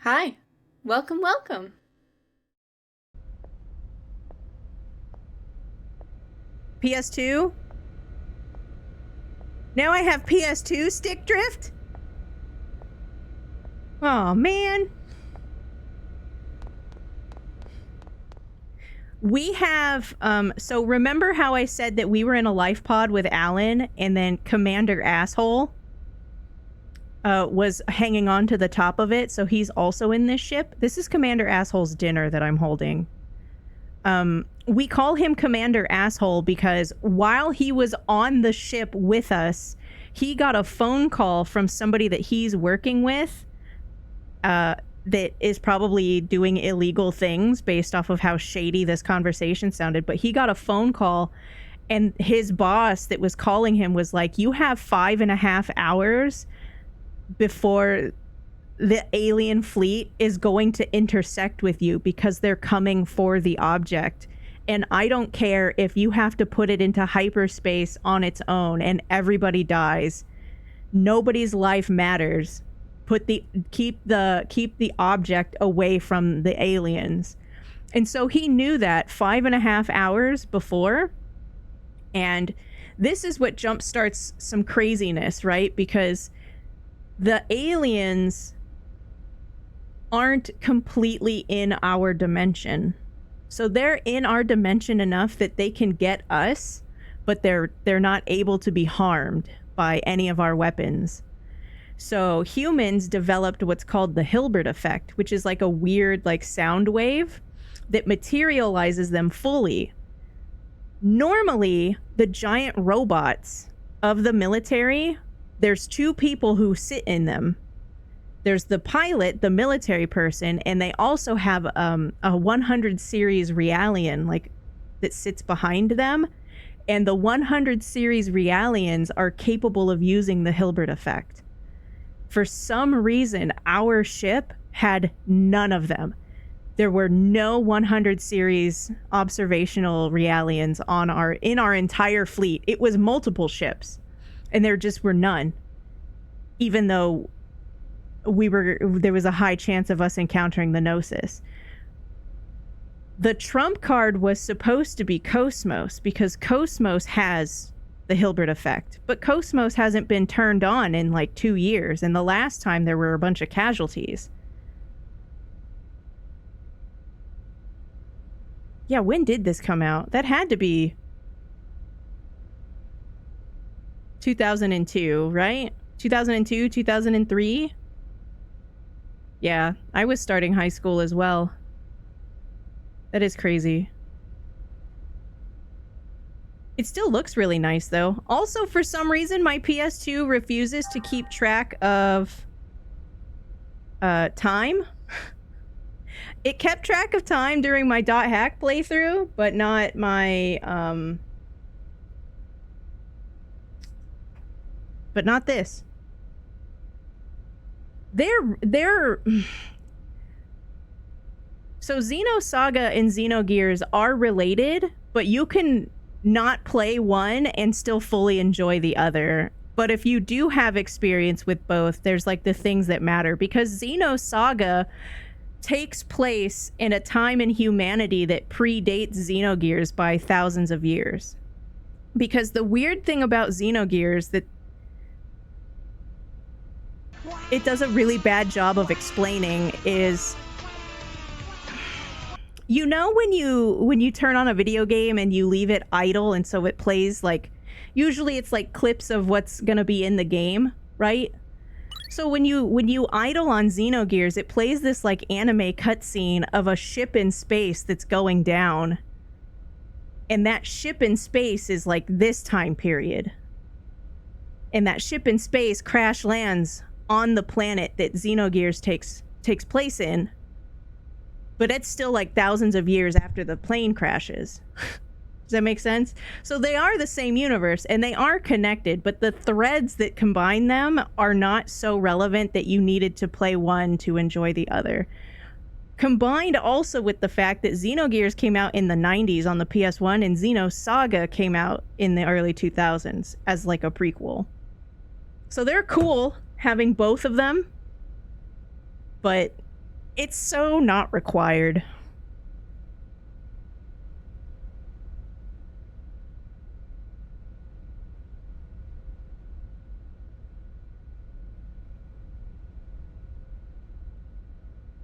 Hi. Welcome, welcome. PS2? Now I have PS2 stick drift? Oh, man. We have, so remember how I said that we were in a life pod with Alan and then Commander Asshole was hanging on to the top of it, so he's also in this ship? This is Commander Asshole's dinner that I'm holding. We call him Commander Asshole because while he was on the ship with us, he got a phone call from somebody that he's working with that is probably doing illegal things based off of how shady this conversation sounded. But he got a phone call and his boss that was calling him was like, you have 5.5 hours before the alien fleet is going to intersect with you because they're coming for the object. And I don't care if you have to put it into hyperspace on its own and everybody dies. Nobody's life matters. Keep the object away from the aliens. And so he knew that 5.5 hours before. And this is what jumpstarts some craziness, right? Because the aliens aren't completely in our dimension. So they're in our dimension enough that they can get us, but they're not able to be harmed by any of our weapons. So humans developed what's called the Hilbert effect, which is like a weird like sound wave that materializes them fully. Normally, the giant robots of the military, there's two people who sit in them. There's the pilot, the military person, and they also have a 100 series Realian like that sits behind them. And the 100 series Realians are capable of using the Hilbert effect. For some reason, our ship had none of them. There were no 100 series observational Realians in our entire fleet. It was multiple ships, and there just were none. Even though there was a high chance of us encountering the Gnosis. The trump card was supposed to be Cosmos because Cosmos has the Hilbert effect, but Cosmos hasn't been turned on in like 2 years, and the last time there were a bunch of casualties. Yeah, when did this come out? That had to be 2002, right? 2002, 2003? Yeah, I was starting high school as well. That is crazy. It still looks really nice, though. Also, for some reason, my PS2 refuses to keep track of time. It kept track of time during my .hack playthrough, but not my, but not this. They're so Xenosaga and Xenogears are related, but you can not play one and still fully enjoy the other. But if you do have experience with both, there's like the things that matter, because Xenosaga takes place in a time in humanity that predates Xenogears by thousands of years. Because the weird thing about Xenogears that it does a really bad job of explaining is, you know, when you turn on a video game and you leave it idle and so it plays like, usually it's like clips of what's gonna be in the game, right? So when you idle on Xenogears, it plays this like anime cutscene of a ship in space that's going down. And that ship in space is like this time period. And that ship in space crash lands on the planet that Xenogears takes place in. But it's still like thousands of years after the plane crashes. Does that make sense? So they are the same universe and they are connected, but the threads that combine them are not so relevant that you needed to play one to enjoy the other. Combined also with the fact that Xenogears came out in the 90s on the PS1 and Xenosaga came out in the early 2000s as like a prequel. So they're cool having both of them, but It's so not required.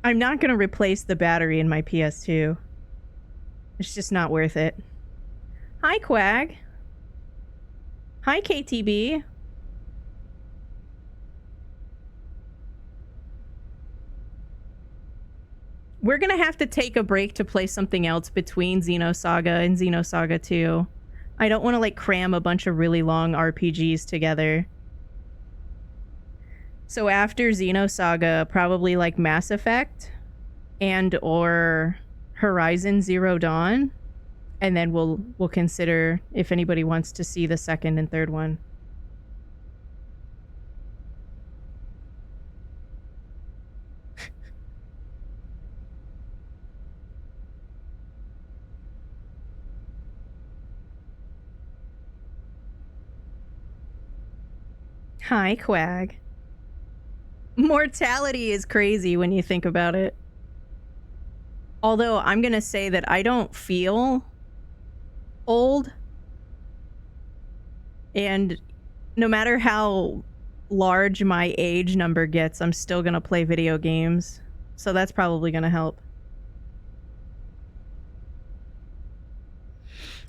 I'm not going to replace the battery in my PS2. It's just not worth it. Hi, Quag. Hi, KTB. We're going to have to take a break to play something else between Xenosaga and Xenosaga 2. I don't want to, like, cram a bunch of really long RPGs together. So after Xenosaga, probably, like, Mass Effect and or Horizon Zero Dawn. And then we'll consider if anybody wants to see the second and third one. Hi, Quag. Mortality is crazy when you think about it. Although I'm gonna say that I don't feel old. And no matter how large my age number gets, I'm still gonna play video games. So that's probably gonna help.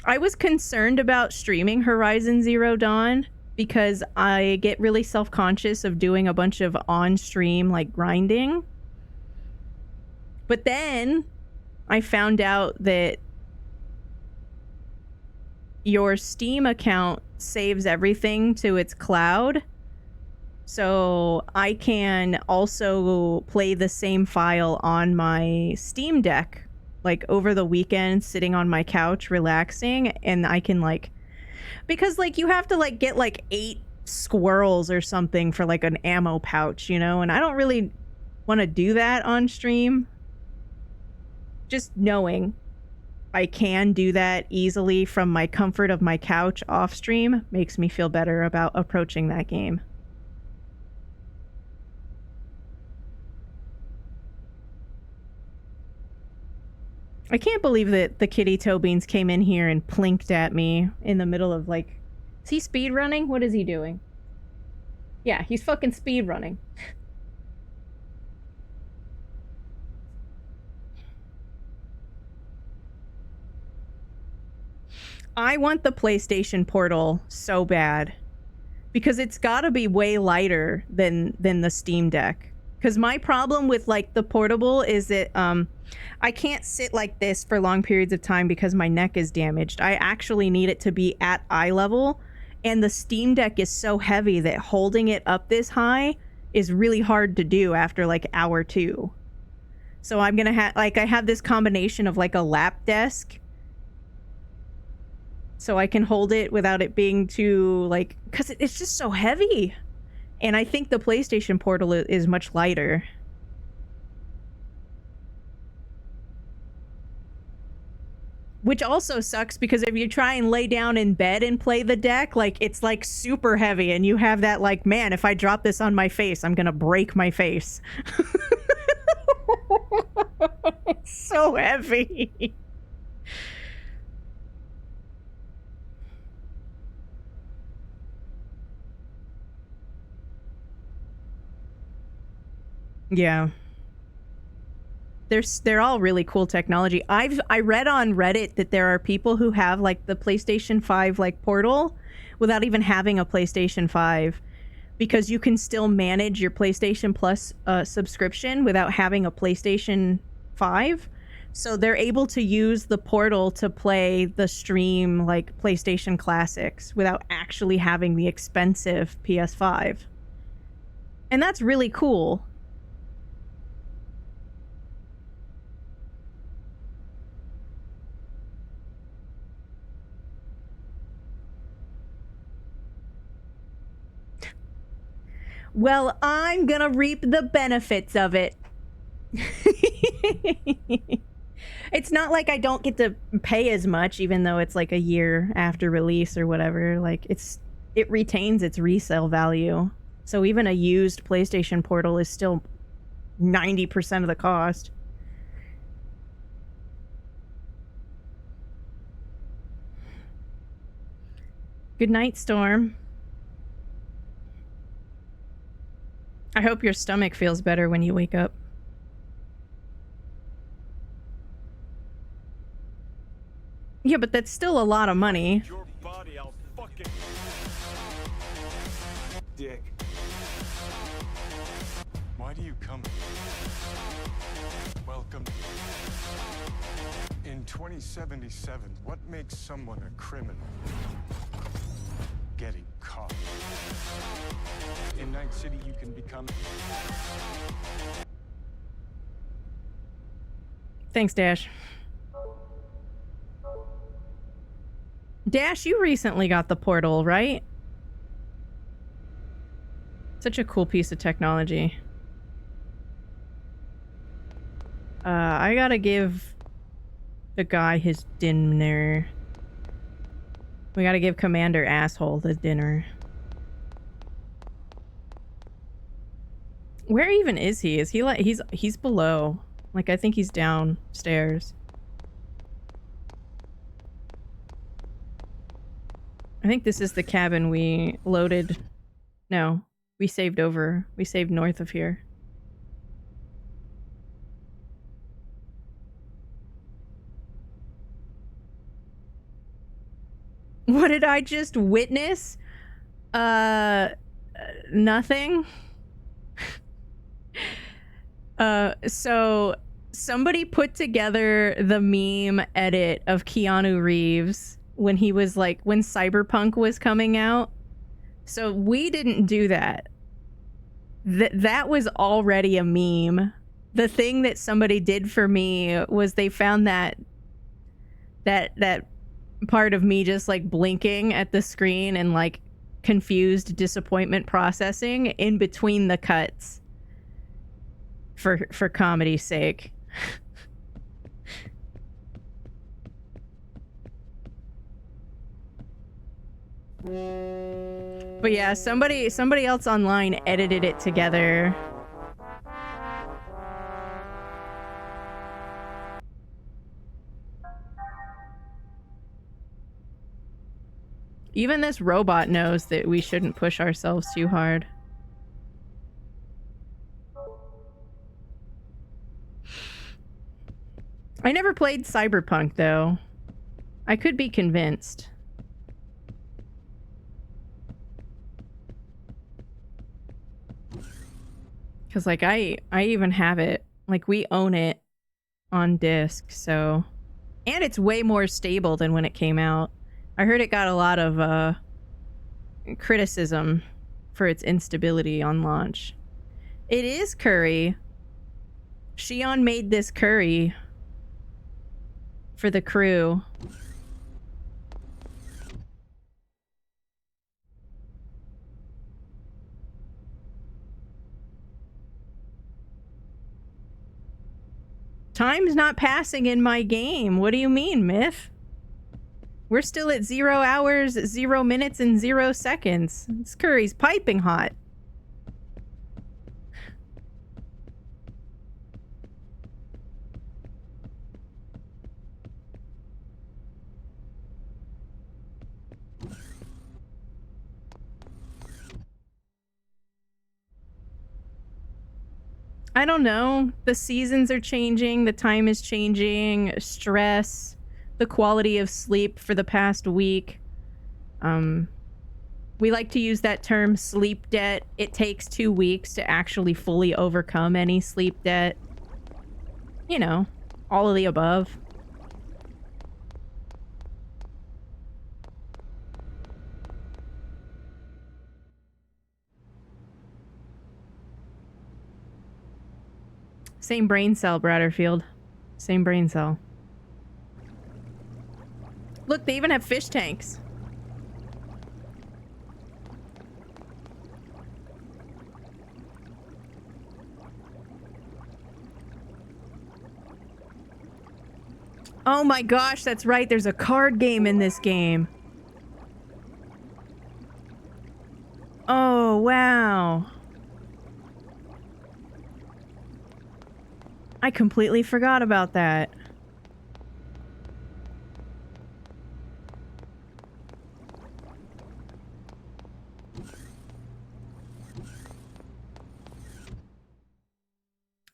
I was concerned about streaming Horizon Zero Dawn because I get really self-conscious of doing a bunch of on-stream, like, grinding. But then I found out that your Steam account saves everything to its cloud. So I can also play the same file on my Steam Deck, like, over the weekend, sitting on my couch, relaxing, and I can, like... Because, like, you have to, like, get, like, 8 squirrels or something for, like, an ammo pouch, you know? And I don't really want to do that on stream. Just knowing I can do that easily from my comfort of my couch off stream makes me feel better about approaching that game. I can't believe that the kitty toe beans came in here and plinked at me in the middle of, like... Is he speed running? What is he doing? Yeah, he's fucking speed running. I want the PlayStation Portal so bad. Because it's gotta be way lighter than the Steam Deck. Because my problem with, like, the portable is that I can't sit like this for long periods of time because my neck is damaged. I actually need it to be at eye level, and the Steam Deck is so heavy that holding it up this high is really hard to do after, like, hour 2. So I'm gonna have, like, I have this combination of, like, a lap desk, so I can hold it without it being too, like, because it's just so heavy. And I think the PlayStation Portal is much lighter. Which also sucks because if you try and lay down in bed and play the deck, like, it's, like, super heavy. And you have that, like, man, if I drop this on my face, I'm gonna break my face. It's so heavy. Yeah. They're all really cool technology. I read on Reddit that there are people who have, like, the PlayStation 5, like, Portal without even having a PlayStation 5 because you can still manage your PlayStation Plus subscription without having a PlayStation 5. So they're able to use the Portal to play the stream, like, PlayStation Classics without actually having the expensive PS5. And that's really cool. Well, I'm gonna reap the benefits of it. It's not like I don't get to pay as much, even though it's like a year after release or whatever. Like, it retains its resale value. So even a used PlayStation Portal is still 90% of the cost. Good night, Storm. I hope your stomach feels better when you wake up. Yeah, but that's still a lot of money. Your body, I'll fucking dick. Why do you come? Welcome. In 2077, what makes someone a criminal? Getting caught. In Night City, you can become... Thanks, Dash. Dash, you recently got the portal, right? Such a cool piece of technology. I gotta give the guy his dinner. We gotta give Commander Asshole the dinner. Where even is he? Is he like he's below? Like, I think he's downstairs. I think this is the cabin we loaded. No, we saved over. We saved north of here. What did I just witness? Nothing. So somebody put together the meme edit of Keanu Reeves when he was like, when Cyberpunk was coming out. So we didn't do that. That was already a meme. The thing that somebody did for me was they found that part of me just like blinking at the screen and like confused disappointment processing in between the cuts for comedy's sake. But yeah, somebody else online edited it together. Even this robot knows that we shouldn't push ourselves too hard. I never played Cyberpunk, though. I could be convinced. Because, like, I even have it. Like, we own it on disc, so... And it's way more stable than when it came out. I heard it got a lot of, criticism for its instability on launch. It is curry. Shion made this curry for the crew. Time's not passing in my game. What do you mean, Myth? We're still at 0 hours, 0 minutes, and 0 seconds. This curry's piping hot. I don't know. The seasons are changing. The time is changing. Stress. The quality of sleep for the past week. We like to use that term sleep debt. It takes 2 weeks to actually fully overcome any sleep debt. You know, all of the above. Same brain cell, Bratterfield. Same brain cell. Look, they even have fish tanks. Oh my gosh, that's right. There's a card game in this game. Oh, wow. I completely forgot about that.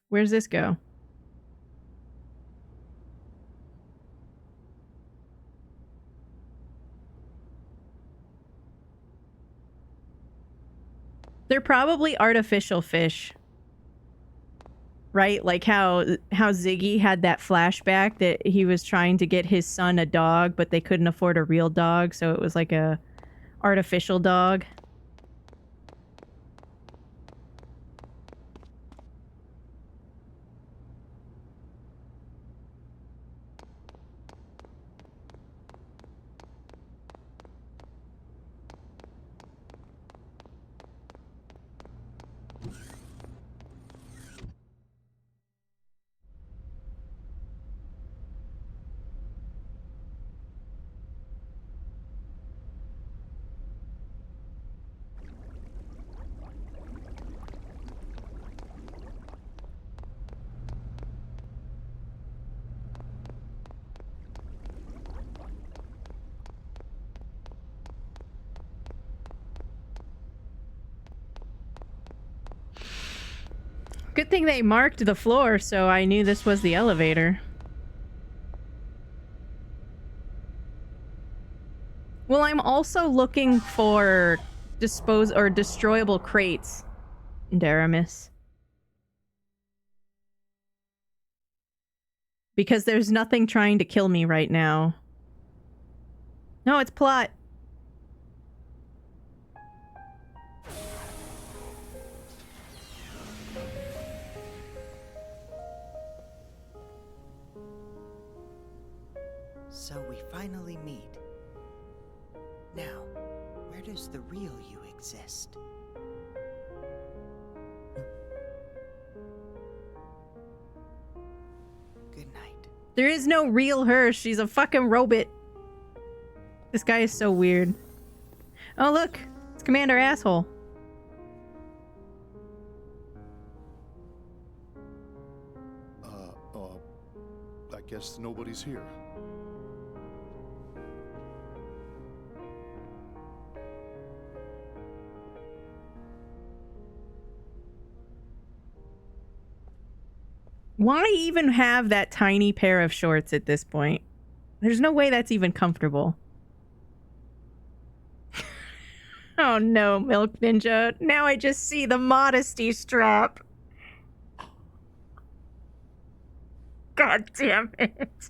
Where's this go? They're probably artificial fish. Right? Like how Ziggy had that flashback that he was trying to get his son a dog, but they couldn't afford a real dog, so it was like a artificial dog. Good thing they marked the floor so I knew this was the elevator. Well, I'm also looking for destroyable crates, Daramis. Because there's nothing trying to kill me right now. No, it's plot. So we finally meet. Now, where does the real you exist? Good night. There is no real her. She's a fucking robot. This guy is so weird. Oh, look. It's Commander Asshole. I guess nobody's here. Why even have that tiny pair of shorts at this point? There's no way that's even comfortable. Oh no, Milk Ninja. Now I just see the modesty strap. God damn it.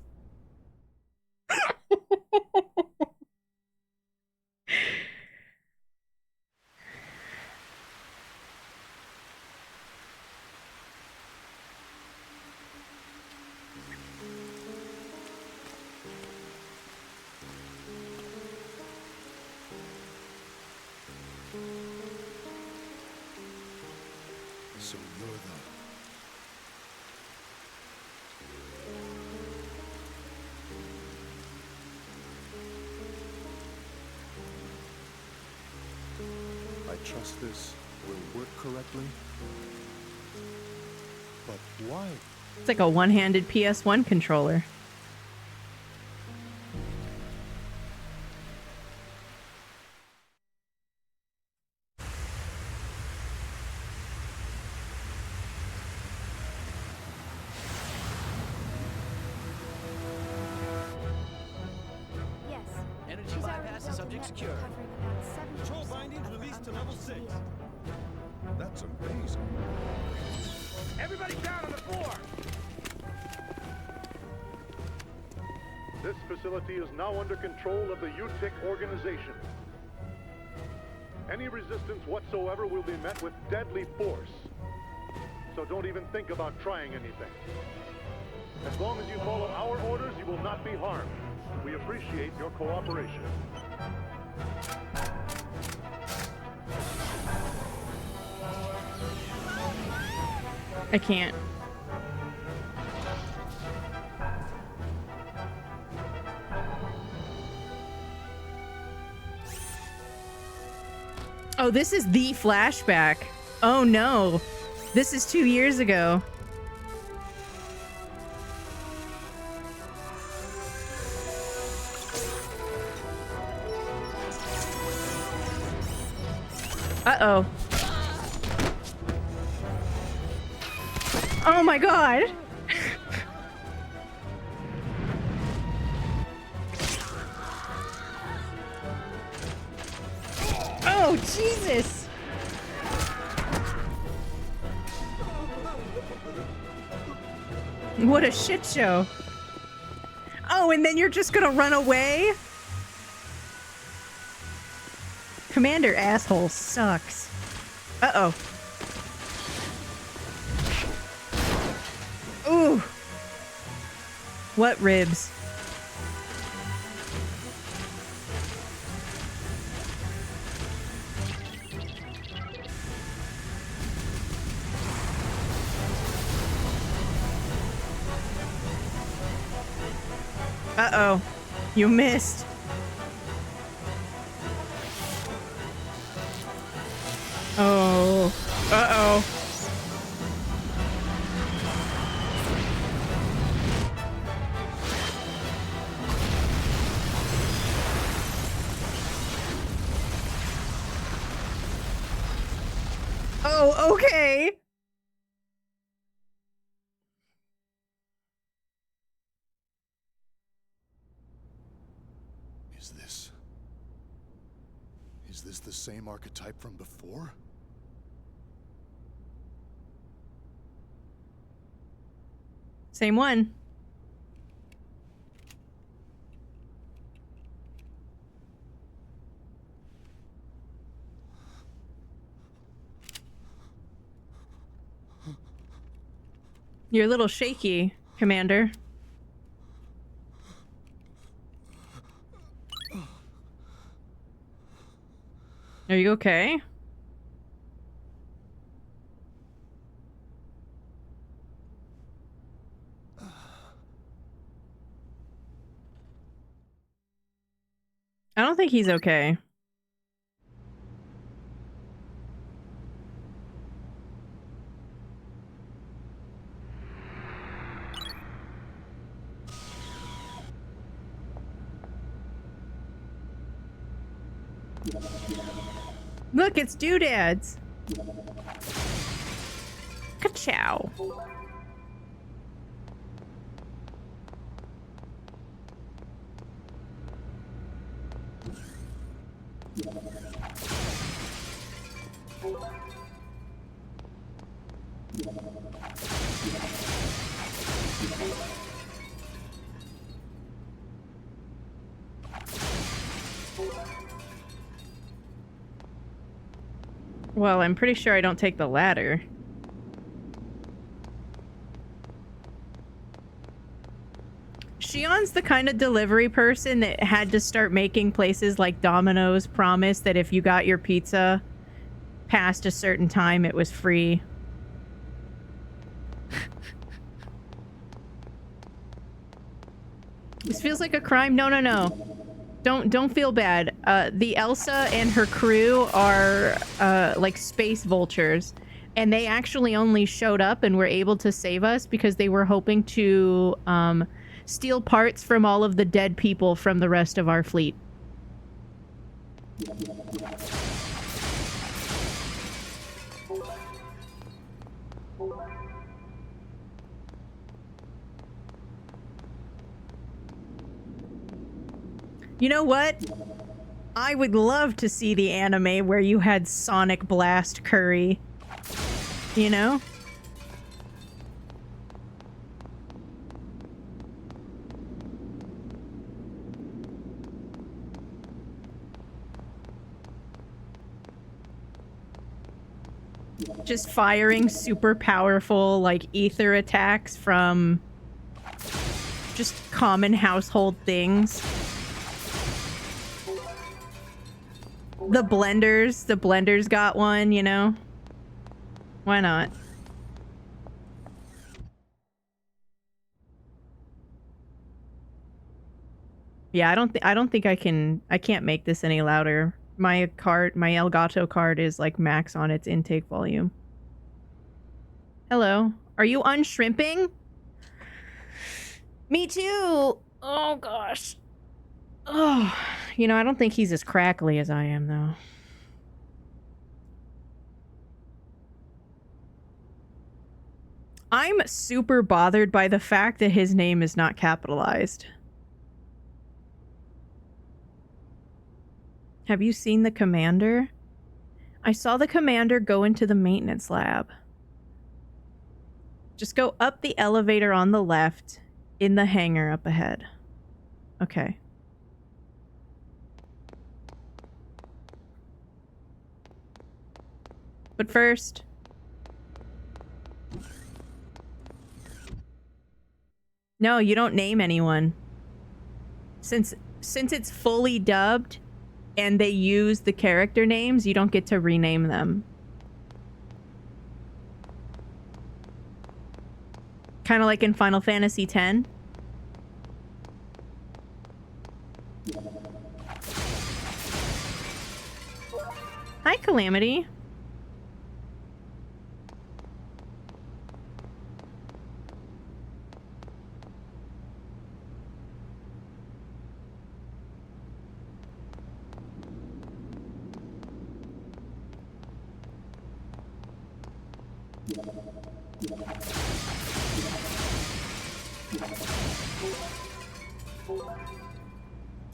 So you're I trust this will work correctly. But why? It's like a one-handed PS1 controller. Energy bypass is subject secure. Control bindings released to level 6. That's amazing. Everybody down on the floor! This facility is now under control of the UTIC organization. Any resistance whatsoever will be met with deadly force. So don't even think about trying anything. As long as you follow our orders, you will not be harmed. We appreciate your cooperation. I can't. Oh, this is the flashback. Oh no. This is 2 years ago. Uh-oh. Oh my god! Oh, Jesus! What a shit show. Oh, and then you're just gonna run away? Commander Asshole sucks. Uh-oh. Ooh. What ribs? Uh-oh. You missed. Oh. Uh-oh. Oh, okay. Is this the same archetype from before? Same one. You're a little shaky, Commander. Are you okay? I don't think he's okay. Look, it's doodads. Ka-chow. Well, I'm pretty sure I don't take the ladder. Shion's the kind of delivery person that had to start making places like Domino's promise that if you got your pizza past a certain time, it was free. This feels like a crime. No, no, no. Don't feel bad. The Elsa and her crew are like space vultures, and they actually only showed up and were able to save us because they were hoping to steal parts from all of the dead people from the rest of our fleet. You know what? I would love to see the anime where you had Sonic Blast curry. You know? Just firing super powerful, like, ether attacks from just common household things. The blenders got one, you know? Why not? Yeah, I don't think I can't make this any louder. My Elgato card is like max on its intake volume. Hello. Are you unshrimping? Me too. Oh gosh. Oh, you know, I don't think he's as crackly as I am, though. I'm super bothered by the fact that his name is not capitalized. Have you seen the commander? I saw the commander go into the maintenance lab. Just go up the elevator on the left in the hangar up ahead. Okay. But first... No, you don't name anyone. Since it's fully dubbed and they use the character names, you don't get to rename them. Kind of like in Final Fantasy X. Hi, Calamity.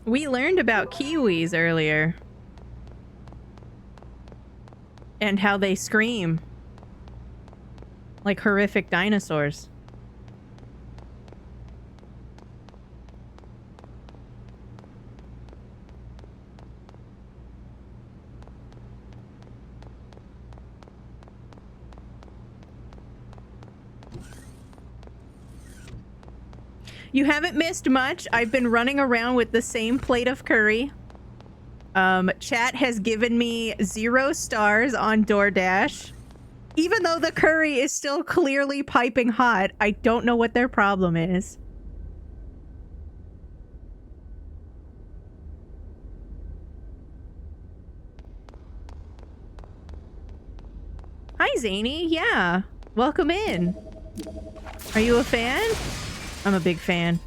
We learned about kiwis earlier. And how they scream. Like horrific dinosaurs. You haven't missed much. I've been running around with the same plate of curry. Chat has given me 0 stars on DoorDash. Even though the curry is still clearly piping hot, I don't know what their problem is. Hi, Zany. Yeah. Welcome in. Are you a fan? I'm a big fan.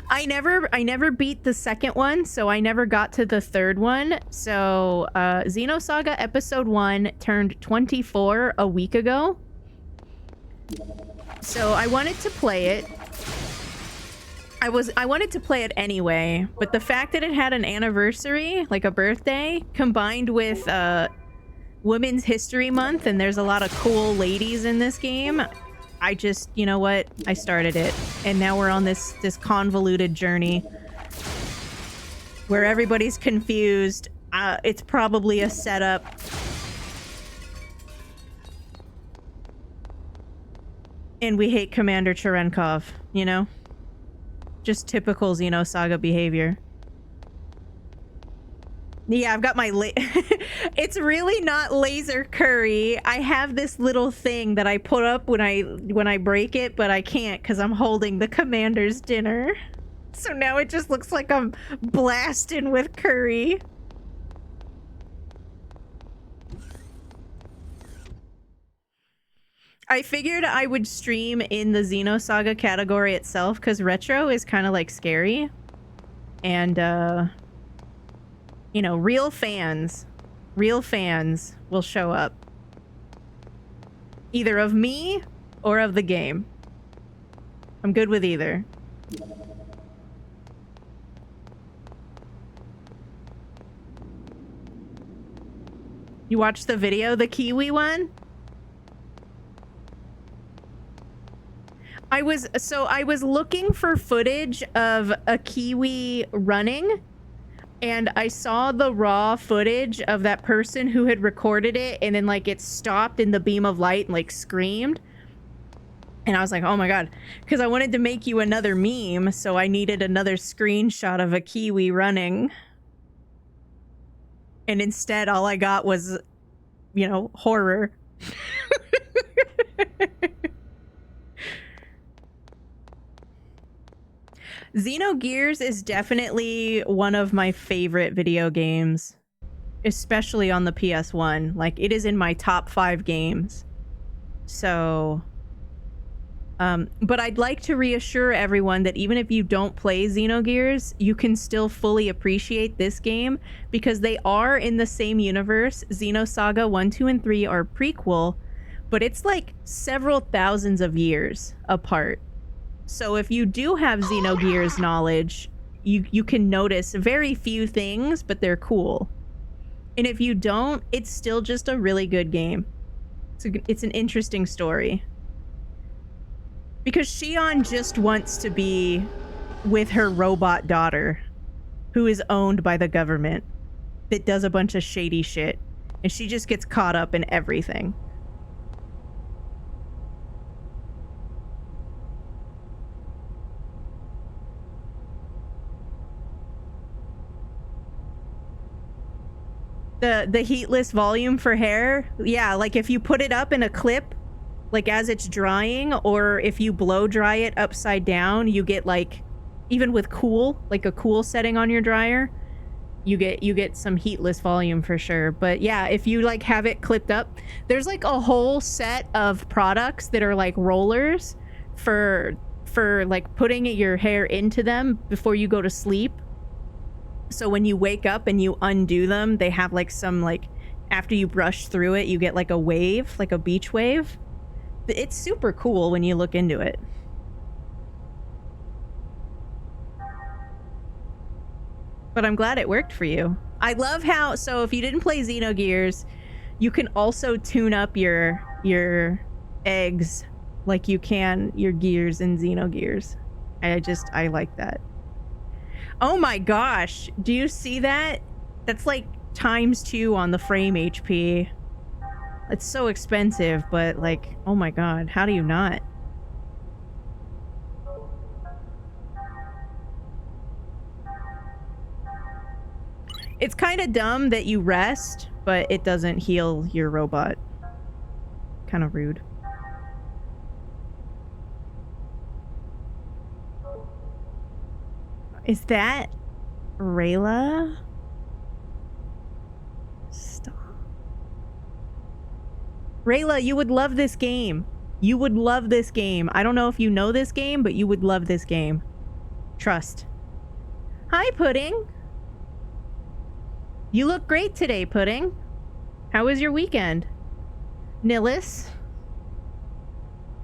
I never beat the second one, so I never got to the third one. So, Xenosaga Episode I turned 24 a week ago. So I wanted to play it. I wanted to play it anyway, but the fact that it had an anniversary, like a birthday, combined with Women's History Month, and there's a lot of cool ladies in this game, I just, you know what? I started it, and now we're on this convoluted journey where everybody's confused. It's probably a setup. And we hate Commander Cherenkov, you know? Just typical Xenosaga behavior. Yeah, I've got my it's really not laser curry. I have this little thing that I put up when I break it, but I can't because I'm holding the commander's dinner. So now it just looks like I'm blasting with curry. I figured I would stream in the Xenosaga category itself because retro is kind of like scary. And you know, real fans will show up. Either of me or of the game. I'm good with either. You watched the video, the Kiwi one? I was looking for footage of a Kiwi running, and I saw the raw footage of that person who had recorded it, and then like it stopped in the beam of light and like screamed. And I was like, oh my god, because I wanted to make you another meme, so I needed another screenshot of a Kiwi running. And instead all I got was, you know, horror. Xenogears is definitely one of my favorite video games, especially on the PS1. Like, it is in my top 5 games. So, but I'd like to reassure everyone that even if you don't play Xenogears, you can still fully appreciate this game because they are in the same universe. Xenosaga 1, 2, and 3 are prequel, but it's like several thousands of years apart. So if you do have Xenogears knowledge, you can notice very few things, but they're cool. And if you don't, it's still just a really good game. It's an interesting story. Because Shion just wants to be with her robot daughter, who is owned by the government, that does a bunch of shady shit. And she just gets caught up in everything. The heatless volume for hair, yeah, like if you put it up in a clip, like as it's drying, or if you blow dry it upside down, you get like, even with cool, like a cool setting on your dryer, you get some heatless volume for sure. But yeah, if you like have it clipped up, there's like a whole set of products that are like rollers for like putting your hair into them before you go to sleep. So when you wake up and you undo them, they have like some, like, after you brush through it, you get like a wave, like a beach wave. It's super cool when you look into it. But I'm glad it worked for you. I love how, so if you didn't play Xenogears, you can also tune up your eggs like you can your gears in Xenogears. I like that. Oh my gosh, do you see that? That's like ×2 on the frame HP. It's so expensive, but like, oh my god, how do you not? It's kind of dumb that you rest, but it doesn't heal your robot. Kind of rude. Is that Rayla? Stop. Rayla, you would love this game. You would love this game. I don't know if you know this game, but you would love this game. Trust. Hi, Pudding. You look great today, Pudding. How was your weekend? Nillis.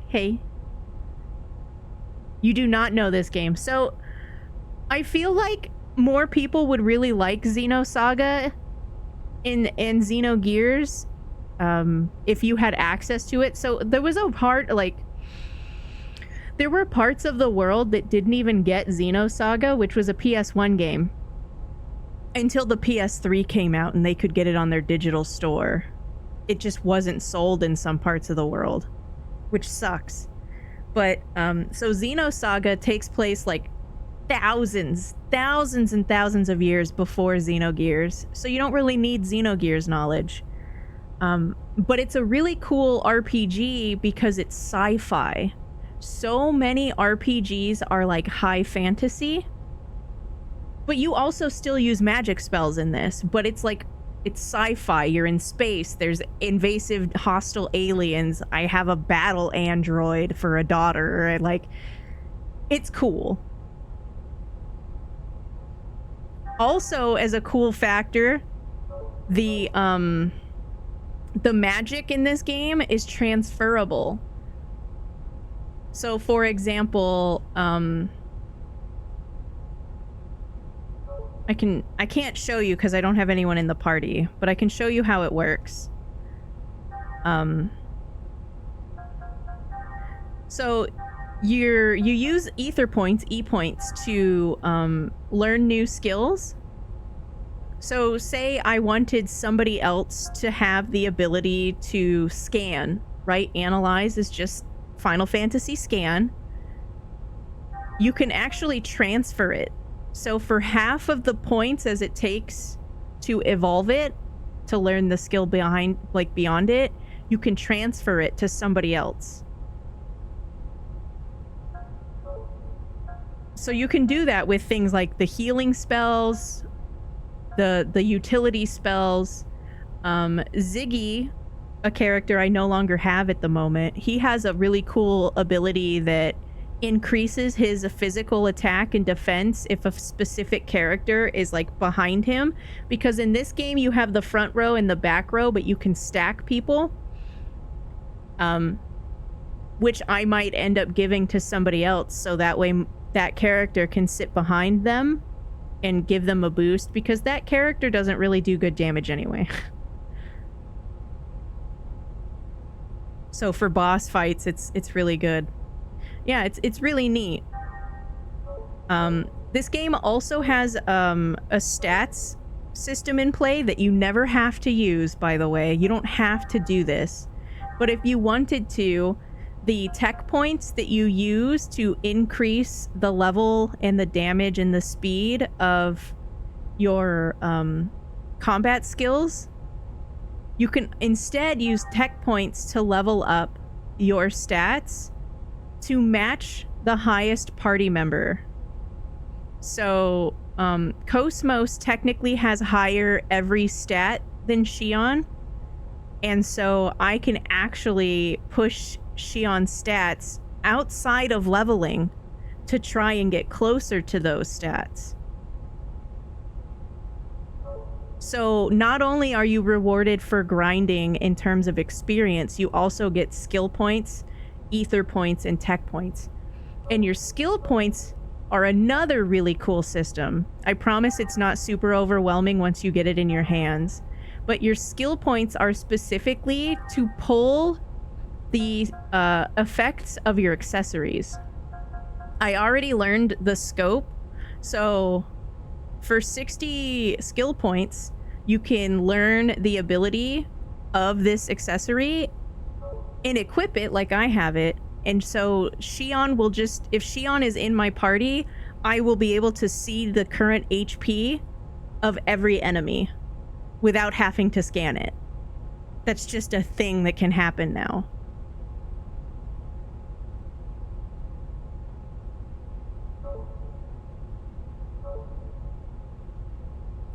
Hey. You do not know this game. So, I feel like more people would really like Xenosaga and Xenogears if you had access to it. So there was a part, like, there were parts of the world that didn't even get Xenosaga, which was a PS1 game, until the PS3 came out and they could get it on their digital store. It just wasn't sold in some parts of the world, which sucks. But so Xenosaga takes place like thousands and thousands of years before Xenogears, so you don't really need Xenogears knowledge. But it's a really cool RPG because it's sci-fi. So many RPGs are like high fantasy, but you also still use magic spells in this, but it's like, it's sci-fi. You're in space, there's invasive hostile aliens, I have a battle android for a daughter, like, it's cool. Also, as a cool factor, the magic in this game is transferable. So, for example, I can't show you because I don't have anyone in the party, but I can show you how it works. So you use ether points, E-points, to learn new skills. So say I wanted somebody else to have the ability to scan, right? Analyze is just Final Fantasy scan. You can actually transfer it. So for half of the points as it takes to evolve it, to learn the skill behind, like beyond it, you can transfer it to somebody else. So you can do that with things like the healing spells, the utility spells. Ziggy, a character I no longer have at the moment, he has a really cool ability that increases his physical attack and defense if a specific character is like behind him, because in this game you have the front row and the back row, but you can stack people. which I might end up giving to somebody else, so that way that character can sit behind them and give them a boost, because that character doesn't really do good damage anyway. So for boss fights, it's really good. Yeah, it's really neat. This game also has a stats system in play that you never have to use, by the way. You don't have to do this. But if you wanted to, the tech points that you use to increase the level and the damage and the speed of your combat skills, you can instead use tech points to level up your stats to match the highest party member. So Cosmos technically has higher every stat than Xion, and so I can actually push Xion's stats outside of leveling to try and get closer to those stats. So not only are you rewarded for grinding in terms of experience, you also get skill points, ether points, and tech points. And your skill points are another really cool system. I promise it's not super overwhelming once you get it in your hands. But your skill points are specifically to pull the effects of your accessories. I already learned the scope, so for 60 skill points, you can learn the ability of this accessory and equip it like I have it. And so Xion will just, if Xion is in my party, I will be able to see the current HP of every enemy without having to scan it. That's just a thing that can happen now.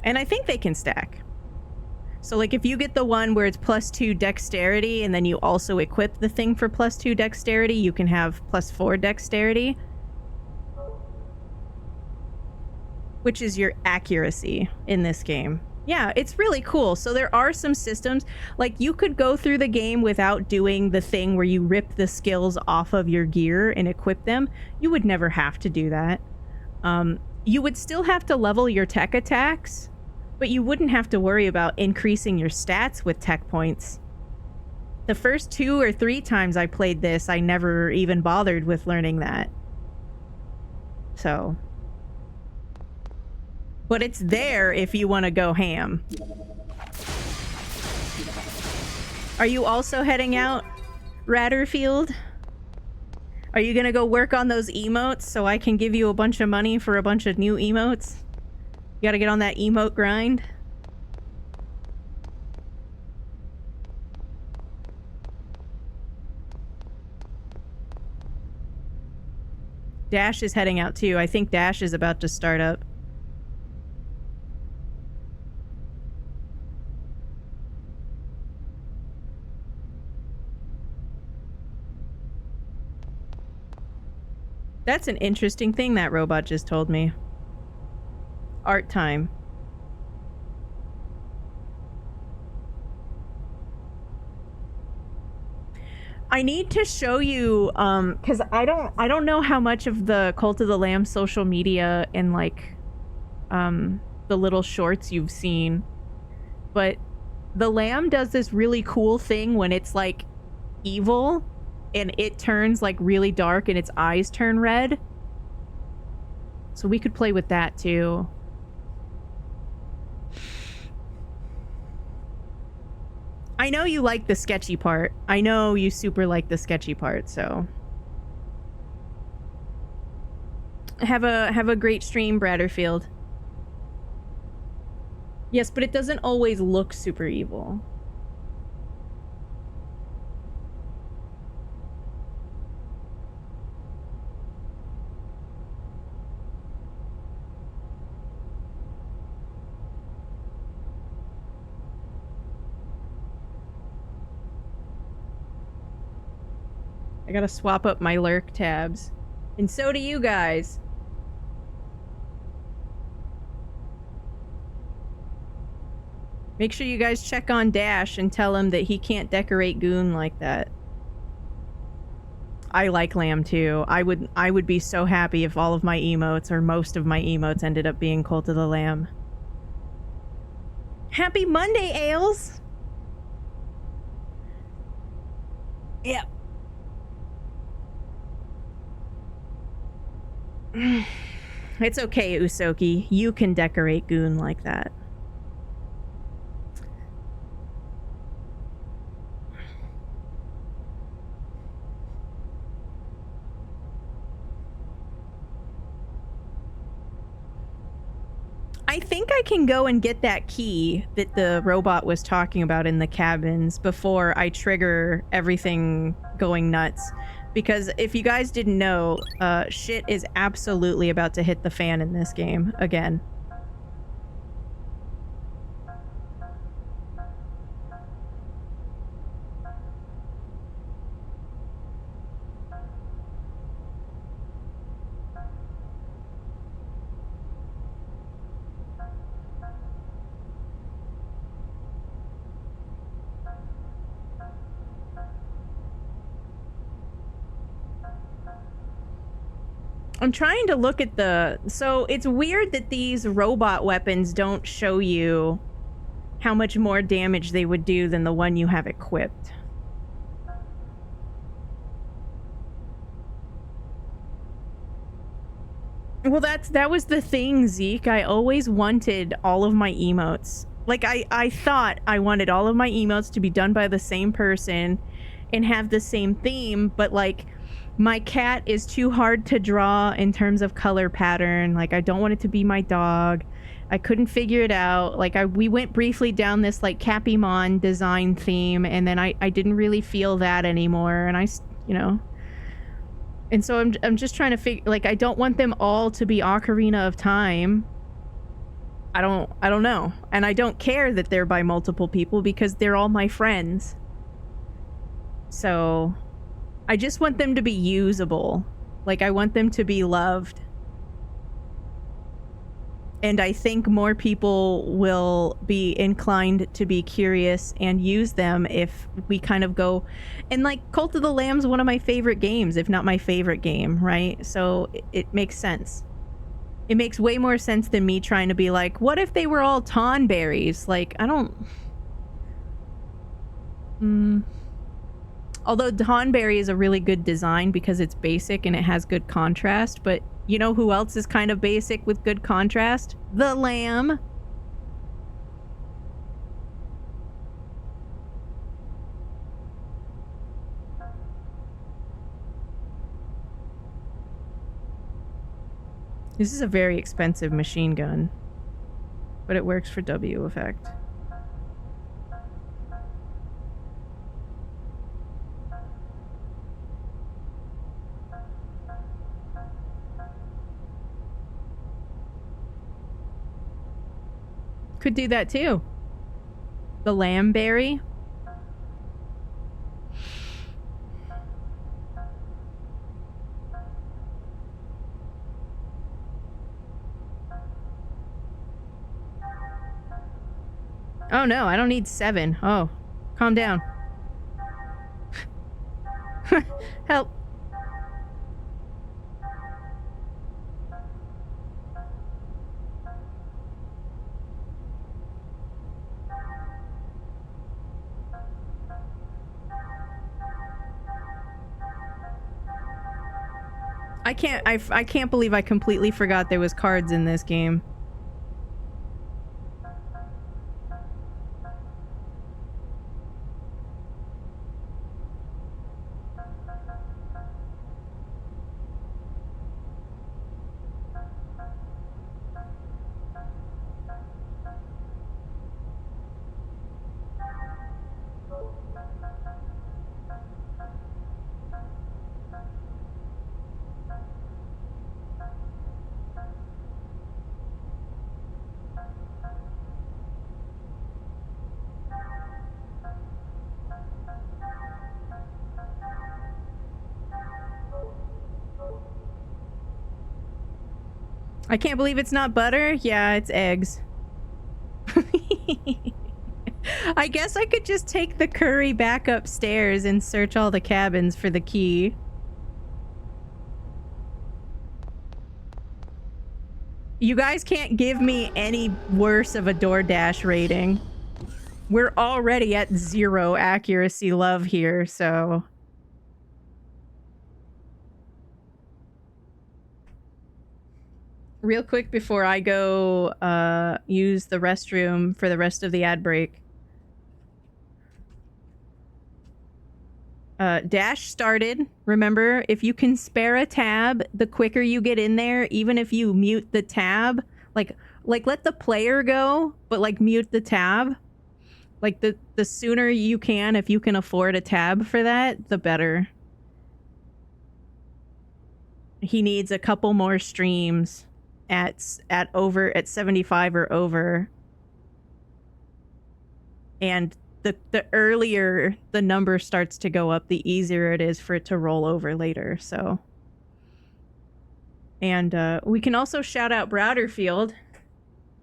And I think they can stack. So like if you get the one where it's +2 dexterity and then you also equip the thing for +2 dexterity, you can have +4 dexterity, which is your accuracy in this game. Yeah, it's really cool. So there are some systems, like you could go through the game without doing the thing where you rip the skills off of your gear and equip them. You would never have to do that. You would still have to level your tech attacks, but you wouldn't have to worry about increasing your stats with tech points. The first 2 or 3 times I played this, I never even bothered with learning that. So. But it's there if you want to go ham. Are you also heading out, Ratterfield? Are you gonna go work on those emotes so I can give you a bunch of money for a bunch of new emotes? You gotta get on that emote grind. Dash is heading out too. I think Dash is about to start up. That's an interesting thing that robot just told me. Art time. I need to show you, because I don't know how much of the Cult of the Lamb social media and like the little shorts you've seen, but the lamb does this really cool thing when it's like evil and it turns like really dark and its eyes turn red. So we could play with that too. I know you like the sketchy part. I know you super like the sketchy part, so. Have a great stream, Bradderfield. Yes, but it doesn't always look super evil. I gotta swap up my lurk tabs. And so do you guys. Make sure you guys check on Dash and tell him that he can't decorate Goon like that. I like lamb too. I would be so happy if all of my emotes or most of my emotes ended up being Cult of the Lamb. Happy Monday, Ales! Yep. It's okay, Usoki. You can decorate Goon like that. I think I can go and get that key that the robot was talking about in the cabins before I trigger everything going nuts. Because if you guys didn't know, shit is absolutely about to hit the fan in this game again. I'm trying to look at the... So it's weird that these robot weapons don't show you how much more damage they would do than the one you have equipped. Well, that was the thing, Zeke. I always wanted all of my emotes. Like, I thought I wanted all of my emotes to be done by the same person and have the same theme, but, like... My cat is too hard to draw in terms of color pattern. Like, I don't want it to be my dog. I couldn't figure it out. Like, we went briefly down this, like, Capimon design theme, and then I didn't really feel that anymore. And you know. And so I'm just trying to figure, like, I don't want them all to be Ocarina of Time. I don't know. And I don't care that they're by multiple people because they're all my friends. So... I just want them to be usable. Like, I want them to be loved. And I think more people will be inclined to be curious and use them if we kind of go... And, like, Cult of the Lamb's one of my favorite games, if not my favorite game, right? So it makes sense. It makes way more sense than me trying to be like, what if they were all Tonberries? Like, I don't... Although Tonberry is a really good design because it's basic and it has good contrast, but you know who else is kind of basic with good contrast? The lamb. This is a very expensive machine gun, but it works for W effect. Could do that too. The Lamberry. Oh no, I don't need 7. Oh, calm down. Help. I can't believe I completely forgot there was cards in this game. I can't believe it's not butter. Yeah, it's eggs. I guess I could just take the curry back upstairs and search all the cabins for the key. You guys can't give me any worse of a DoorDash rating. We're already at 0 accuracy love here, so... Real quick before I go use the restroom for the rest of the ad break. Dash started. Remember, if you can spare a tab, the quicker you get in there, even if you mute the tab, like let the player go, but like mute the tab. Like the sooner you can, if you can afford a tab for that, the better. He needs a couple more streams at 75 or over. And the earlier the number starts to go up, the easier it is for it to roll over later, so. And we can also shout out Browderfield,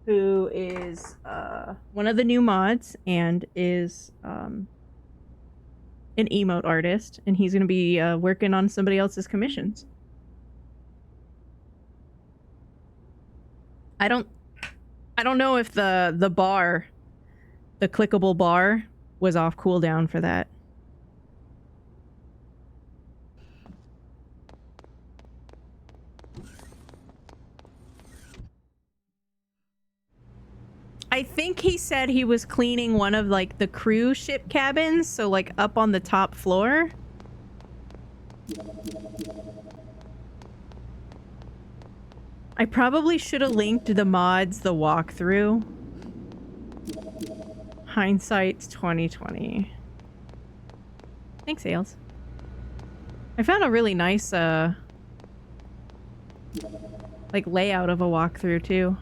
who is one of the new mods and is an emote artist, and he's going to be working on somebody else's commissions. I don't know if the bar, the clickable bar, was off cooldown for that. I think he said he was cleaning one of like the cruise ship cabins, so like up on the top floor. I probably should have linked the mods, the walkthrough. Hindsight's 2020. Thanks, Ailes. I found a really nice like layout of a walkthrough too.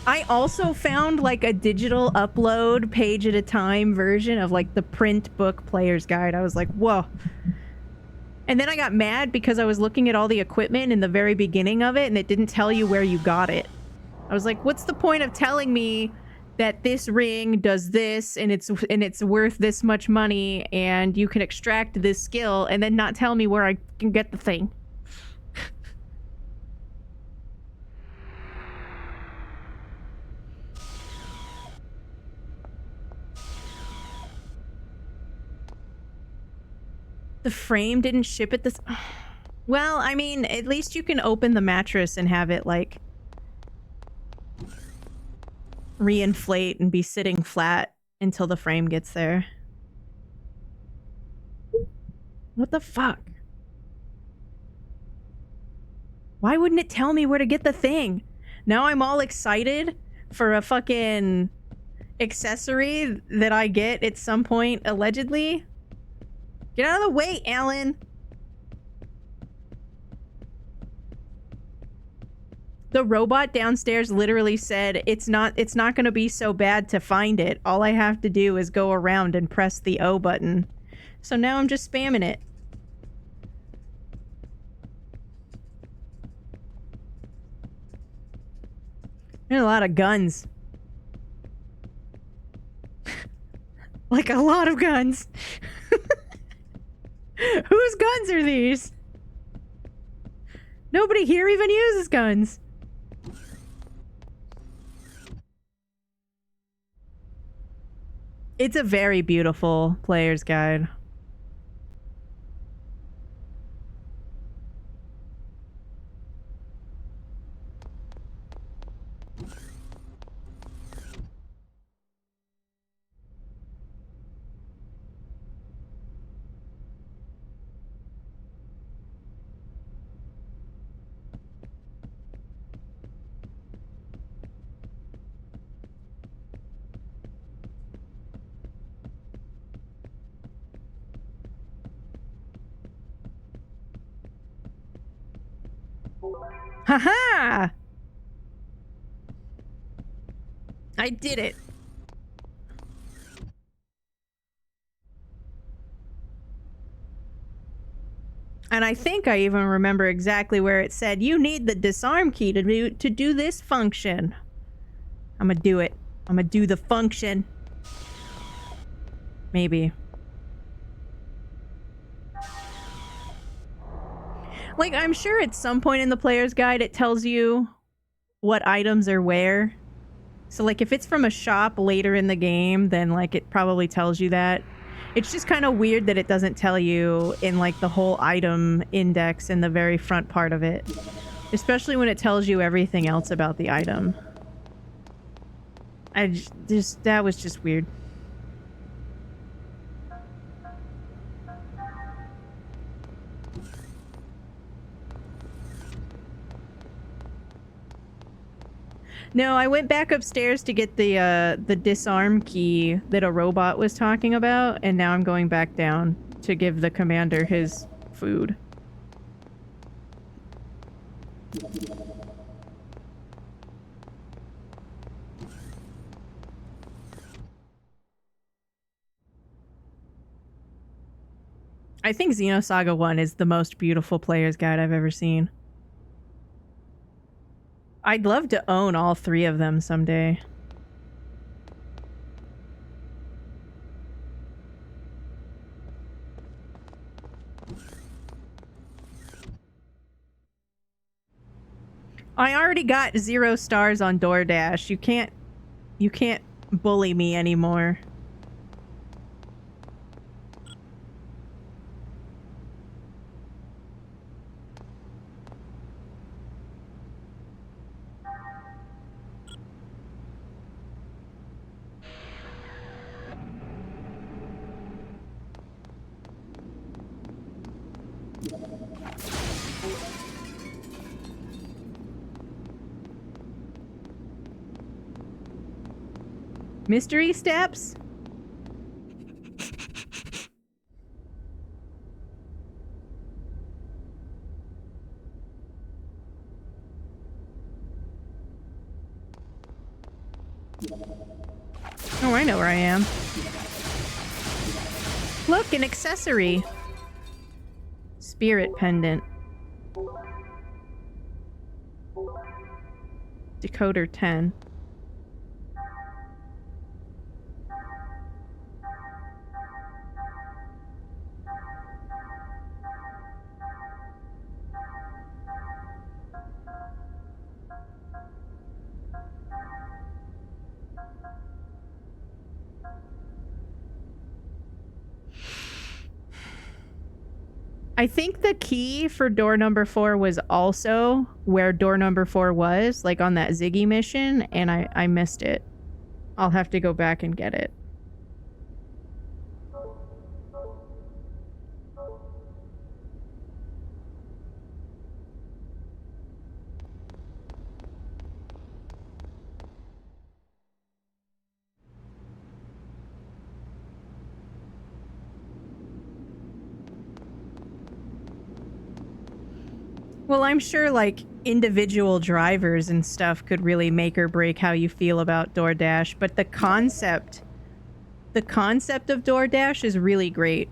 I also found like a digital upload page at a time version of like the print book player's guide. I was like, whoa. And then I got mad because I was looking at all the equipment in the very beginning of it and it didn't tell you where you got it. I was like, what's the point of telling me that this ring does this and it's worth this much money and you can extract this skill and then not tell me where I can get the thing? The frame didn't ship at this... Well, I mean, at least you can open the mattress and have it, like, reinflate and be sitting flat until the frame gets there. What the fuck? Why wouldn't it tell me where to get the thing? Now I'm all excited for a fucking accessory that I get at some point, allegedly. Get out of the way, Alan! The robot downstairs literally said, it's not gonna be so bad to find it. All I have to do is go around and press the O button. So now I'm just spamming it. There's a lot of guns. Like a lot of guns. Whose guns are these? Nobody here even uses guns. It's a very beautiful player's guide. Haha! I did it. And I think I even remember exactly where it said, you need the disarm key to do this function. I'm gonna do it. I'm gonna do the function. Maybe. Like, I'm sure at some point in the player's guide it tells you what items are where. So like if it's from a shop later in the game, then like it probably tells you that. It's just kind of weird that it doesn't tell you in like the whole item index in the very front part of it. Especially when it tells you everything else about the item. That was just weird. No, I went back upstairs to get the disarm key that a robot was talking about, and now I'm going back down to give the commander his food. I think Xenosaga 1 is the most beautiful player's guide I've ever seen. I'd love to own all 3 of them someday. I already got 0 stars on DoorDash. You can't bully me anymore. Mystery steps? Oh, I know where I am. Look, an accessory. Spirit pendant. Decoder 10. I think the key for door number 4 was also where door number 4 was, like on that Ziggy mission, and I missed it. I'll have to go back and get it. Well, I'm sure, like, individual drivers and stuff could really make or break how you feel about DoorDash, but the concept of DoorDash is really great.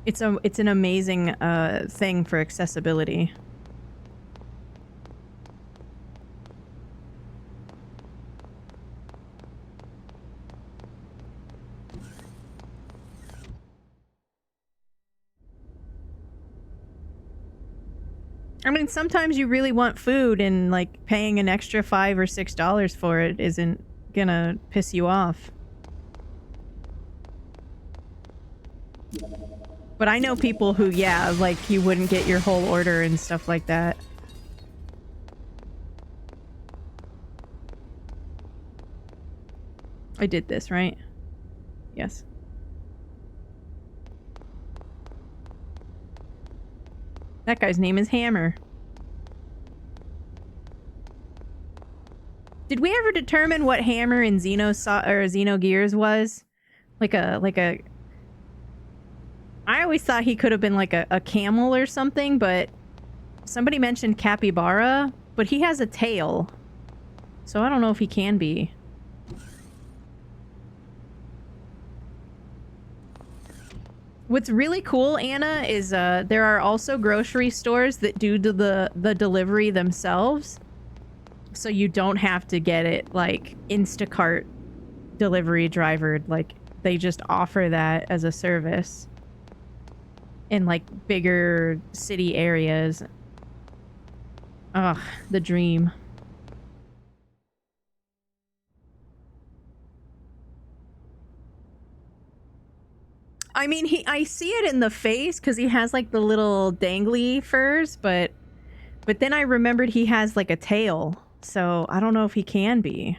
It's an amazing thing for accessibility. I mean, sometimes you really want food and, like, paying an extra $5 or $6 for it isn't gonna piss you off. But I know people who, yeah, like, you wouldn't get your whole order and stuff like that. I did this, right? Yes. That guy's name is Hammer. Did we ever determine what Hammer in Xenogears was? Like a... I always thought he could have been like a camel or something, but somebody mentioned capybara, but he has a tail. So I don't know if he can be. What's really cool, Anna, is there are also grocery stores that do the delivery themselves. So you don't have to get it, like, Instacart delivery drivered. Like, they just offer that as a service in, like, bigger city areas. Ugh, the dream. I mean, I see it in the face because he has like the little dangly furs, but then I remembered he has like a tail, so I don't know if he can be.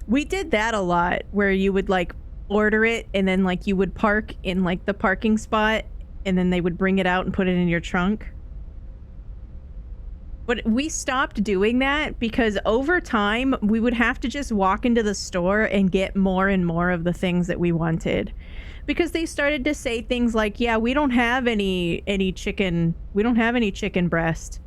We did that a lot, where you would like order it and then like you would park in like the parking spot and then they would bring it out and put it in your trunk. But we stopped doing that because over time we would have to just walk into the store and get more and more of the things that we wanted. Because they started to say things like, yeah, we don't have any chicken, we don't have any chicken breast.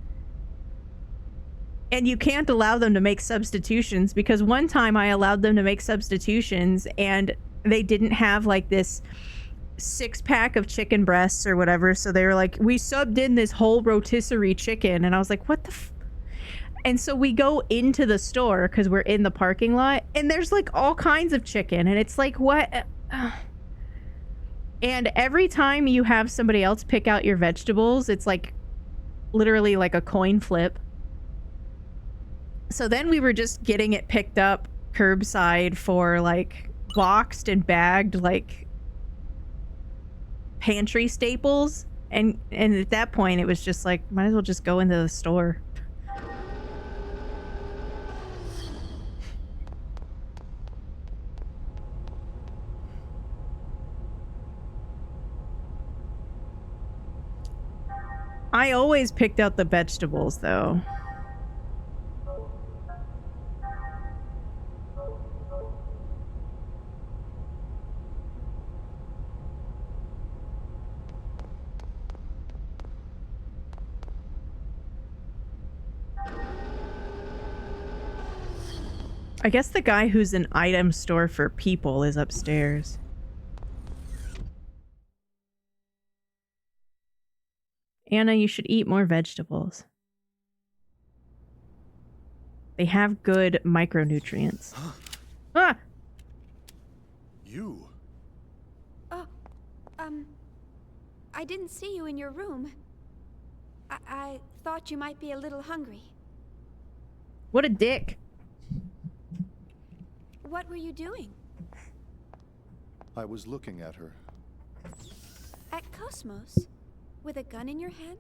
And you can't allow them to make substitutions, because one time I allowed them to make substitutions and they didn't have like this 6-pack of chicken breasts or whatever. So they were like, we subbed in this whole rotisserie chicken. And I was like, what the And so we go into the store because we're in the parking lot and there's like all kinds of chicken. And it's like, what? And every time you have somebody else pick out your vegetables, it's like literally like a coin flip. So then we were just getting it picked up curbside for like boxed and bagged like pantry staples, and at that point it was just like, might as well just go into the store. I always picked out the vegetables though. I guess the guy who's an item store for people is upstairs. Anna, you should eat more vegetables. They have good micronutrients. Ah! You? Oh, I didn't see you in your room. I thought you might be a little hungry. What a dick. What were you doing? I was looking at her. At Cosmos? With a gun in your hand?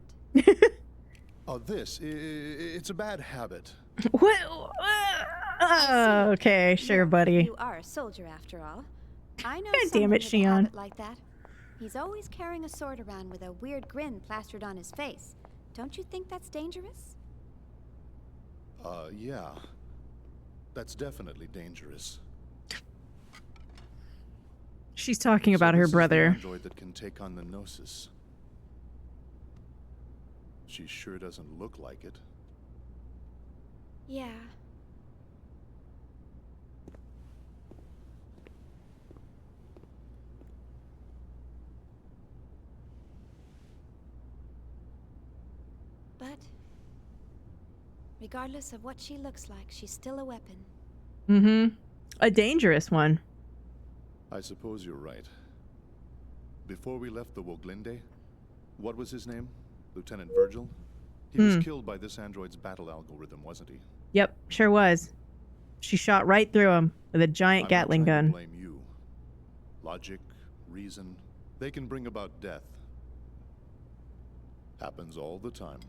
Oh, it's a bad habit. What? Okay, sure, buddy. You are a soldier after all. I know God damn someone it, with a Shion. habit like that. He's always carrying a sword around with a weird grin plastered on his face. Don't you think that's dangerous? Yeah. That's definitely dangerous. She's talking about her this is the brother. android that can take on the Gnosis. She sure doesn't look like it. Yeah. But regardless of what she looks like, she's still a weapon. Mm-hmm. A dangerous one. I suppose you're right. Before we left the Woglinde, what was his name? Lieutenant Virgil? He was killed by this android's battle algorithm, wasn't he? Yep, sure was. She shot right through him with a giant Gatling gun. I'm not trying to blame you. Logic, reason, they can bring about death. Happens all the time.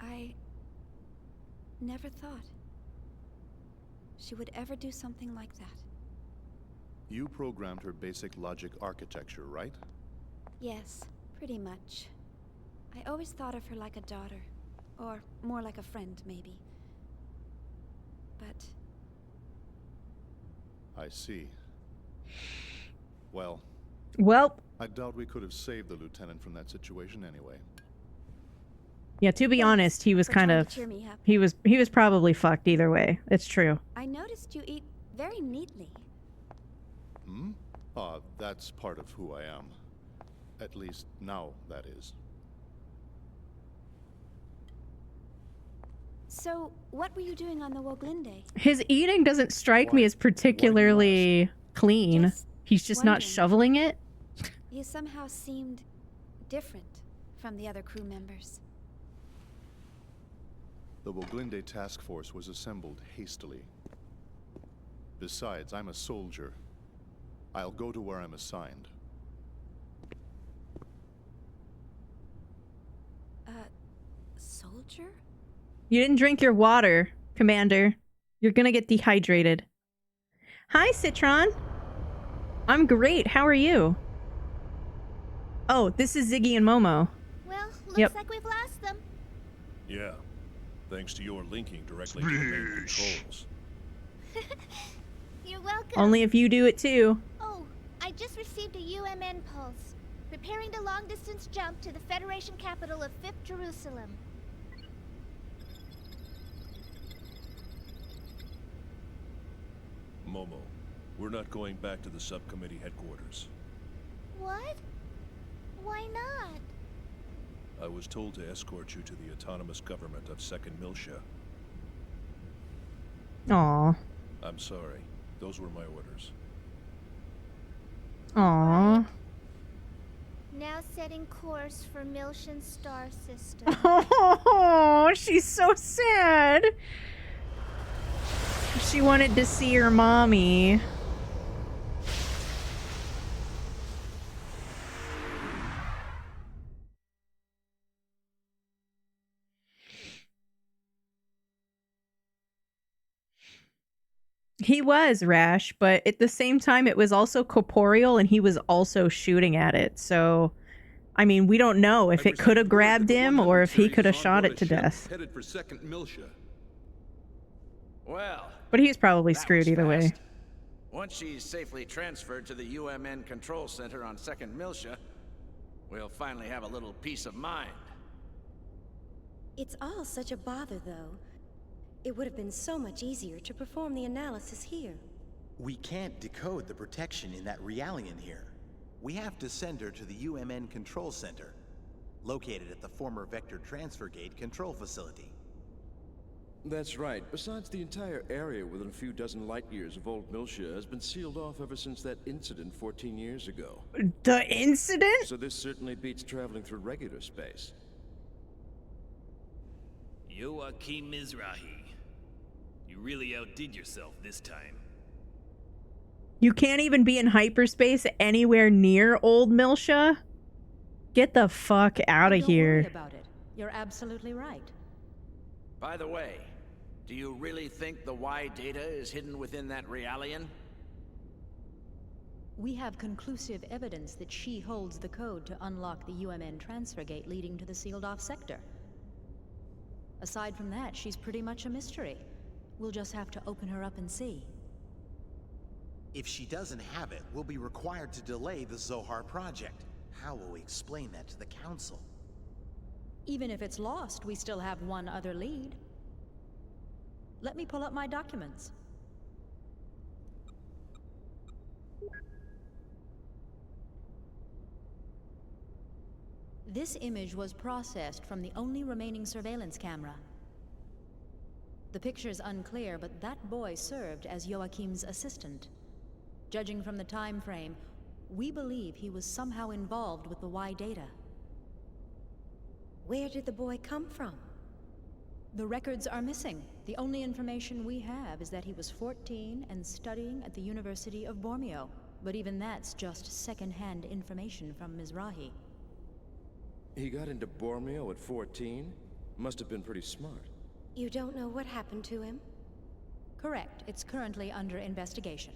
I never thought she would ever do something like that. You programmed her basic logic architecture, right? Yes, pretty much. I always thought of her like a daughter. Or more like a friend, maybe. But I see. Well, I doubt we could have saved the lieutenant from that situation anyway. Yeah, to be honest, he was kind of... cheer me up. He was probably fucked either way. It's true. I noticed you eat very neatly. Hmm? That's part of who I am. At least now, that is. So, what were you doing on the Woglinde? His eating doesn't strike me as particularly clean. Just He's just not wondering. shoveling it. You somehow seemed different from the other crew members. The Woglinde task force was assembled hastily. Besides, I'm a soldier. I'll go to where I'm assigned. Soldier? You didn't drink your water, Commander. You're gonna get dehydrated. Hi, Citron. I'm great. How are you? Oh, this is Ziggy and Momo. Well, looks Yep. like we've lost them. Yeah, thanks to your linking directly to the main controls. You're welcome. Only if you do it too. Oh, I just received a UMN pulse. Preparing to long-distance jump to the Federation capital of 5th Jerusalem. Momo, we're not going back to the subcommittee headquarters. What? Why not? I was told to escort you to the autonomous government of 2nd Miltia. Aw. I'm sorry. Those were my orders. Aw. Now setting course for Miltian star system. Oh, she's so sad. She wanted to see her mommy. He was Rash, but at the same time, it was also corporeal, and he was also shooting at it. So, I mean, we don't know if it could have grabbed him or if he could have shot it to death. Headed for 2nd Miltia. Well, But he's probably that screwed was either way. fast. Once she's safely transferred to the UMN control center on 2nd Miltia, we'll finally have a little peace of mind. It's all such a bother, though. It would have been so much easier to perform the analysis here. We can't decode the protection in that Realian here. We have to send her to the UMN Control Center, located at the former Vector Transfer Gate control facility. That's right. Besides, the entire area within a few dozen light years of Old Miltia has been sealed off ever since that incident 14 years ago. The incident? So this certainly beats traveling through regular space. Joachim Mizrahi. You really outdid yourself this time. You can't even be in hyperspace anywhere near Old Miltia? Get the fuck out of here. Don't worry about it. You're absolutely right. By the way, do you really think the Y data is hidden within that Realian? We have conclusive evidence that she holds the code to unlock the UMN transfer gate leading to the sealed-off sector. Aside from that, she's pretty much a mystery. We'll just have to open her up and see. If she doesn't have it, we'll be required to delay the Zohar project. How will we explain that to the Council? Even if it's lost, we still have one other lead. Let me pull up my documents. This image was processed from the only remaining surveillance camera. The picture's unclear, but that boy served as Joachim's assistant. Judging from the time frame, we believe he was somehow involved with the Y data. Where did the boy come from? The records are missing. The only information we have is that he was 14 and studying at the University of Bormio. But even that's just second-hand information from Mizrahi. He got into Bormio at 14? Must have been pretty smart. You don't know what happened to him? Correct. It's currently under investigation.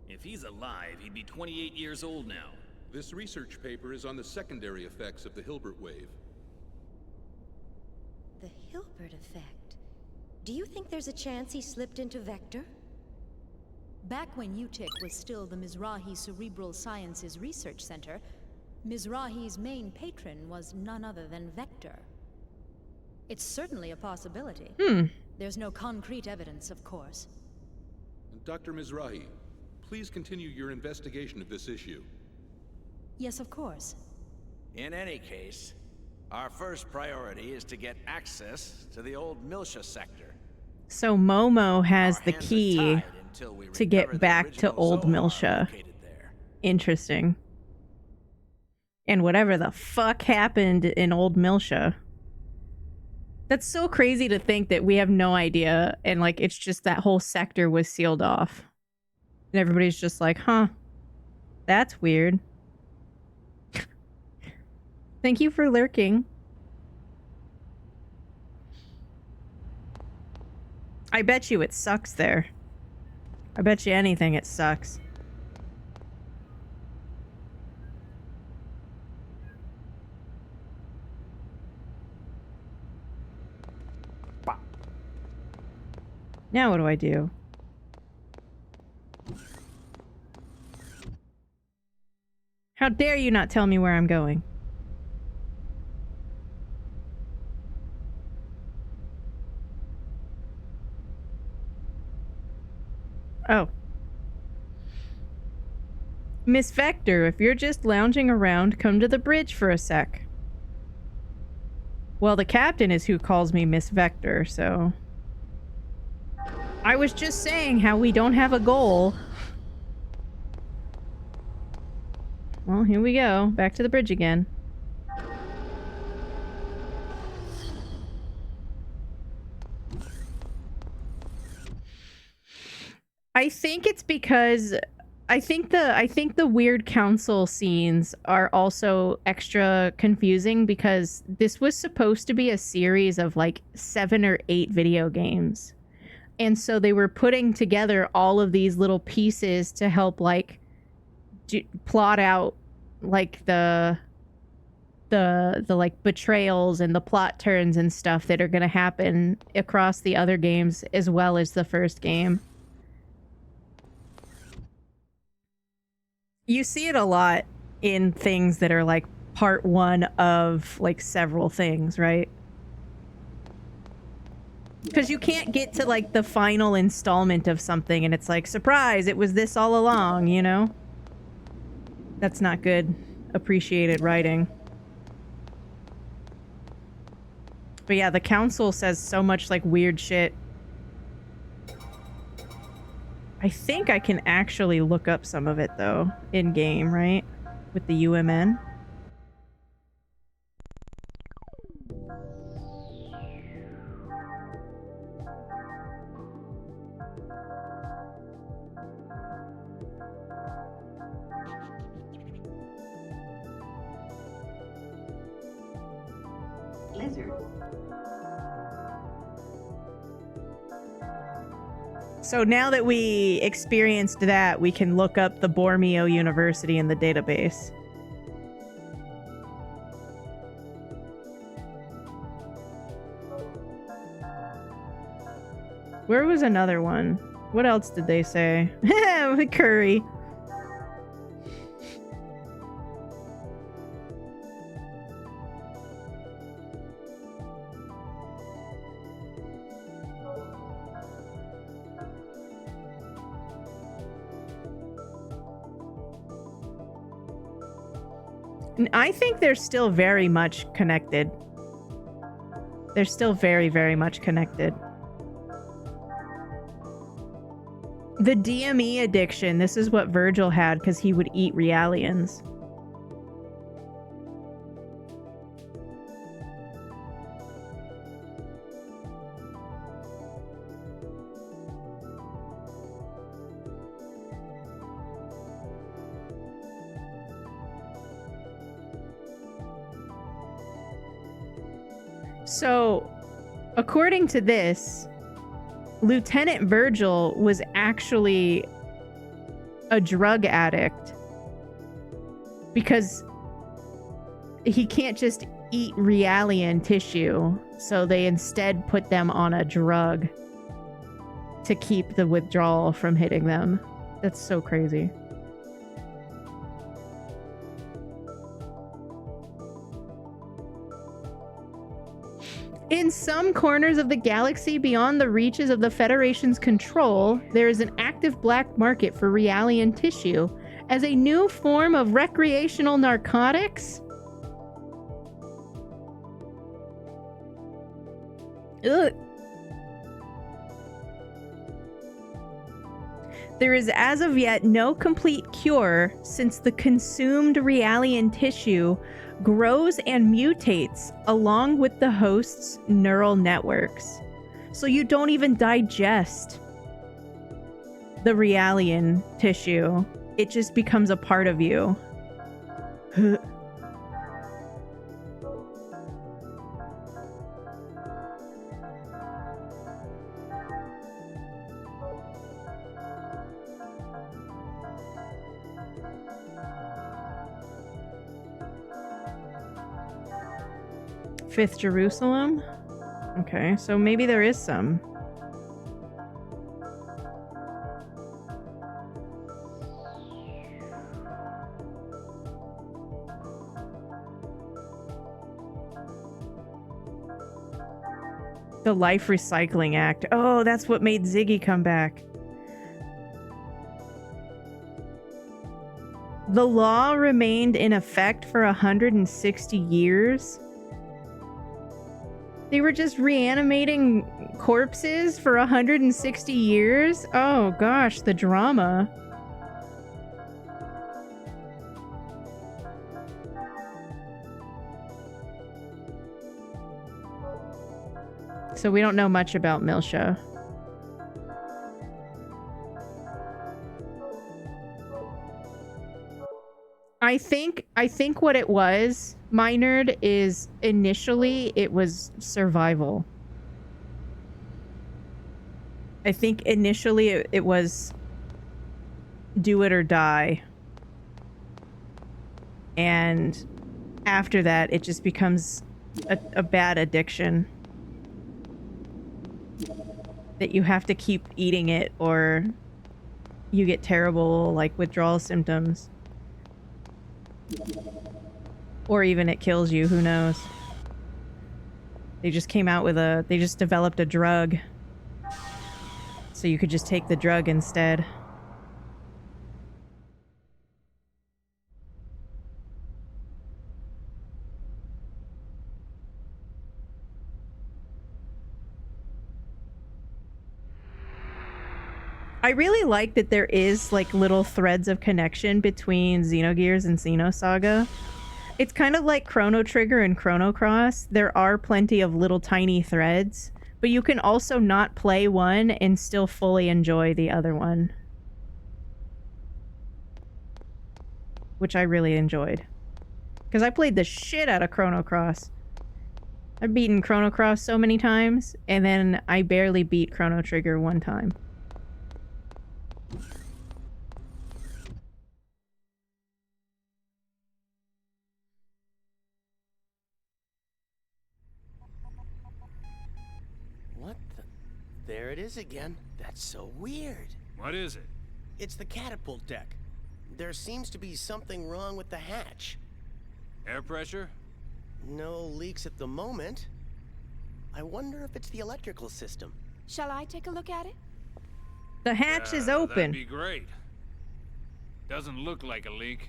If he's alive, he'd be 28 years old now. This research paper is on the secondary effects of the Hilbert wave. The Hilbert effect? Do you think there's a chance he slipped into Vector? Back when UTIC was still the Mizrahi Cerebral Sciences Research Center, Mizrahi's main patron was none other than Vector. It's certainly a possibility. There's no concrete evidence, of course. Dr. Mizrahi, please continue your investigation of this issue. Yes, of course. In any case, our first priority is to get access to the Old Miltia sector. So Momo has the key to get back to Old Miltia. Interesting. And whatever the fuck happened in Old Miltia. That's so crazy to think that we have no idea, and like it's just that whole sector was sealed off. And everybody's just like, huh, that's weird. Thank you for lurking. I bet you it sucks there. I bet you anything it sucks. Now what do I do? How dare you not tell me where I'm going? Oh. Miss Vector, if you're just lounging around, come to the bridge for a sec. Well, the captain is who calls me Miss Vector, so... I was just saying how we don't have a goal. Well, here we go. Back to the bridge again. I think it's because I think the weird council scenes are also extra confusing because this was supposed to be a series of like 7 or 8 video games. And so they were putting together all of these little pieces to help like plot out like the like betrayals and the plot turns and stuff that are going to happen across the other games as well as the first game. You see it a lot in things that are like part 1 of like several things, right? Because you can't get to like the final installment of something and it's like, surprise, it was this all along, you know? That's not good appreciated writing. But yeah, the council says so much like weird shit. I think I can actually look up some of it though, in game, right? With the UMN. So now that we experienced that, we can look up the Bormio University in the database. Where was another one? What else did they say? Curry. I think they're still very much connected. They're still very, very much connected. The DME addiction, this is what Virgil had because he would eat Realians. So, according to this, Lieutenant Virgil was actually a drug addict because he can't just eat Realian tissue, so they instead put them on a drug to keep the withdrawal from hitting them. That's so crazy. In some corners of the galaxy beyond the reaches of the Federation's control, there is an active black market for Realian tissue as a new form of recreational narcotics. Ugh. There is as of yet no complete cure since the consumed Realian tissue grows and mutates along with the host's neural networks. So you don't even digest the Realian tissue. It just becomes a part of you. Fifth Jerusalem? Okay, so maybe there is some. The Life Recycling Act. Oh, that's what made Ziggy come back. The law remained in effect for 160 years. They were just reanimating corpses for 160 years? Oh gosh, the drama. So we don't know much about Milsha. I think what it was, my nerd, is initially it was survival. I think initially it was do it or die. And after that, it just becomes a bad addiction. That you have to keep eating it or you get terrible, like, withdrawal symptoms. Or even it kills you, who knows. They just came out with they just developed a drug. So you could just take the drug instead. I really like that there is, like, little threads of connection between Xenogears and Xenosaga. It's kind of like Chrono Trigger and Chrono Cross. There are plenty of little tiny threads, but you can also not play one and still fully enjoy the other one. Which I really enjoyed. Because I played the shit out of Chrono Cross. I've beaten Chrono Cross so many times, and then I barely beat Chrono Trigger one time. What the? There it is again. That's so weird. What is it? It's the catapult deck. There seems to be something wrong with the hatch. Air pressure? No leaks at the moment. I wonder if it's the electrical system. Shall I take a look at it? The hatch is open. That'd be great. Doesn't look like a leak,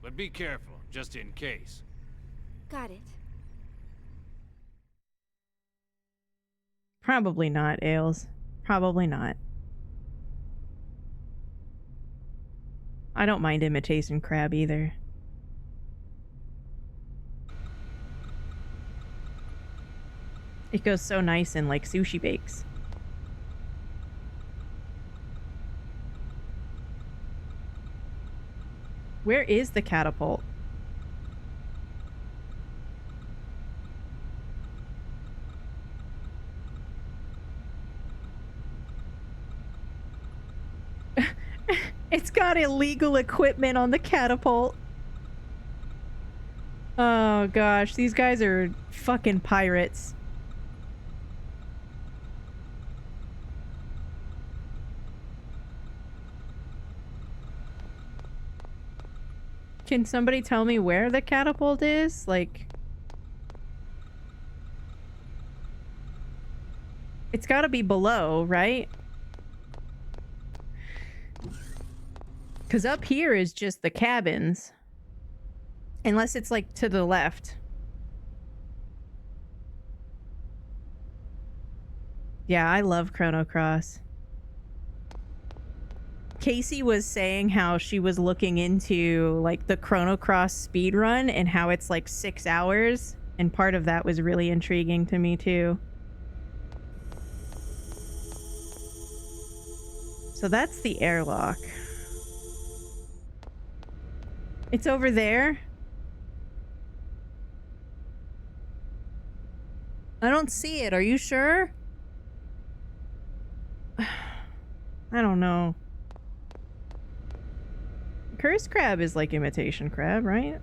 but be careful, just in case. Got it. Probably not, Ailes. Probably not. I don't mind imitation crab either. It goes so nice in, like, sushi bakes. Where is the catapult? It's got illegal equipment on the catapult. Oh gosh, these guys are fucking pirates. Can somebody tell me where the catapult is? Like, it's gotta be below, right? Because up here is just the cabins. Unless it's, like, to the left. Yeah, I love Chrono Cross. Casey was saying how she was looking into like the Chrono Cross speed run and how it's like 6 hours, and part of that was really intriguing to me too. So that's the airlock. It's over there. I don't see it. Are you sure? I don't know. Curse crab is like imitation crab, right?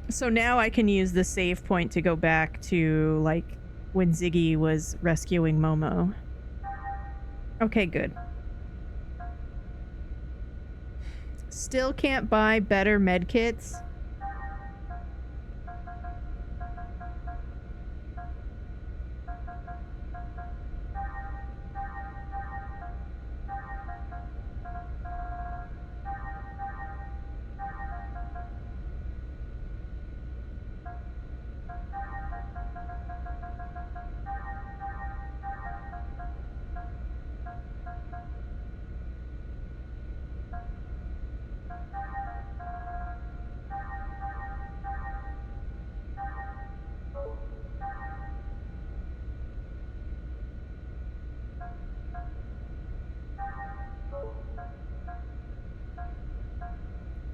So now I can use the save point to go back to, like, when Ziggy was rescuing Momo. Okay, good. Still can't buy better medkits.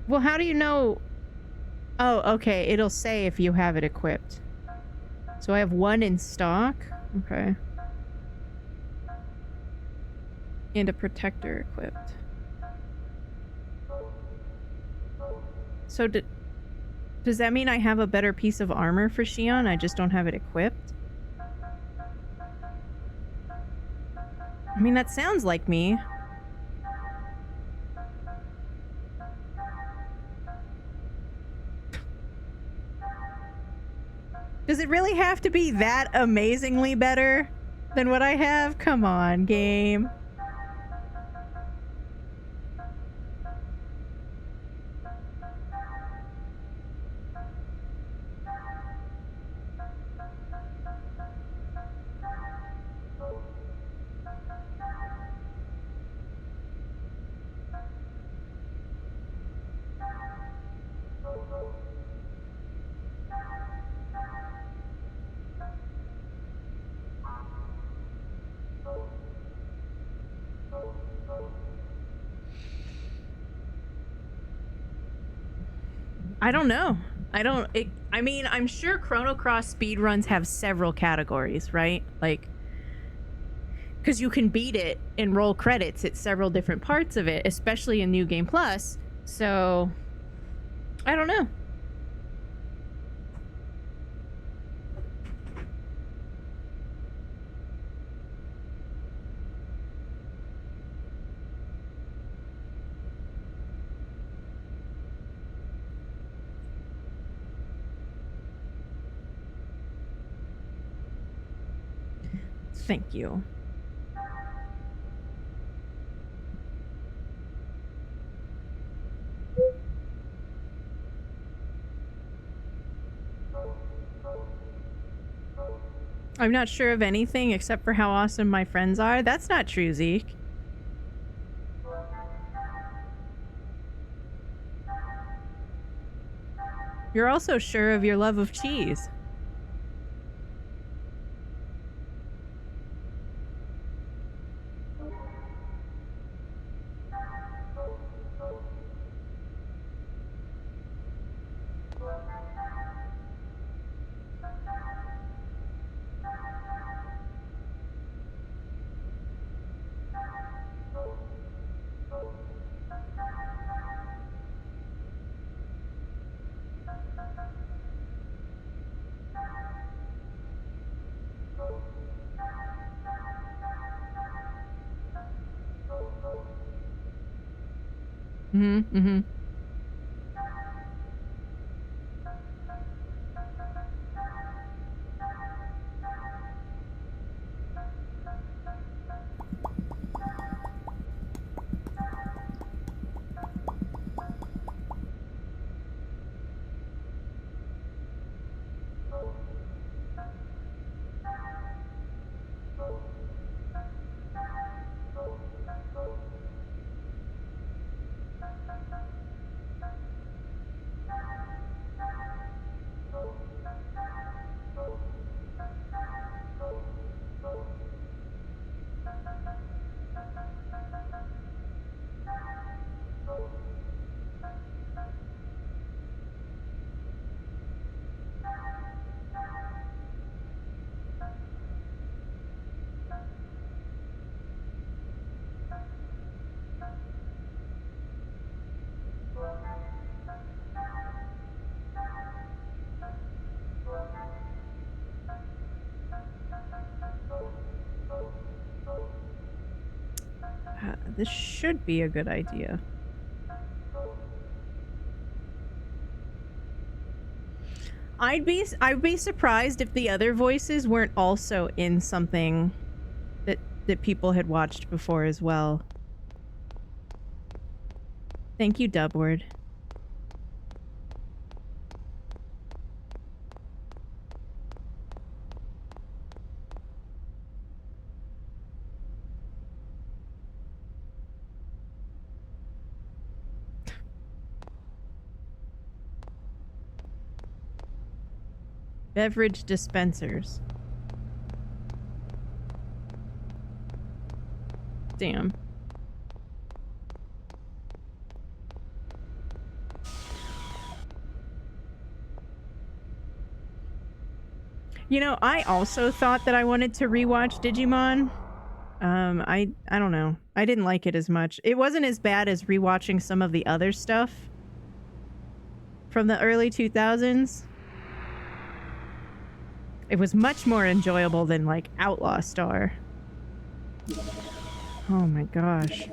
Well, how do you know? Oh, okay. It'll say if you have it equipped. So I have one in stock. Okay. And a protector equipped. So does that mean I have a better piece of armor for Shion? I just don't have it equipped? I mean, that sounds like me. Does it really have to be that amazingly better than what I have? Come on, game. I don't know. I mean, I'm sure Chrono Cross speedruns have several categories, right? Like, because you can beat it and roll credits at several different parts of it, especially in New Game Plus. So, I don't know. Thank you. I'm not sure of anything except for how awesome my friends are. That's not true, Zeke. You're also sure of your love of cheese. Mm-hmm. This should be a good idea. I'd be surprised if the other voices weren't also in something that people had watched before as well. Thank you, Dubward. Beverage dispensers. Damn. You know, I also thought that I wanted to rewatch Digimon. I don't know. I didn't like it as much. It wasn't as bad as rewatching some of the other stuff from the early 2000s. It was much more enjoyable than, like, Outlaw Star. Oh my gosh.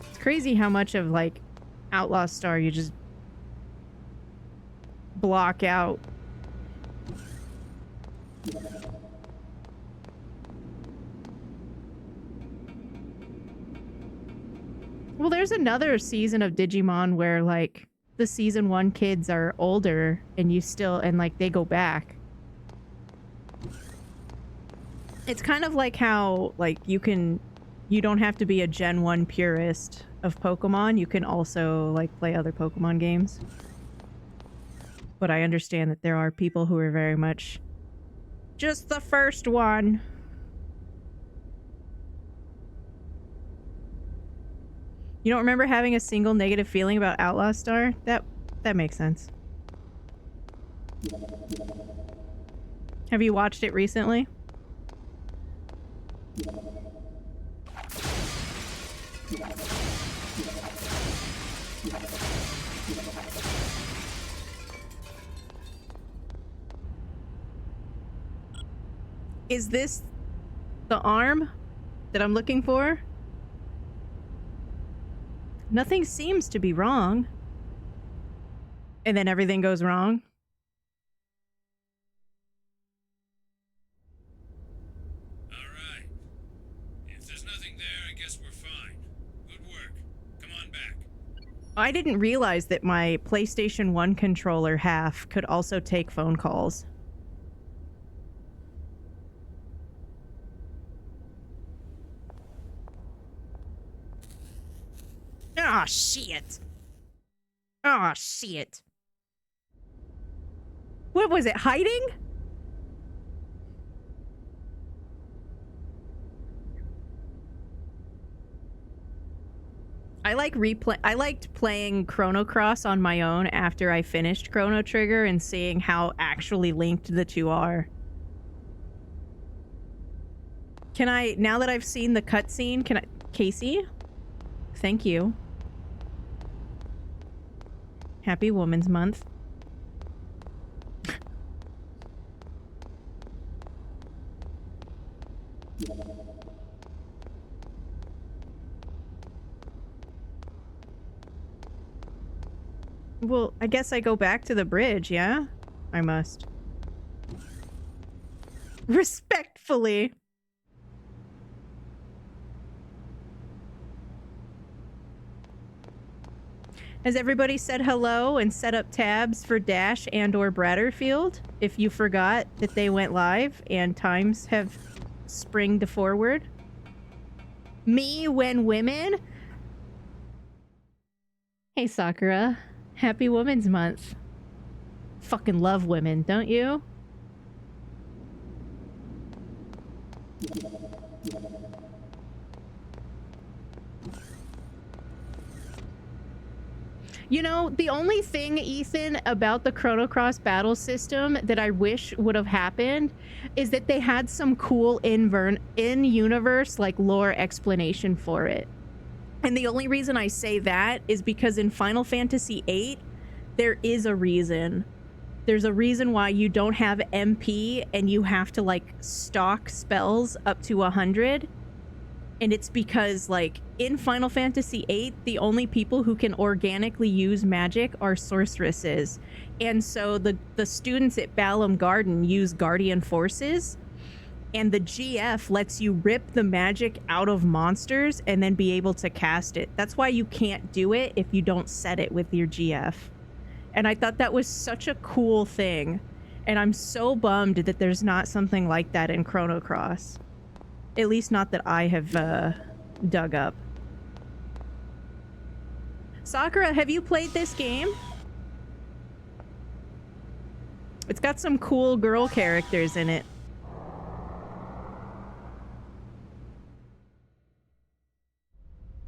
It's crazy how much of, like, Outlaw Star you just block out. Well, there's another season of Digimon where, like, the season 1 kids are older and you still, and like they go back. It's kind of like how, like, you don't have to be a Gen 1 purist of Pokemon. You can also, like, play other Pokemon games. But I understand that there are people who are very much just the first one. You don't remember having a single negative feeling about Outlaw Star? That makes sense. Have you watched it recently? Is this the arm that I'm looking for? Nothing seems to be wrong. And then everything goes wrong. Alright. If there's nothing there, I guess we're fine. Good work. Come on back. I didn't realize that my PlayStation 1 controller half could also take phone calls. Ah, shit. Ah, shit. What was it, hiding? I liked playing Chrono Cross on my own after I finished Chrono Trigger and seeing how actually linked the two are. Can I, now that I've seen the cutscene, can I... Casey? Thank you. Happy Women's Month. Well, I guess I go back to the bridge, yeah? I must. Respectfully. Has everybody said hello and set up tabs for Dash and or Bratterfield? If you forgot that they went live and times have springed forward. Me when women? Hey Sakura. Happy Women's Month. Fucking love women, don't you? You know, the only thing, Ethan, about the Chrono Cross battle system that I wish would have happened is that they had some cool in-universe, like, lore explanation for it. And the only reason I say that is because in Final Fantasy VIII, there is a reason. There's a reason why you don't have MP and you have to, like, stock spells up to 100. And it's because, like, in Final Fantasy VIII, the only people who can organically use magic are sorceresses. And so the students at Balam Garden use Guardian Forces, and the GF lets you rip the magic out of monsters and then be able to cast it. That's why you can't do it if you don't set it with your GF. And I thought that was such a cool thing. And I'm so bummed that there's not something like that in Chrono Cross. At least not that I have dug up. Sakura, have you played this game? It's got some cool girl characters in it.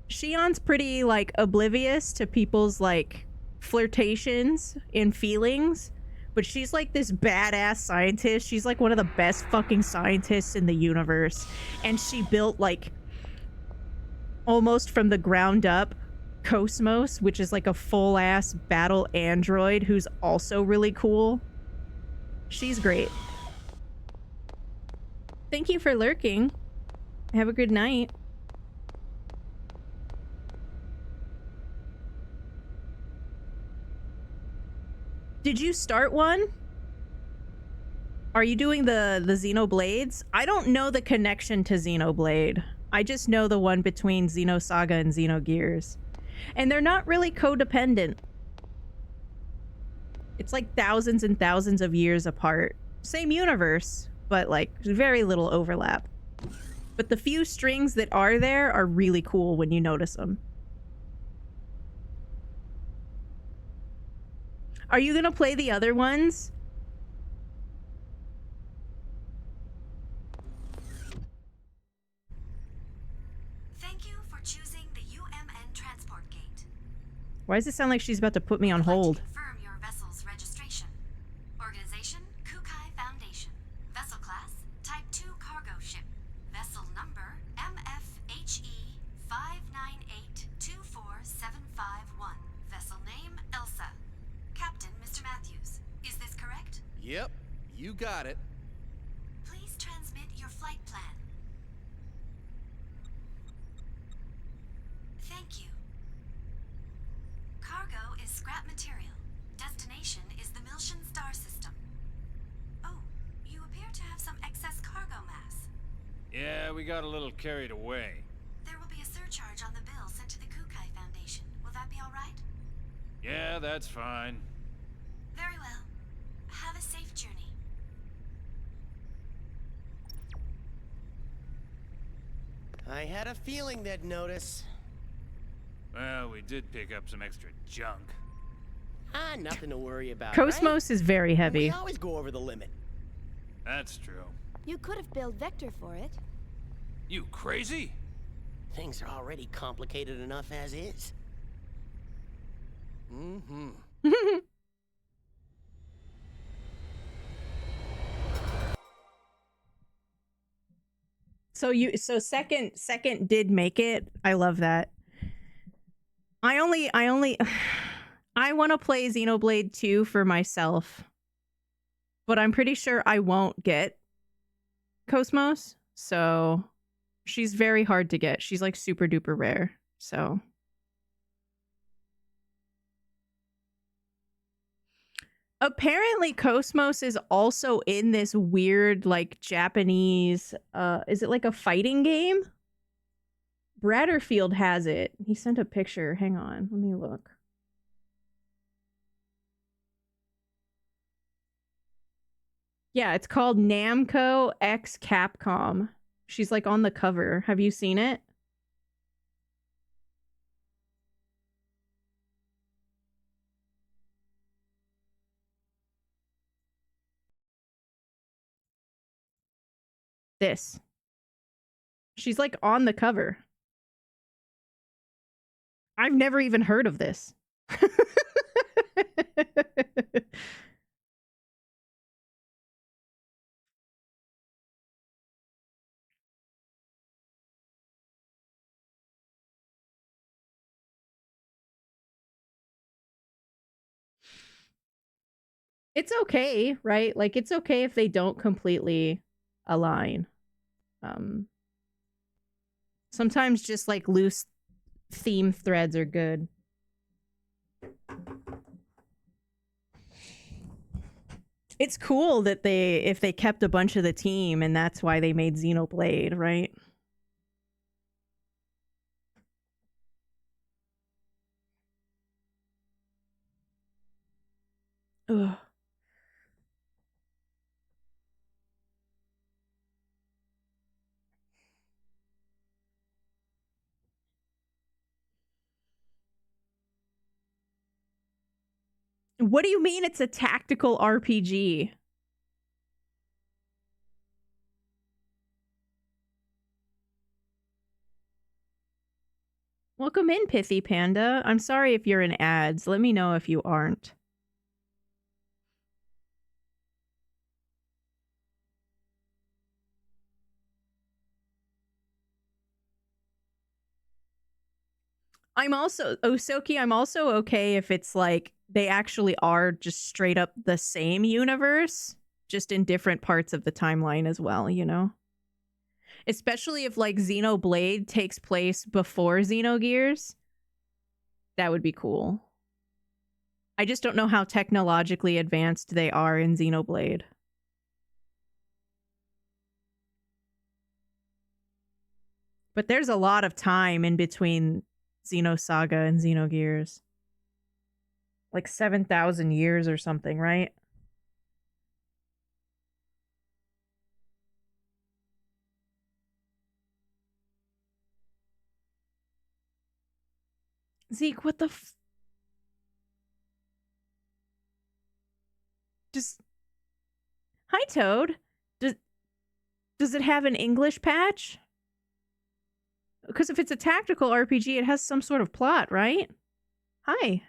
Shion's pretty, like, oblivious to people's, like, flirtations and feelings. But she's like this badass scientist. She's like one of the best fucking scientists in the universe. And she built, like, almost from the ground up, Cosmos, which is like a full-ass battle android who's also really cool. She's great. Thank you for lurking. Have a good night. Did you start one? Are you doing the Xenoblades? I don't know the connection to Xenoblade. I just know the one between Xenosaga and Xenogears. And they're not really codependent. It's like thousands and thousands of years apart. Same universe, but like very little overlap. But the few strings that are there are really cool when you notice them. Are you gonna play the other ones? Thank you for choosing the UMN transport gate. Why does it sound like she's about to put me on hold? Confirm your vessel's registration. Organization, Kukai Foundation. Vessel class, Type 2 cargo ship. Vessel number, MFHE 598-24751. Vessel name, Elsa. Captain, Mr. Matthews. Is this correct? Yep, you got it. Please transmit your flight plan. Thank you. Cargo is scrap material. Destination is the Miltian star system. Oh, you appear to have some excess cargo mass. Yeah, we got a little carried away. There will be a surcharge on the bill sent to the Kukai Foundation. Will that be all right? Yeah, that's fine. Very well. Have a safe journey. I had a feeling they'd notice. Well, we did pick up some extra junk. Ah, nothing to worry about. Cosmos is very heavy. We always go over the limit. That's true. You could have billed Vector for it. You crazy? Things are already complicated enough as is. Mm-hmm. So second did make it. I love that. I want to play Xenoblade 2 for myself. But I'm pretty sure I won't get Cosmos. So she's very hard to get. She's like super duper rare. So apparently Cosmos is also in this weird like Japanese is it like a fighting game? Bradderfield has it. He sent a picture. Hang on, let me look. Yeah, it's called Namco X Capcom. She's like on the cover. Have you seen it? This. She's like on the cover. I've never even heard of this. It's okay, right? Like, it's okay if they don't completely align. Sometimes just like loose theme threads are good. It's cool that if they kept a bunch of the team and that's why they made Xenoblade, right? Ugh. What do you mean it's a tactical RPG? Welcome in, Pithy Panda. I'm sorry if you're in ads. Let me know if you aren't. I'm also, Osoki, I'm also okay if it's like they actually are just straight up the same universe, just in different parts of the timeline as well, you know? Especially if like Xenoblade takes place before Xenogears. That would be cool. I just don't know how technologically advanced they are in Xenoblade. But there's a lot of time in between Xenosaga and Xenogears. Like 7,000 years or something, right? Zeke, what the Just... Hi, Toad. Does it have an English patch? Because if it's a tactical RPG, it has some sort of plot, right? Hi.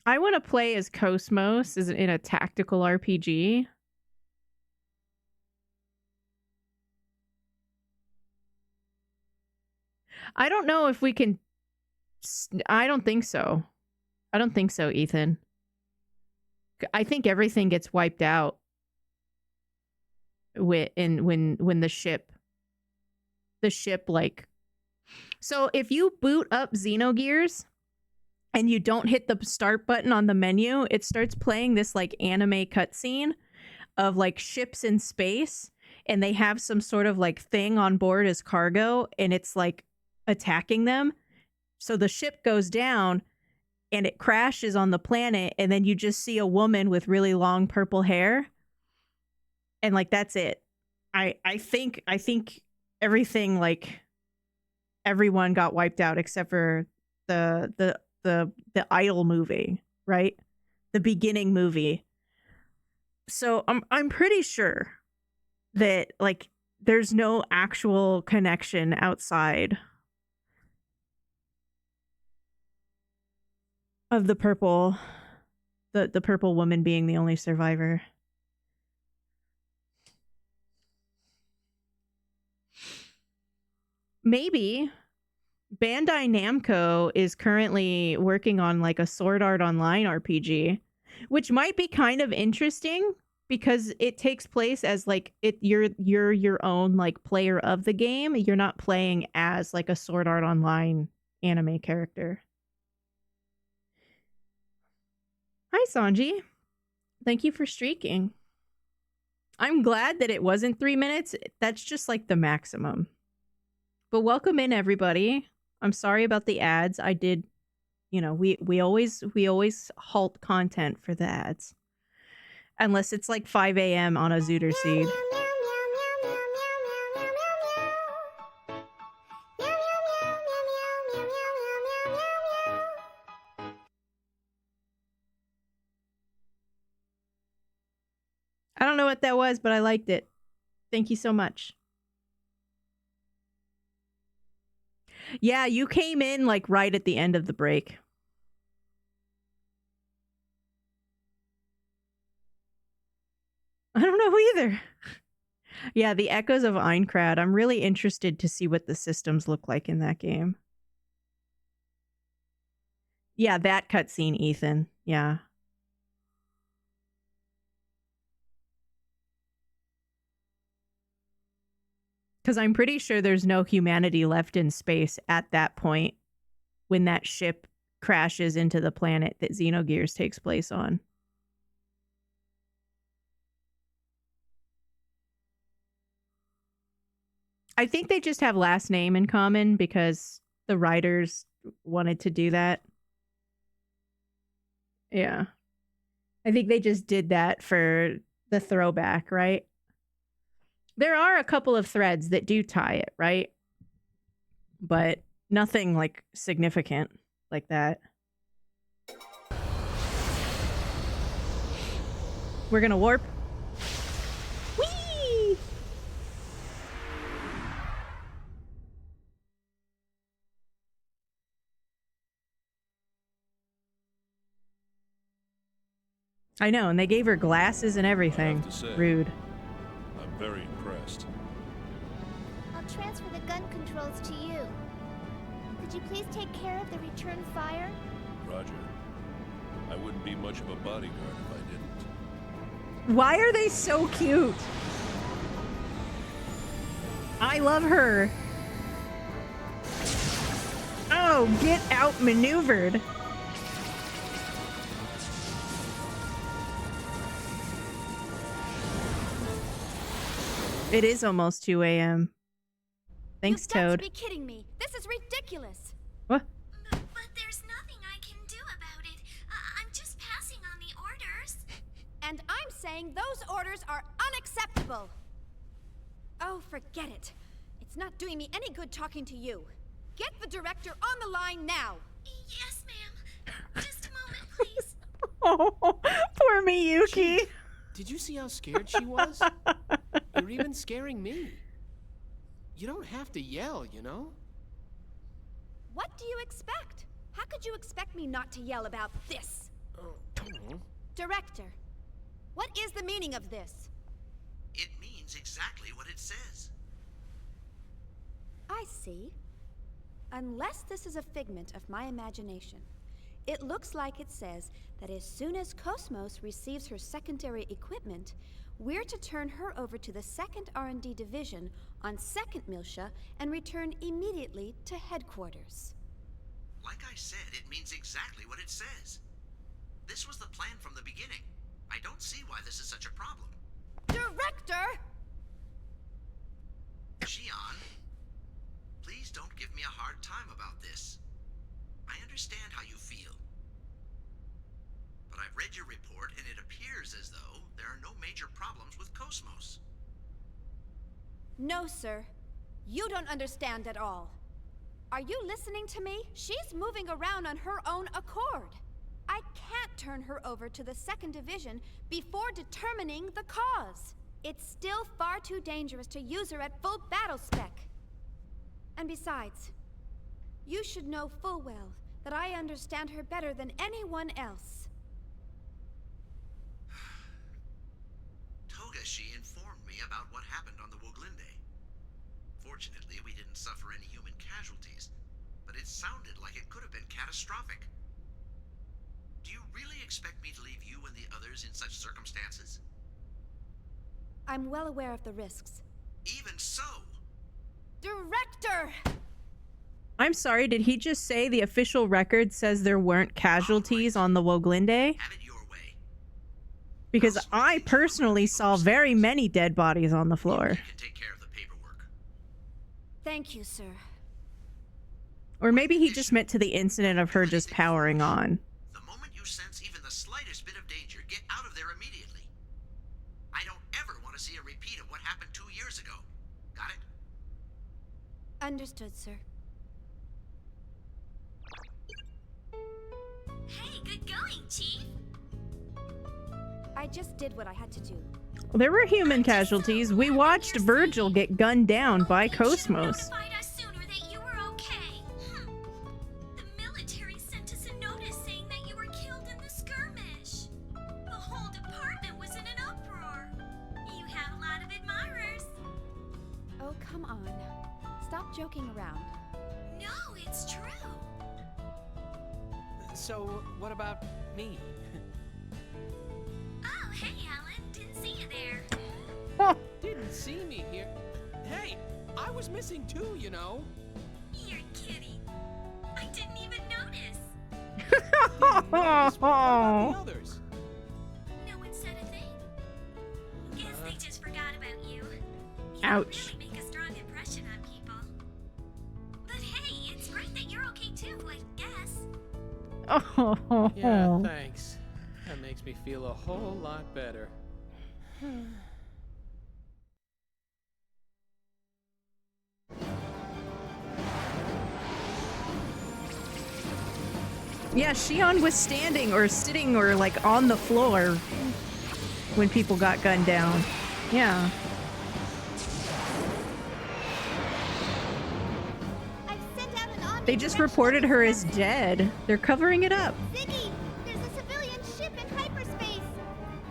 I want to play as Cosmos in a tactical RPG. I don't know if we can... I don't think so. I don't think so, Ethan. I think everything gets wiped out when the ship like... So if you boot up Xenogears and you don't hit the start button on the menu, it starts playing this like anime cutscene of like ships in space, and they have some sort of like thing on board as cargo, and it's like attacking them. So the ship goes down and it crashes on the planet, and then you just see a woman with really long purple hair, and like that's it. I think everything, like everyone got wiped out except for the idle movie, right? The beginning movie. So I'm pretty sure that like there's no actual connection outside of the purple woman being the only survivor. Maybe Bandai Namco is currently working on like a Sword Art Online RPG, which might be kind of interesting because it takes place as like you're your own like player of the game. You're not playing as like a Sword Art Online anime character. Hi, Sanji. Thank you for streaking. I'm glad that it wasn't 3 minutes. That's just like the maximum. But welcome in, everybody. I'm sorry about the ads. I did, you know, we always halt content for the ads. Unless it's like 5 a.m. on a Zooter seed. I don't know what that was, but I liked it. Thank you so much. Yeah, you came in like right at the end of the break. I don't know either. Yeah, the Echoes of Aincrad. I'm really interested to see what the systems look like in that game. Yeah, that cutscene, Ethan. Yeah. Because I'm pretty sure there's no humanity left in space at that point when that ship crashes into the planet that Xenogears takes place on. I think they just have last name in common because the writers wanted to do that. Yeah. I think they just did that for the throwback, right? There are a couple of threads that do tie it, right? But nothing like significant like that. We're gonna warp. Whee! I know, and they gave her glasses and everything. I have to say, Rude. I'm very impressed. I'll transfer the gun controls to you. Could you please take care of the return fire? Roger. I wouldn't be much of a bodyguard if I didn't. Why are they so cute? I love her. Oh, get outmaneuvered. It is almost 2 a.m. Thanks, You've got Toad. to be kidding me. This is ridiculous. What? But there's nothing I can do about it. I'm just passing on the orders. And I'm saying those orders are unacceptable. Oh, forget it. It's not doing me any good talking to you. Get the director on the line now. Yes, ma'am. Just a moment, please. Oh, poor Miyuki. Did you see how scared she was? You're even scaring me. You don't have to yell, you know? What do you expect? How could you expect me not to yell about this? Director, what is the meaning of this? It means exactly what it says. I see. Unless this is a figment of my imagination, it looks like it says that as soon as Cosmos receives her secondary equipment, we're to turn her over to the 2nd R&D Division on 2nd Miltia and return immediately to headquarters. Like I said, it means exactly what it says. This was the plan from the beginning. I don't see why this is such a problem. Director! Xion, please don't give me a hard time about this. I understand how you feel. But I've read your report, and it appears as though there are no major problems with Cosmos. No, sir. You don't understand at all. Are you listening to me? She's moving around on her own accord. I can't turn her over to the 2nd Division before determining the cause. It's still far too dangerous to use her at full battle spec. And besides, you should know full well that I understand her better than anyone else. Togashi informed me about what happened on the Woglinde. Fortunately, we didn't suffer any human casualties, but it sounded like it could have been catastrophic. Do you really expect me to leave you and the others in such circumstances? I'm well aware of the risks. Even so! Director! I'm sorry, did he just say the official record says there weren't casualties on the Woglinde? Have it your way. Because I personally saw very many dead bodies on the floor. You can take care of the paperwork. Thank you, sir. Or maybe he just meant to the incident of her just powering on. The moment you sense even the slightest bit of danger, get out of there immediately. I don't ever want to see a repeat of what happened 2 years ago. Got it? Understood, sir. Hey, good going, Chief. I just did what I had to do. There were human casualties. We watched Virgil get gunned down by Cosmos. Notified us sooner that you were okay. The military sent us a notice saying that you were killed in the skirmish. The whole department was in an uproar. You have a lot of admirers. Oh, come on. Stop joking around. No, it's true. So, what about me? Oh, hey, Alan. Didn't see you there. Didn't see me here. Hey, I was missing too, you know. You're kidding. I didn't even notice. What about the others? No one said a thing. Guess they just forgot about you. Ouch. Really make a strong impression on people. But hey, it's great that you're okay too, I guess. Oh. Yeah, thanks. That makes me feel a whole lot better. Yeah, Shion was standing or sitting or like on the floor when people got gunned down. Yeah. They just reported her as dead. They're covering it up. Ziggy, there's a civilian ship in hyperspace.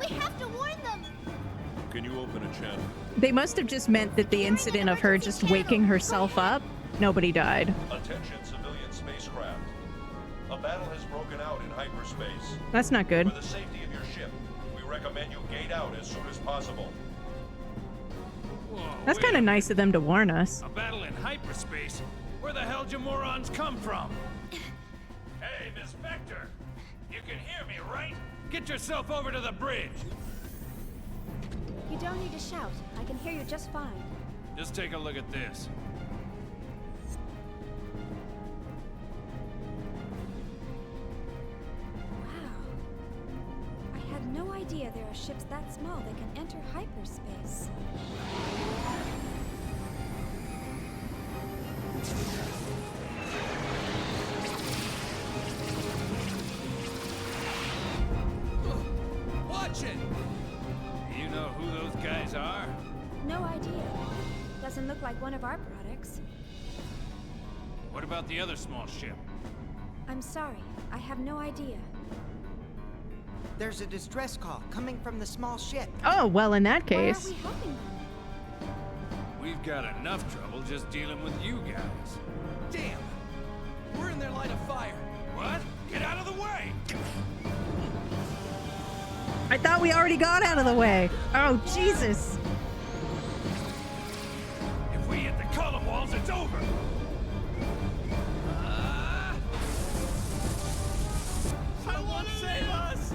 We have to warn them. Can you open a channel? They must have just meant that the incident of her just waking herself up, nobody died. Attention, civilian spacecraft. A battle has broken out in hyperspace. That's not good. For the safety of your ship, we recommend you gate out as soon as possible. That's kind of nice of them to warn us. A battle in hyperspace? Where the hell do morons come from? Hey, Miss Vector! You can hear me, right? Get yourself over to the bridge! You don't need to shout. I can hear you just fine. Just take a look at this. Wow. I had no idea there are ships that small that can enter hyperspace. Watch it! You know who those guys are? No idea. Doesn't look like one of our products. What about the other small ship? I'm sorry. I have no idea. There's a distress call coming from the small ship. Oh, well, in that Why case. are we helping them? We've got enough trouble just dealing with you guys. Damn! We're in their line of fire. What? Get out of the way! I thought we already got out of the way. Oh, Jesus. If we hit the column walls, it's over! Someone save us!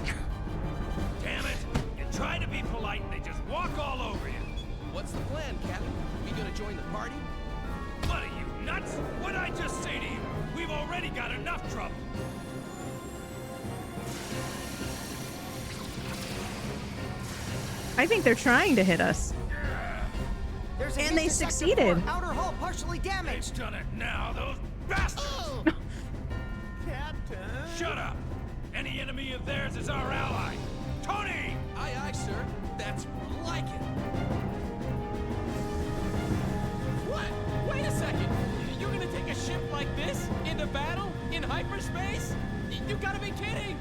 Damn it! You try to be polite and they just walk all over you. What's the plan, Captain? We gonna join the party? What are you, nuts? What'd I just say to you? We've already got enough trouble. I think they're trying to hit us. There's a And they interceptor succeeded. for outer hull partially damaged. They've done it now, those bastards! Captain! Shut up! Any enemy of theirs is our ally. Tony! Aye, aye, sir. That's more like it. What? Wait a second. You're gonna take a ship like this into battle in hyperspace? You gotta be kidding!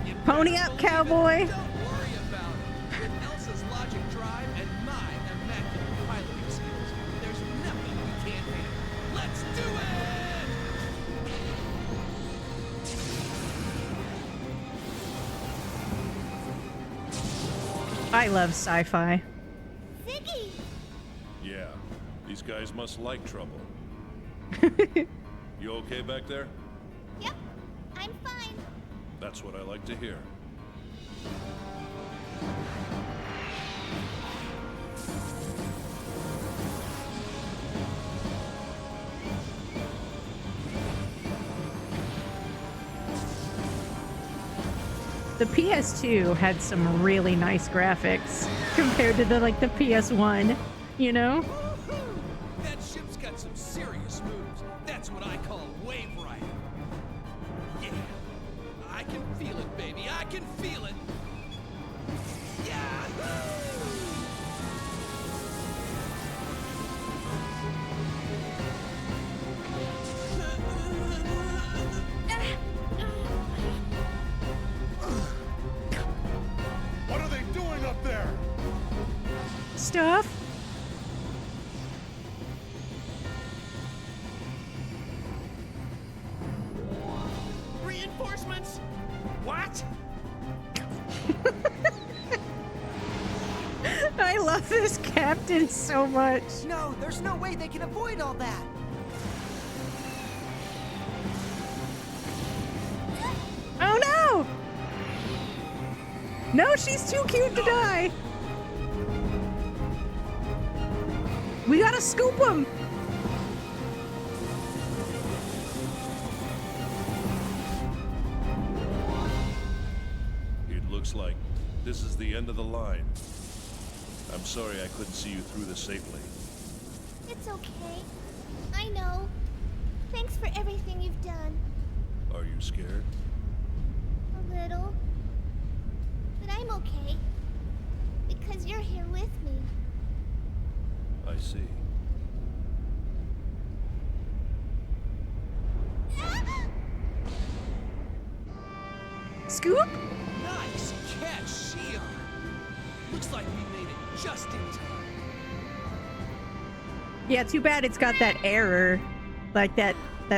You Pony better up, believe it. cowboy. Don't worry about it. With Elsa's logic drive and my immaculate piloting skills, there's nothing we can't handle. Let's do it! I love sci-fi. Ziggy! Yeah, these guys must like trouble. You okay back there? Yep, I'm fine. That's what I like to hear. The PS2 had some really nice graphics compared to the PS1, you know? That ship's got some serious moves. That's what I call wave riding. Yeah, I can feel it, baby. I can feel it. What are they doing up there? Stuff. Reinforcements? What? I love this captain so much. No, there's no way they can avoid all that. Oh no! No, she's too cute to die. We gotta scoop him. It looks like this is the end of the line. I'm sorry I couldn't see you through this safely. It's okay. I know. Thanks for everything you've done. Are you scared? A little. But I'm okay. Because you're here with me. I see. Scoop? Nice catch, Shion. Looks like we made it just in time. Yeah, too bad it's got that error. Like that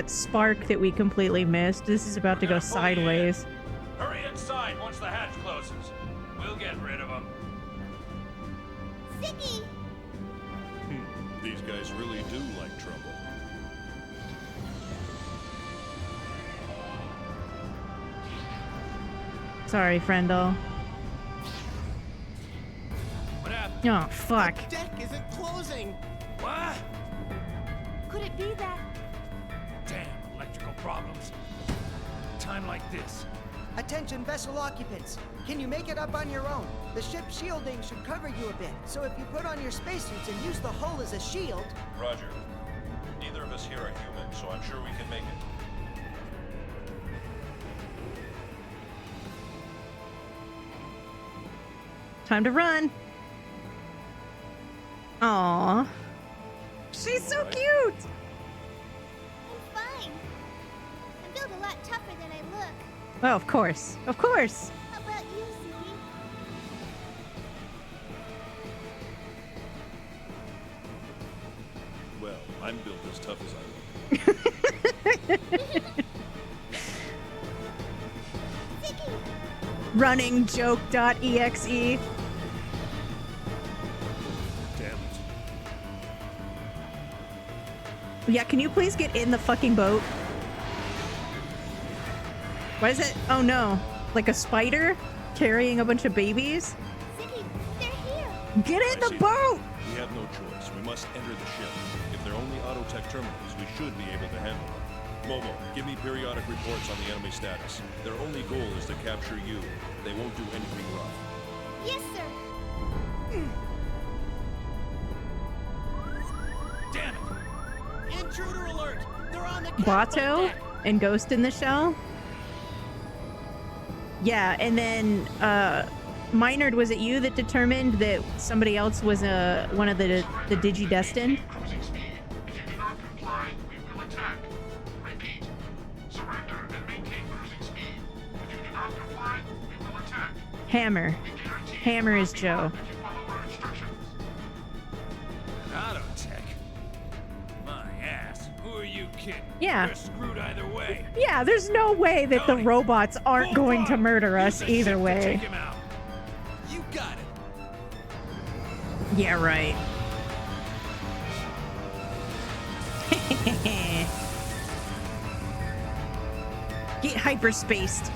spark that we completely missed. This is about to go sideways. Hurry inside once the hatch closes. We'll get rid of them. Ziggy! These guys really do like trouble. Sorry, friendo. What happened? Oh, fuck. The deck isn't closing. What? Could it be that? Damn, electrical problems. Time like this. Attention vessel occupants. Can you make it up on your own? The ship's shielding should cover you a bit, so if you put on your spacesuits and use the hull as a shield... Roger. Neither of us here are human, so I'm sure we can make it. Time to run. Aww. She's so cute. I'm fine. I'm built a lot tougher than I look. Oh, of course. Of course. How about you, Ziggy? Well, I'm built as tough as I look. Ziggy! Running joke.exe. Damn it. Yeah, can you please get in the fucking boat? What is it? Oh no. Like a spider carrying a bunch of babies? Ziggy, they're here! Get in the boat! We have no choice. We must enter the ship. If they're only autotech terminals, we should be able to handle them. Momo, give me periodic reports on the enemy status. Their only goal is to capture you. They won't do anything rough. Yes, sir! Damn it! Intruder alert! They're on the Bato and Ghost in the Shell? Yeah, and then Minard, was it you that determined that somebody else was one of the Digidestined? Hammer. Hammer is Joe. Autotech? My ass. Who are you kidding? Yeah. We're screwed either way. Yeah, there's no way that the robots aren't going to murder us either way. Take him out. You got it. Yeah, right. Get hyperspaced.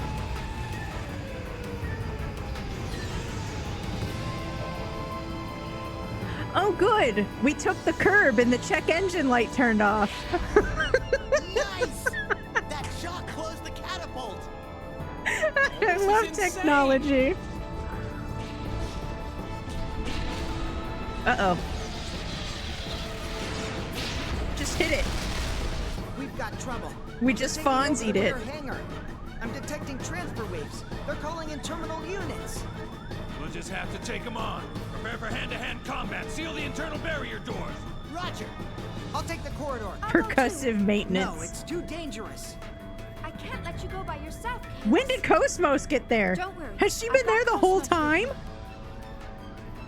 Oh, good. We took the curb and the check engine light turned off. Nice! That shot closed the catapult. I love technology. Uh-oh. Just hit it. We've got trouble. We just Fonzied it. Hangar. I'm detecting transfer waves. They're calling in terminal units. We'll just have to take them on. Prepare for hand-to-hand combat. Seal the internal barrier doors. Roger. I'll take the corridor. Percussive maintenance. No, it's too dangerous. I can't let you go by yourself. When did Cosmos get there? Don't worry. Has she been there the whole time?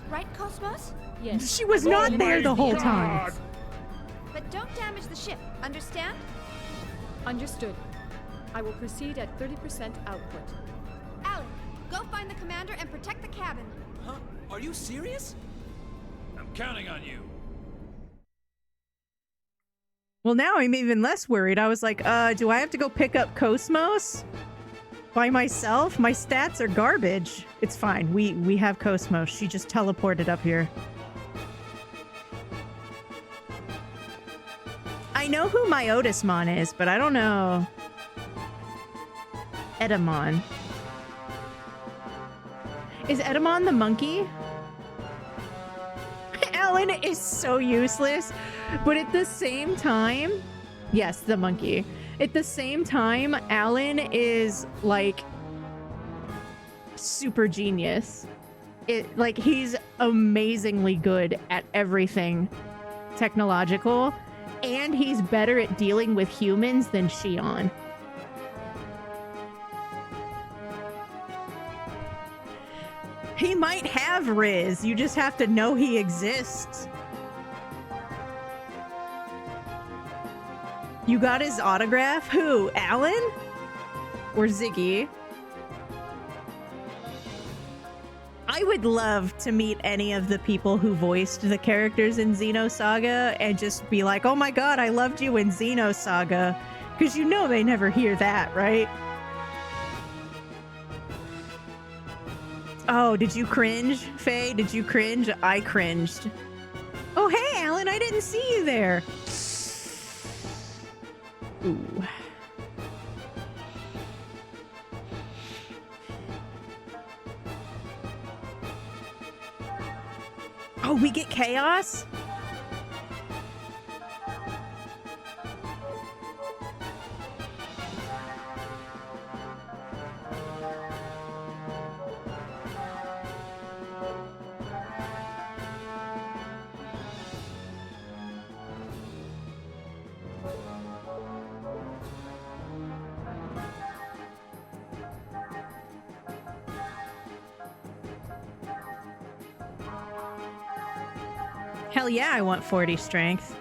Right, Cosmos? Yes. She was not there the whole time. But don't damage the ship, understand? Understood. I will proceed at 30% output. Alec, go find the commander and protect the cabin. Huh? Are you serious? counting on you. Well, now I'm even less worried. I was like, do I have to go pick up Cosmos by myself? My stats are garbage. It's fine. We have Cosmos. She just teleported up here. I know who Myotismon is, but I don't know Edamon. Is Edamon the monkey? Alan is so useless, but at the same time, yes, the monkey. At the same time, Alan is like super genius. Like he's amazingly good at everything technological, and he's better at dealing with humans than Shion. He might have Riz, you just have to know he exists. You got his autograph? Who, Alan? Or Ziggy? I would love to meet any of the people who voiced the characters in Xenosaga and just be like, oh my god, I loved you in Xenosaga. Because you know they never hear that, right? Oh, did you cringe, Faye? Did you cringe? I cringed. Oh, hey, Alan, I didn't see you there. Ooh. Oh, we get chaos? Hell yeah, I want 40 strength.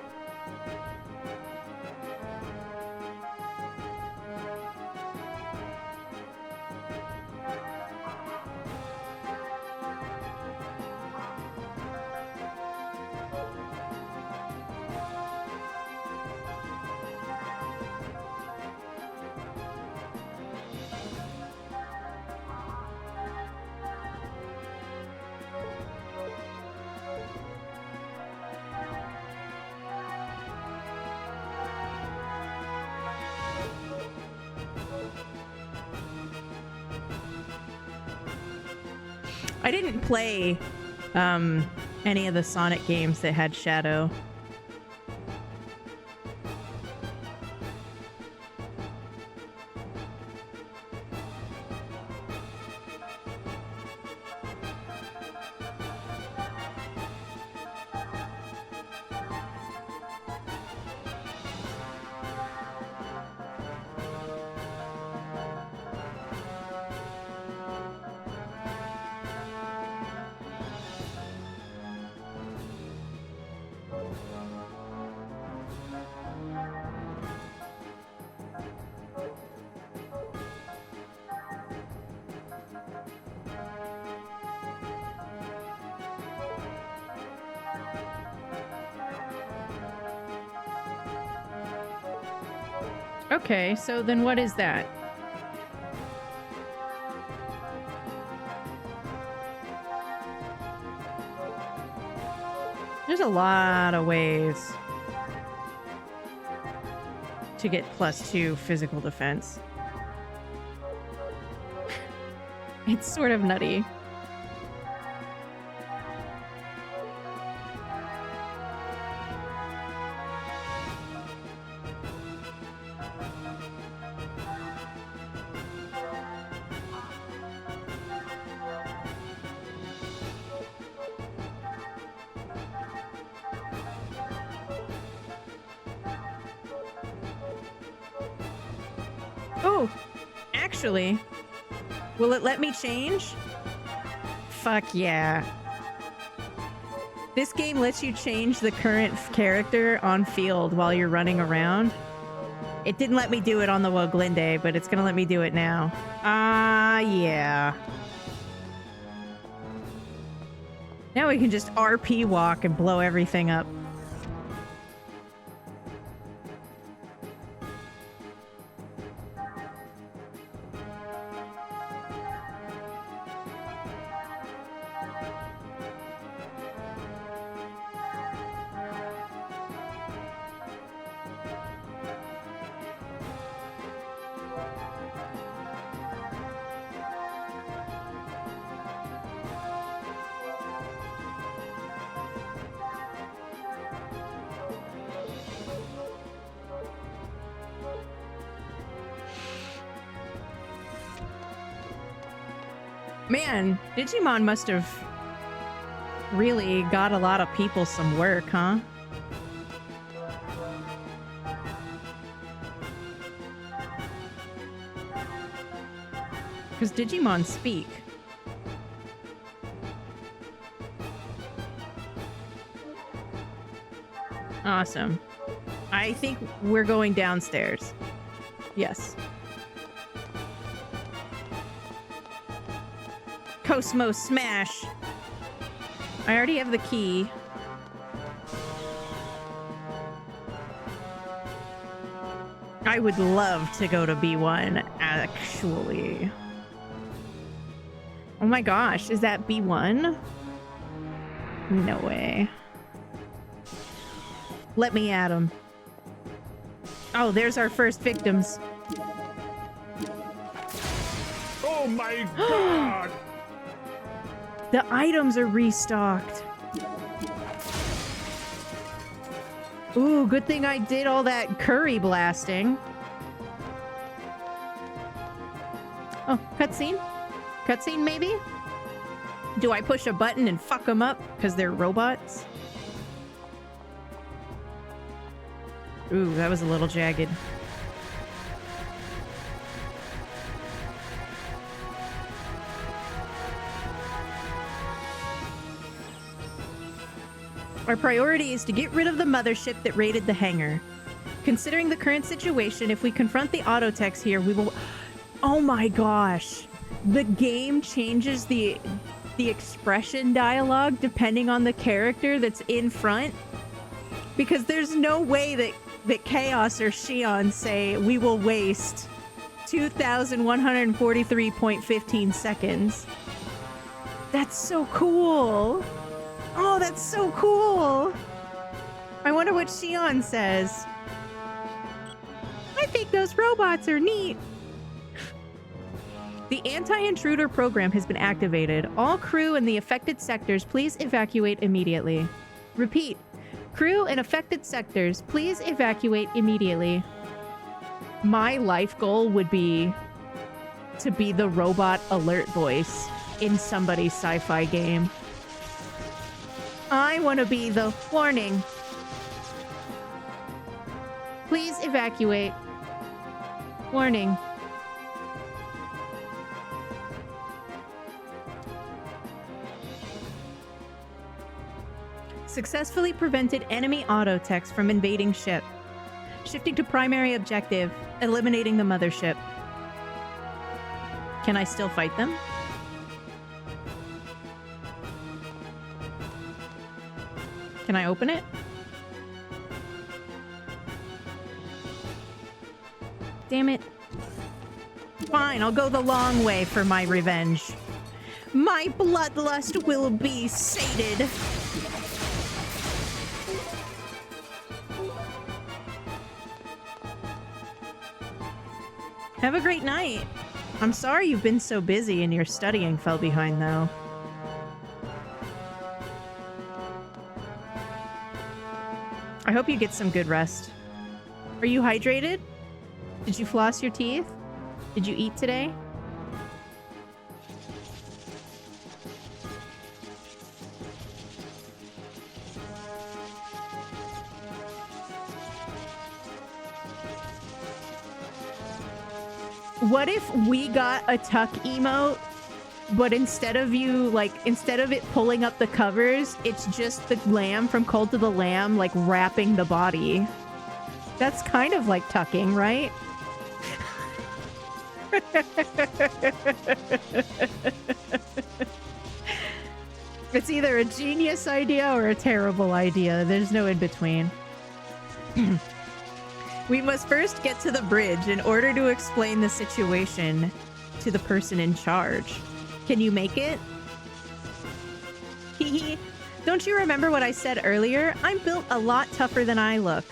I didn't play any of the Sonic games that had Shadow. Okay, so then what is that? There's a lot of ways to get +2 physical defense. It's sort of nutty. Oh, actually, will it let me change? Fuck yeah. This game lets you change the current character on field while you're running around. It didn't let me do it on the Woglinde, but it's gonna let me do it now. Yeah. Now we can just RP walk and blow everything up. Man, Digimon must have really got a lot of people some work, huh? Because Digimon speak. Awesome. I think we're going downstairs. Yes. Cosmo Smash. I already have the key. I would love to go to B1, actually. Oh my gosh, is that B1? No way. Let me at him. Oh, there's our first victims. Oh my god! The items are restocked. Ooh, good thing I did all that curry blasting. Oh, cutscene? Cutscene, maybe? Do I push a button and fuck them up because they're robots? Ooh, that was a little jagged. Our priority is to get rid of the mothership that raided the hangar. Considering the current situation, if we confront the autotechs here, we will... Oh my gosh. The game changes the expression dialogue depending on the character that's in front. Because there's no way that Chaos or Shion say, we will waste 2,143.15 seconds. That's so cool. Oh, that's so cool. I wonder what Shion says. I think those robots are neat. The anti-intruder program has been activated. All crew in the affected sectors, please evacuate immediately. Repeat. Crew in affected sectors, please evacuate immediately. My life goal would be to be the robot alert voice in somebody's sci-fi game. I want to be the warning. Please evacuate. Warning. Successfully prevented enemy autotechs from invading ship. Shifting to primary objective, eliminating the mothership. Can I still fight them? Can I open it? Damn it. Fine, I'll go the long way for my revenge. My bloodlust will be sated. Have a great night. I'm sorry you've been so busy and your studying fell behind, though. I hope you get some good rest. Are you hydrated? Did you floss your teeth? Did you eat today? What if we got a tuck emote, but instead of it pulling up the covers, it's just the lamb from Cult of the Lamb, like, wrapping the body? That's kind of like tucking, right? It's either a genius idea or a terrible idea. There's no in between. We must first get to the bridge in order to explain the situation to the person in charge. Can you make it? Hee. Don't you remember what I said earlier? I'm built a lot tougher than I look.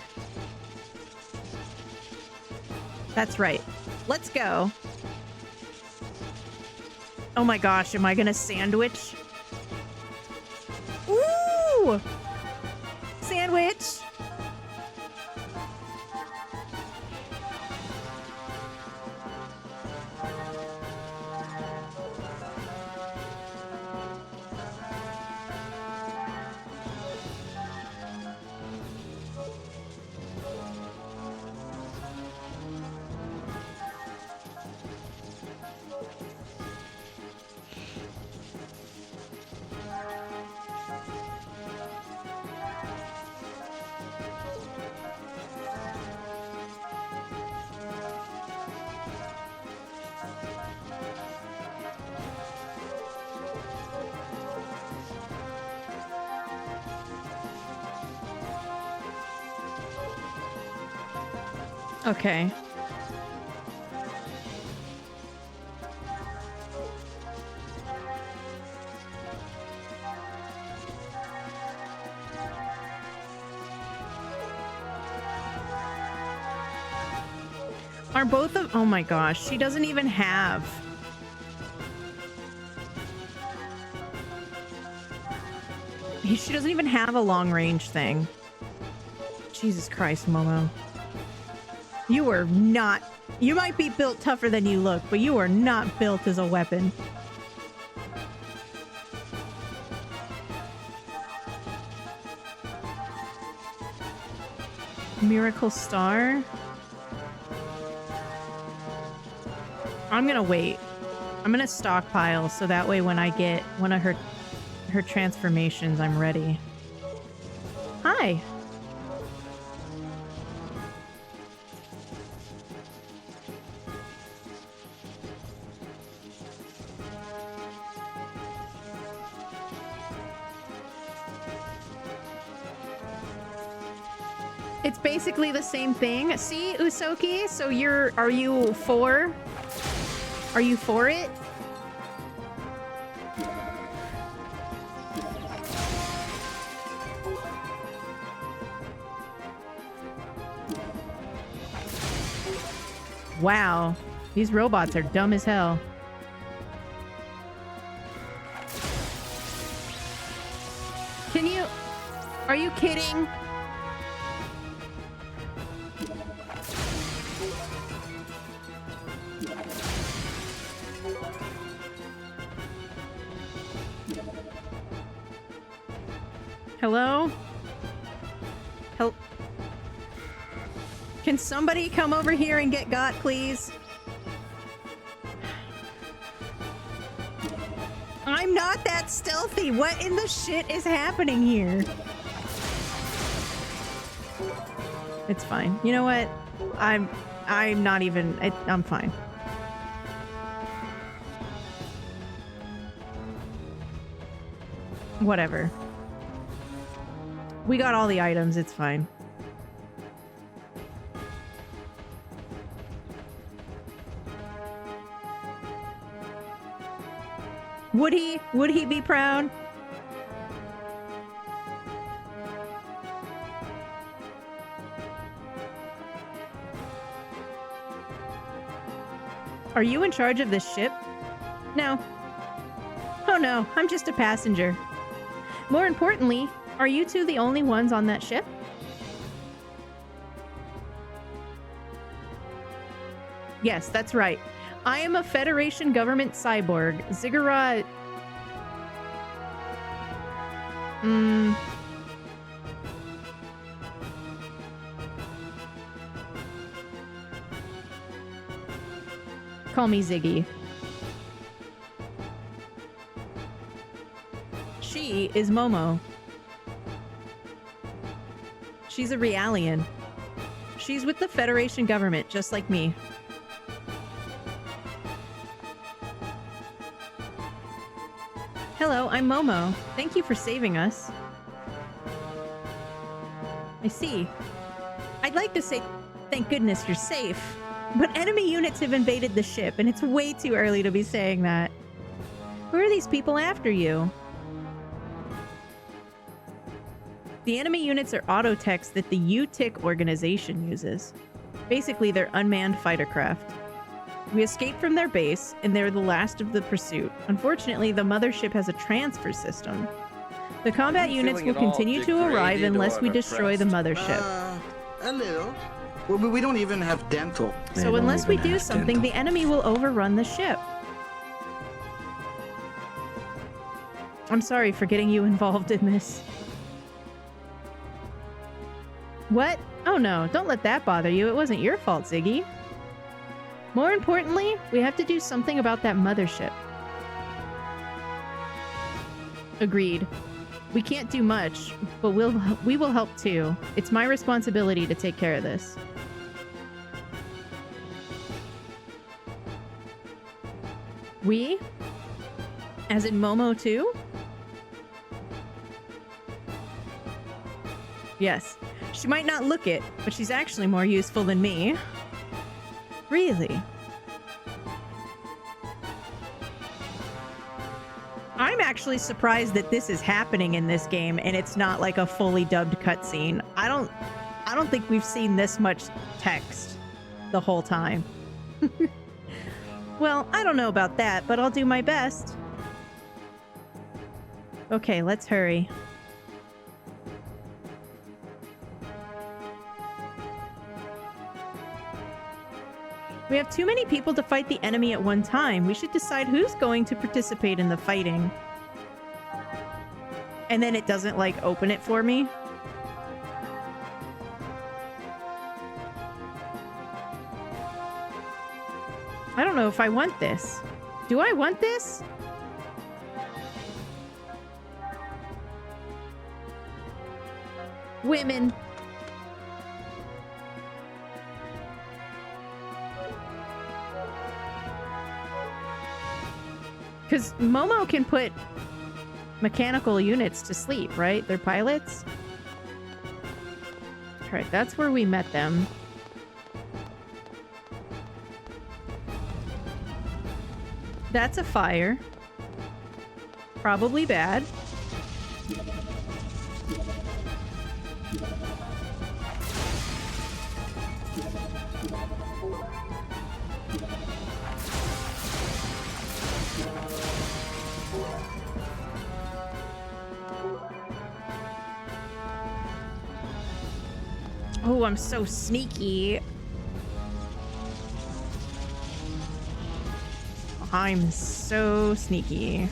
That's right. Let's go. Oh my gosh, am I gonna sandwich? Ooh! Sandwich! Okay. Are both of... Oh my gosh, she doesn't even have... She doesn't even have a long-range thing. Jesus Christ, Momo. You are not... You might be built tougher than you look, but you are not built as a weapon. Miracle Star? I'm gonna wait. I'm gonna stockpile so that way when I get one of her transformations, I'm ready. Hi. It's basically the same thing. See, Usoki? So are you for? Are you for it? Wow. These robots are dumb as hell. Can you... Are you kidding? Hello? Help. Can somebody come over here and get got, please? I'm not that stealthy. What in the shit is happening here? It's fine. You know what? I'm not even... I'm fine. Whatever. We got all the items. It's fine. Would he? Would he be proud? Are you in charge of this ship? No. Oh no, I'm just a passenger. More importantly, are you two the only ones on that ship? Yes, that's right. I am a Federation government cyborg. Ziggurat... Call me Ziggy. She is Momo. She's a Realian. She's with the Federation government, just like me. Hello, I'm Momo. Thank you for saving us. I see. I'd like to say thank goodness you're safe, but enemy units have invaded the ship, and it's way too early to be saying that. Who are these people after you? The enemy units are autotechs that the UTIC organization uses. Basically, they're unmanned fighter craft. We escaped from their base, and they're the last of the pursuit. Unfortunately, the mothership has a transfer system. The combat units will continue to arrive unless we destroy the mothership. A little. Well, we don't even have dental. So unless we do something, the enemy will overrun the ship. I'm sorry for getting you involved in this. What? Oh no, don't let that bother you. It wasn't your fault, Ziggy. More importantly, we have to do something about that mothership. Agreed. We can't do much, but we will help too. It's my responsibility to take care of this. We? As in Momo too? Yes. She might not look it, but she's actually more useful than me. Really? I'm actually surprised that this is happening in this game and it's not like a fully dubbed cutscene. I don't think we've seen this much text the whole time. Well, I don't know about that, but I'll do my best. Okay, let's hurry. We have too many people to fight the enemy at one time. We should decide who's going to participate in the fighting. And then it doesn't, like, open it for me. I don't know if I want this. Do I want this? Women. Because Momo can put mechanical units to sleep, right? They're pilots? Alright, that's where we met them. That's a fire. Probably bad. Oh, I'm so sneaky. I'm so sneaky.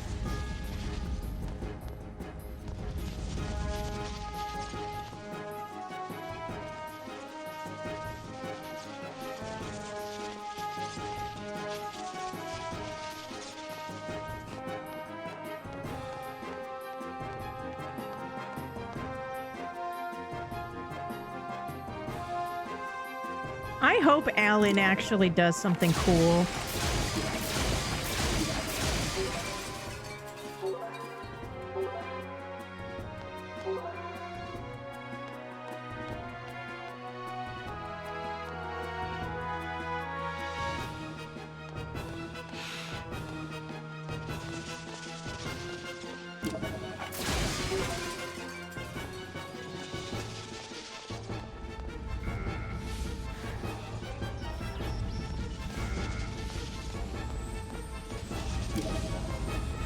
I hope Alan actually does something cool.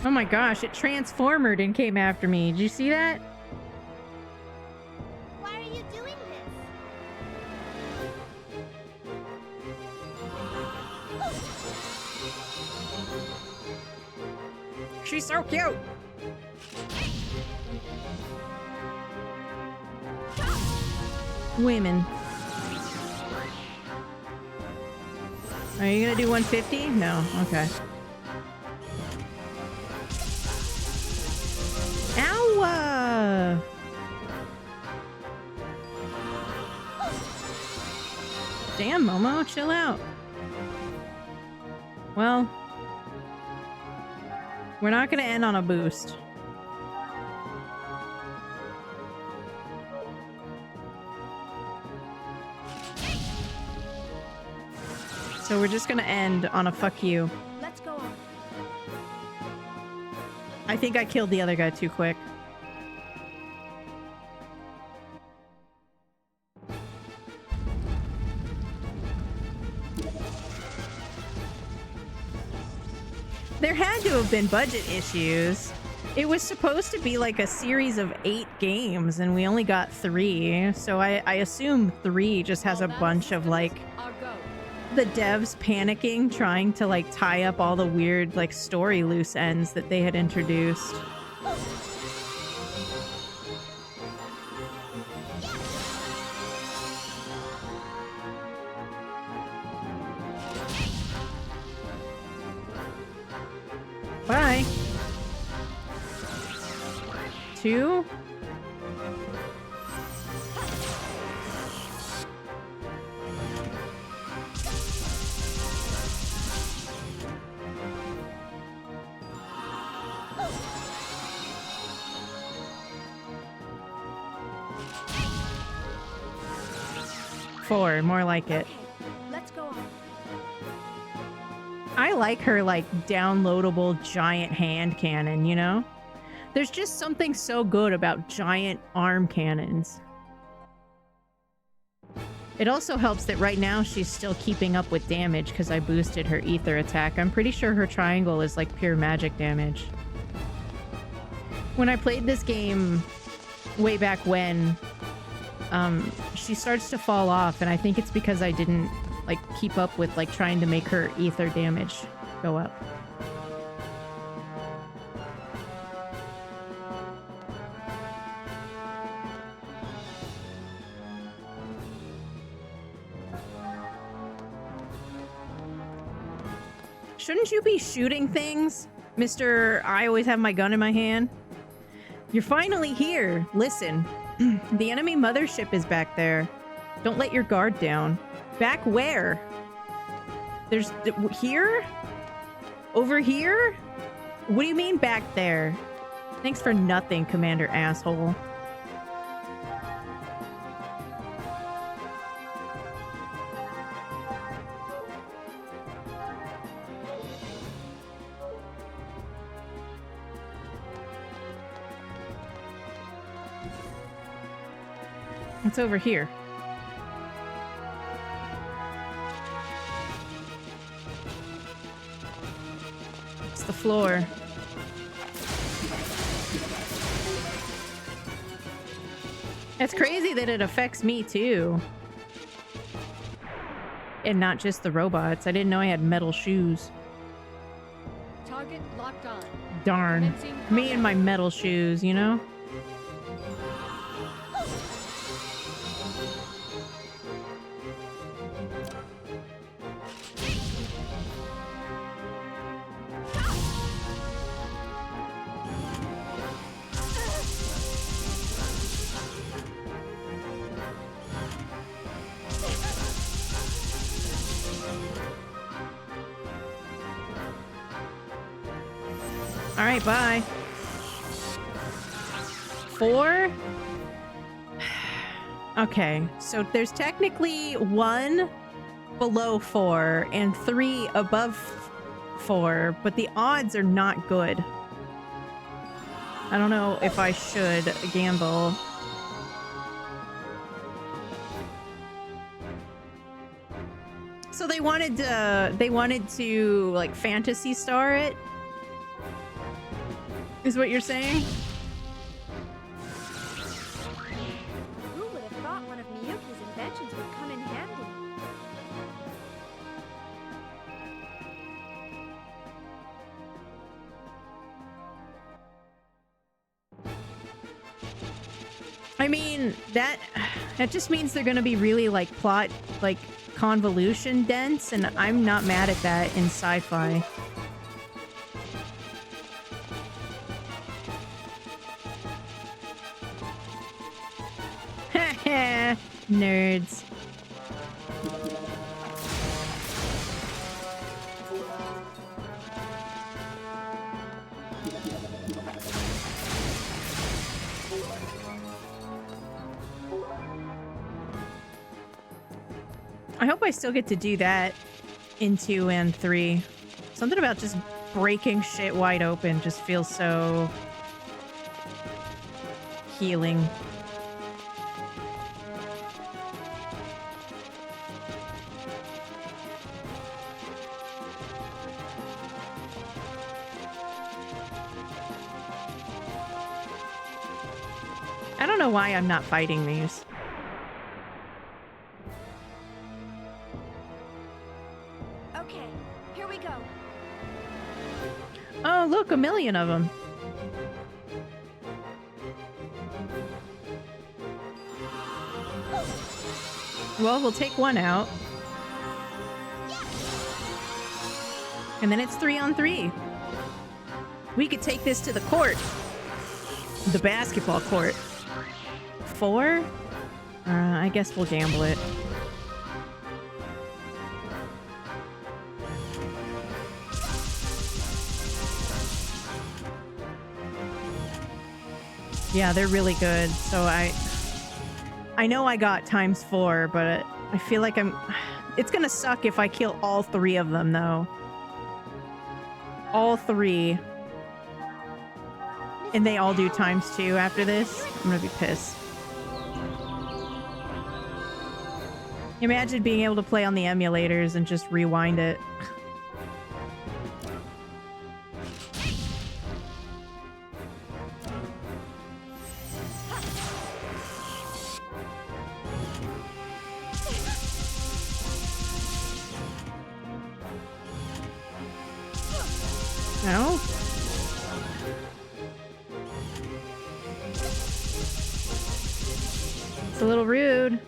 Oh my gosh, it transformed and came after me. Did you see that? Why are you doing this? She's so cute. Women. Are you gonna do 150? No. Okay. Ow! Damn, Momo, chill out. Well, We're not gonna end on a boost. So we're just gonna end on a fuck you. Let's go on. I think I killed the other guy too quick. There had to have been budget issues. It was supposed to be like a series of 8 games, and we only got 3. So I assume 3 just has a bunch of like the devs panicking, trying to like tie up all the weird like story loose ends that they had introduced. Bye. 2. Four, more like it. Let's go on. I like her, like, downloadable giant hand cannon, you know? There's just something so good about giant arm cannons. It also helps that right now she's still keeping up with damage because I boosted her ether attack. I'm pretty sure her triangle is like pure magic damage. When I played this game way back when, she starts to fall off, and I think it's because I didn't like keep up with like trying to make her ether damage go up. Shouldn't you be shooting things, Mr. I always have my gun in my hand? You're finally here. Listen, the enemy mothership is back there. Don't let your guard down. Back where? There's... here? Over here? What do you mean back there? Thanks for nothing, Commander Asshole. What's over here? It's the floor. It's crazy that it affects me too. And not just the robots. I didn't know I had metal shoes. Target locked on. Darn. Me and my metal shoes, you know? Alright, bye. 4? Okay, so there's technically 1 below 4 and 3 above 4, but the odds are not good. I don't know if I should gamble. So they wanted to like fantasy star it? Is what you're saying? Who would have thought one of Miyuki's inventions would come in handy? I mean, that just means they're gonna be really like plot, like convolution dense, and I'm not mad at that in sci-fi. Nerds. I hope I still get to do that in 2 and 3. Something about just breaking shit wide open just feels so healing. I don't know why I'm not fighting these. Okay, here we go. Oh, look, a million of them. Well, we'll take one out. And then it's 3 on 3. We could take this to the court. The basketball court. 4? I guess we'll gamble it. Yeah, they're really good. So I know I got ×4, but I feel like it's gonna suck if I kill all 3 of them, though. All 3. And they all do ×2 after this. I'm gonna be pissed. Imagine being able to play on the emulators and just rewind it. No? It's a little rude.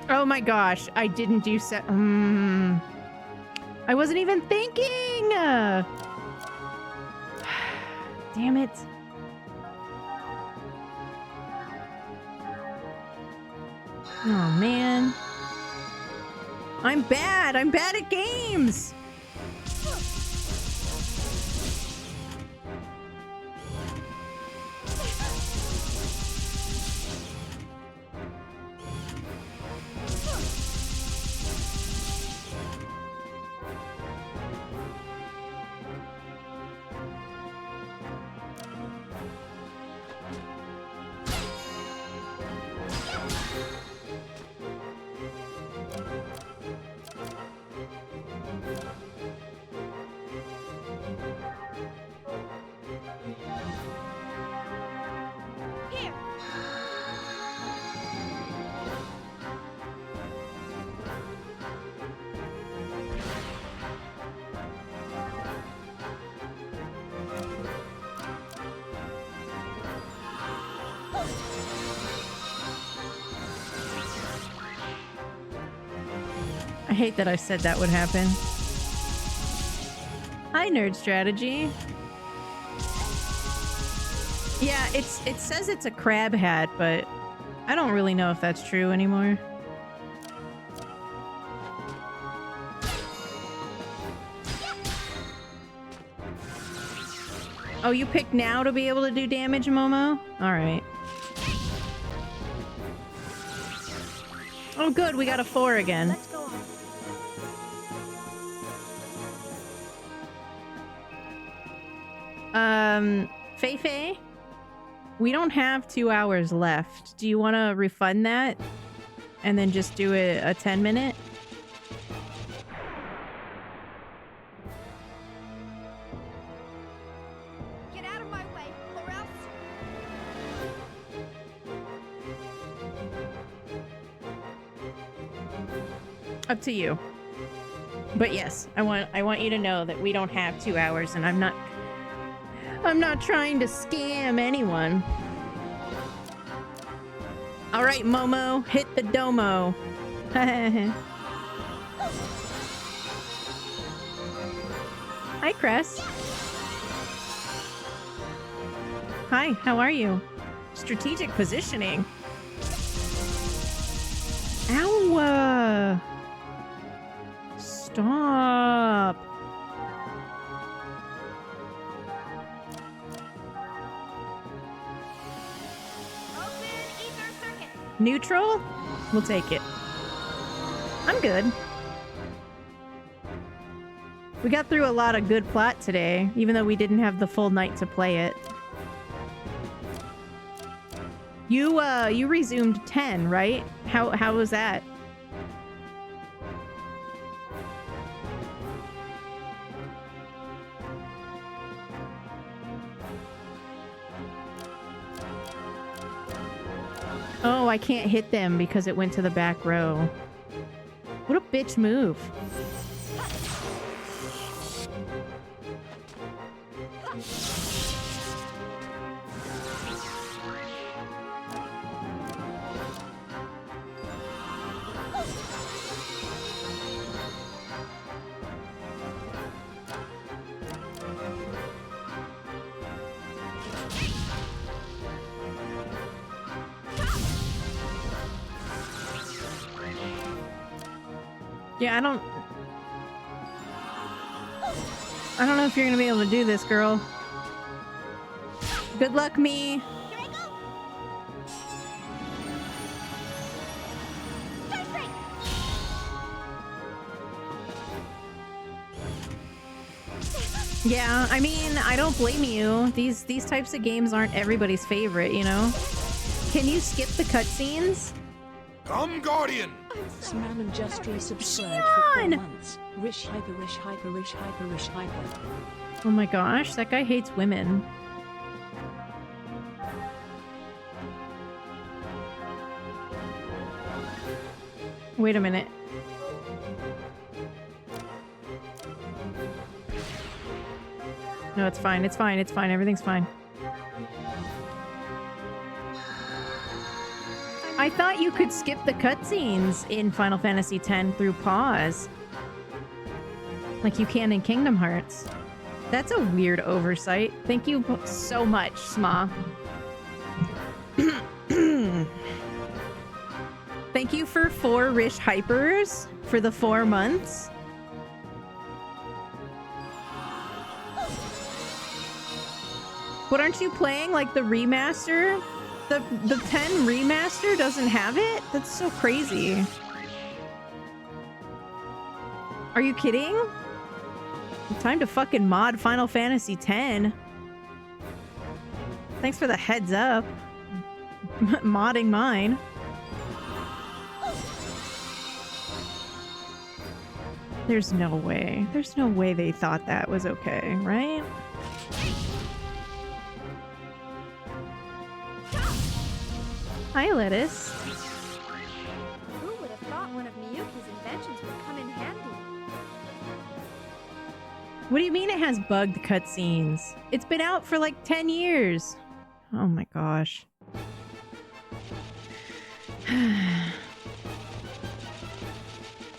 Oh my gosh, I didn't do I wasn't even thinking! Damn it. Oh man. I'm bad at games! I hate that I said that would happen. Hi, Nerd Strategy. Yeah, it says it's a crab hat, but I don't really know if that's true anymore. Oh, you picked now to be able to do damage, Momo? Alright. Oh good, we got a 4 again. Let's go on. Fae, we don't have 2 hours left. Do you want to refund that? And then just do a 10-minute? Get out of my way, or else... Up to you. But yes, I want you to know that we don't have 2 hours, and I'm not trying to scam anyone. All right, Momo, hit the domo. Hi, Cress. Hi, how are you? Strategic positioning. Ow! Stop. Neutral? We'll take it. I'm good. We got through a lot of good plot today, even though we didn't have the full night to play it. You resumed 10, right? How was that? Oh, I can't hit them because it went to the back row. What a bitch move. Yeah, I don't know if you're gonna be able to do this, girl. Good luck, me. Yeah, I mean, I don't blame you. These types of games aren't everybody's favorite, you know? Can you skip the cutscenes? Come, Guardian! Slam and just resubscribed for 4 months. Rish hyper, rish hyper, rish hyper, rish hyper. Oh my gosh, that guy hates women. Wait a minute. No, it's fine, it's fine, it's fine, everything's fine. I thought you could skip the cutscenes in Final Fantasy X through pause. Like you can in Kingdom Hearts. That's a weird oversight. Thank you so much, Sma. Thank you for 4 Rish Hypers for the 4 months. What, aren't you playing like the remaster? The 10 remaster doesn't have it? That's so crazy. Are you kidding? Time to fucking mod Final Fantasy X. Thanks for the heads up. Modding mine. There's no way. There's no way they thought that was okay, right? Hi, Lettuce. Who would have thought one of Miyuki's inventions would come in handy? What do you mean it has bugged cutscenes? It's been out for like 10 years. Oh my gosh.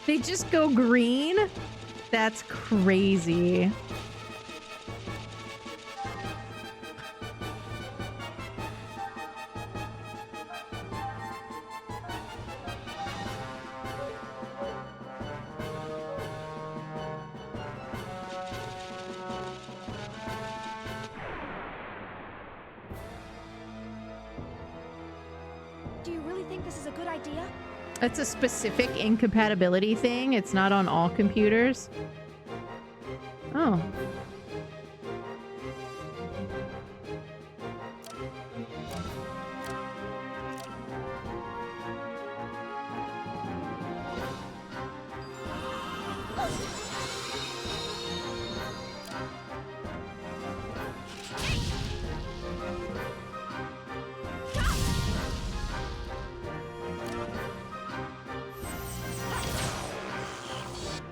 They just go green? That's crazy. Do you really think this is a good idea? It's a specific incompatibility thing. It's not on all computers. Oh.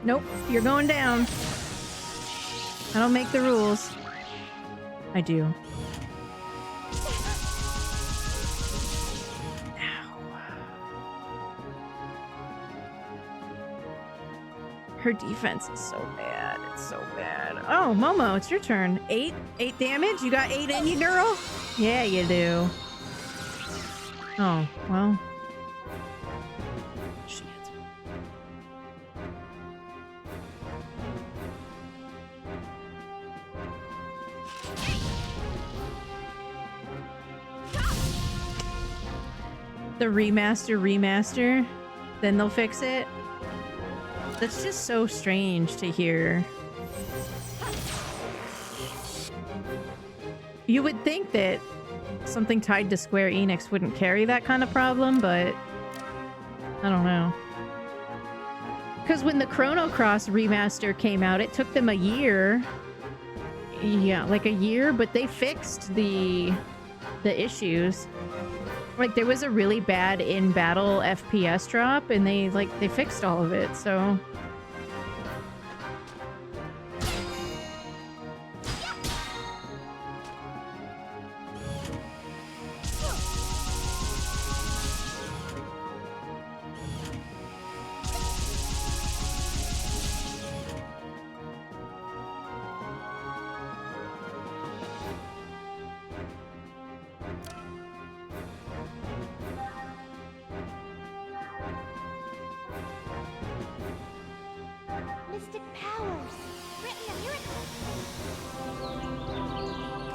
Nope, you're going down. I don't make the rules. I do. Her defense is so bad. It's so bad. Oh, Momo, it's your turn. 8 damage? You got 8 in you, girl? Yeah, you do. Oh, well. Shit. The remaster, then they'll fix it. That's just so strange to hear. You would think that something tied to Square Enix wouldn't carry that kind of problem, but I don't know. Because when the Chrono Cross remaster came out, it took them a year. Yeah, like a year, but they fixed the issues. Like, there was a really bad in-battle FPS drop, and they fixed all of it, so...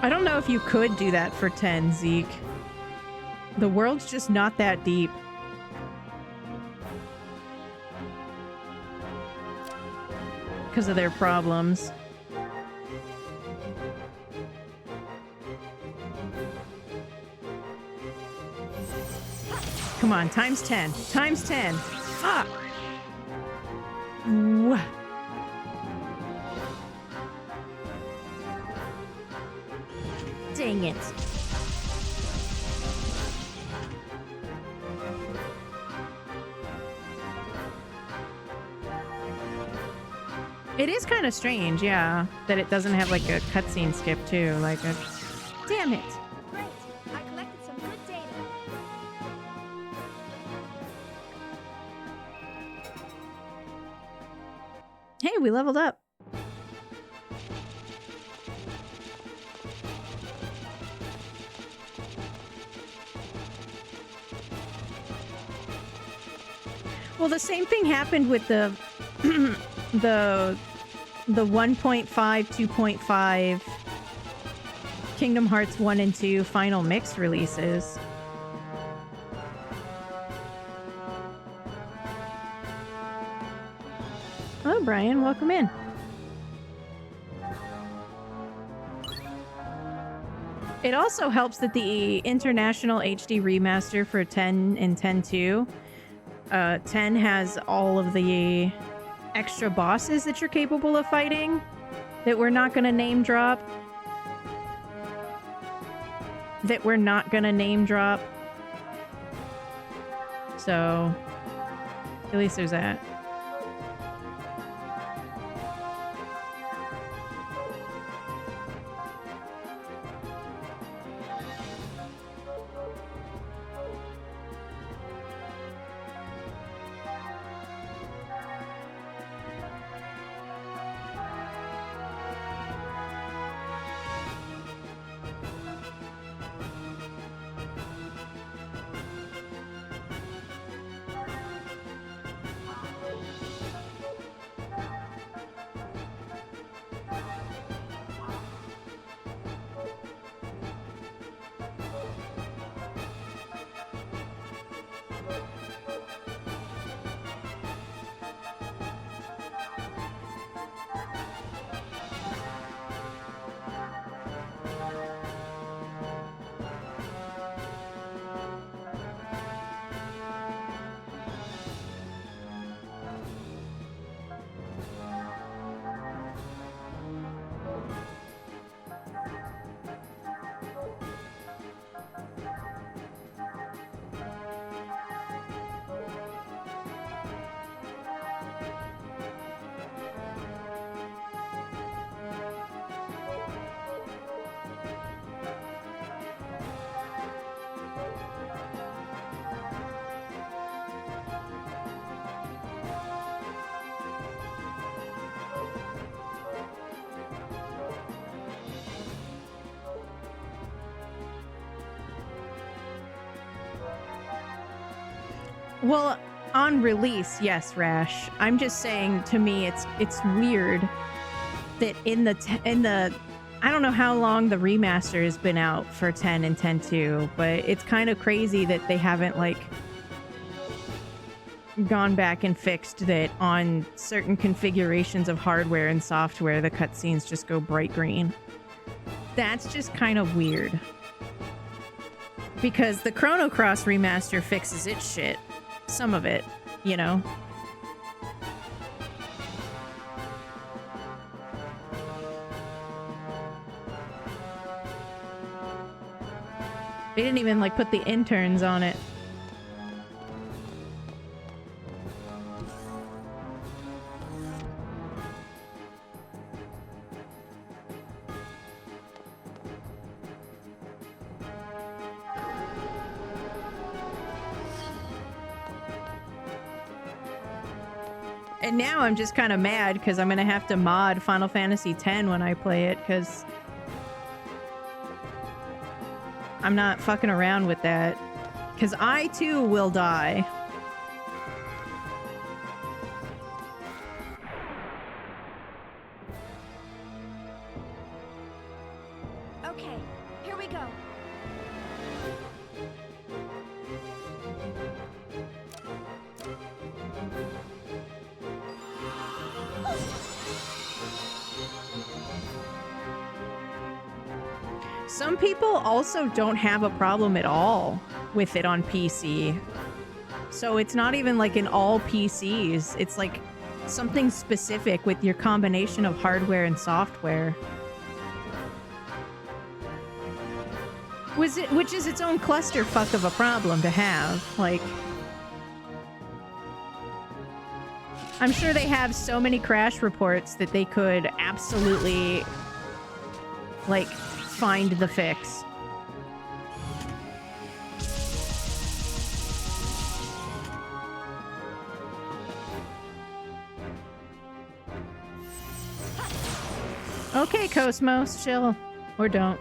I don't know if you could do that for 10, Zeke. The world's just not that deep. Because of their problems. Come on, times 10. Times 10. Fuck! Ooh. Dang it. It is kind of strange, yeah, that it doesn't have like a cutscene skip too, like a... Damn it. Great. I collected some good data. Hey, we leveled up. Well, the same thing happened with the the 1.5, 2.5 Kingdom Hearts 1 and 2 final mix releases. Hello, Brian. Welcome in. It also helps that the International HD Remaster for 10 and 10.2 10 has all of the extra bosses that you're capable of fighting that we're not going to name drop. So, at least there's that. Well, on release, yes, Rash. I'm just saying, to me, it's weird that in the I don't know how long the remaster has been out for 10 and 10.2, but it's kind of crazy that they haven't like gone back and fixed that on certain configurations of hardware and software the cutscenes just go bright green. That's just kind of weird. Because the Chrono Cross remaster fixes its shit. Some of it, you know? They didn't even like put the interns on it. And now I'm just kind of mad because I'm going to have to mod Final Fantasy X when I play it because I'm not fucking around with that. Because I too will die. Okay, here we go. Some people also don't have a problem at all with it on PC. So it's not even like in all PCs. It's like something specific with your combination of hardware and software. Which is its own clusterfuck of a problem to have. Like, I'm sure they have so many crash reports that they could absolutely, like, find the fix. Okay, Cosmos, chill. Or don't.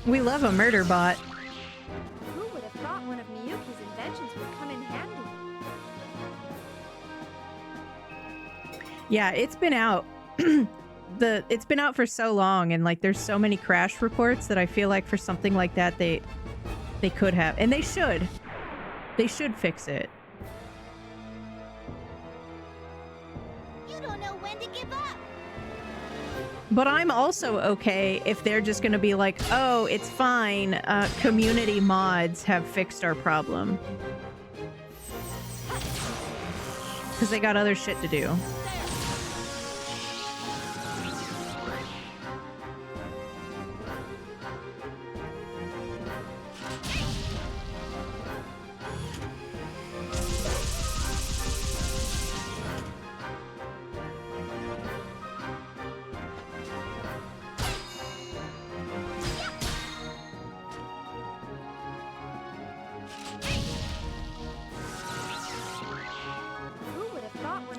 We love a murder bot. Who would have thought one of Miyuki's inventions would come in handy? Yeah, it's been out. It's been out for so long, and like there's so many crash reports that I feel like for something like that they could have, and they should fix it. You don't know when to give up. But I'm also okay if they're just gonna be like, oh, it's fine, community mods have fixed our problem. Because they got other shit to do.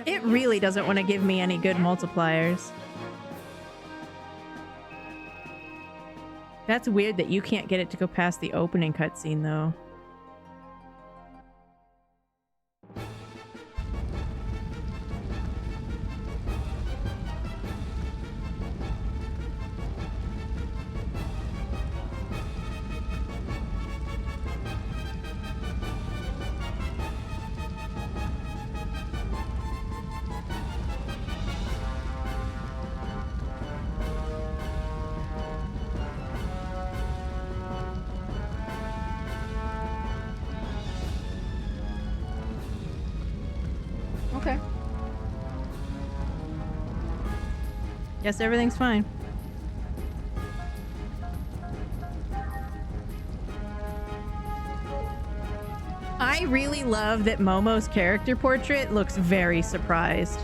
It really doesn't want to give me any good multipliers. That's weird that you can't get it to go past the opening cutscene, though. Okay. Guess everything's fine. I really love that Momo's character portrait looks very surprised.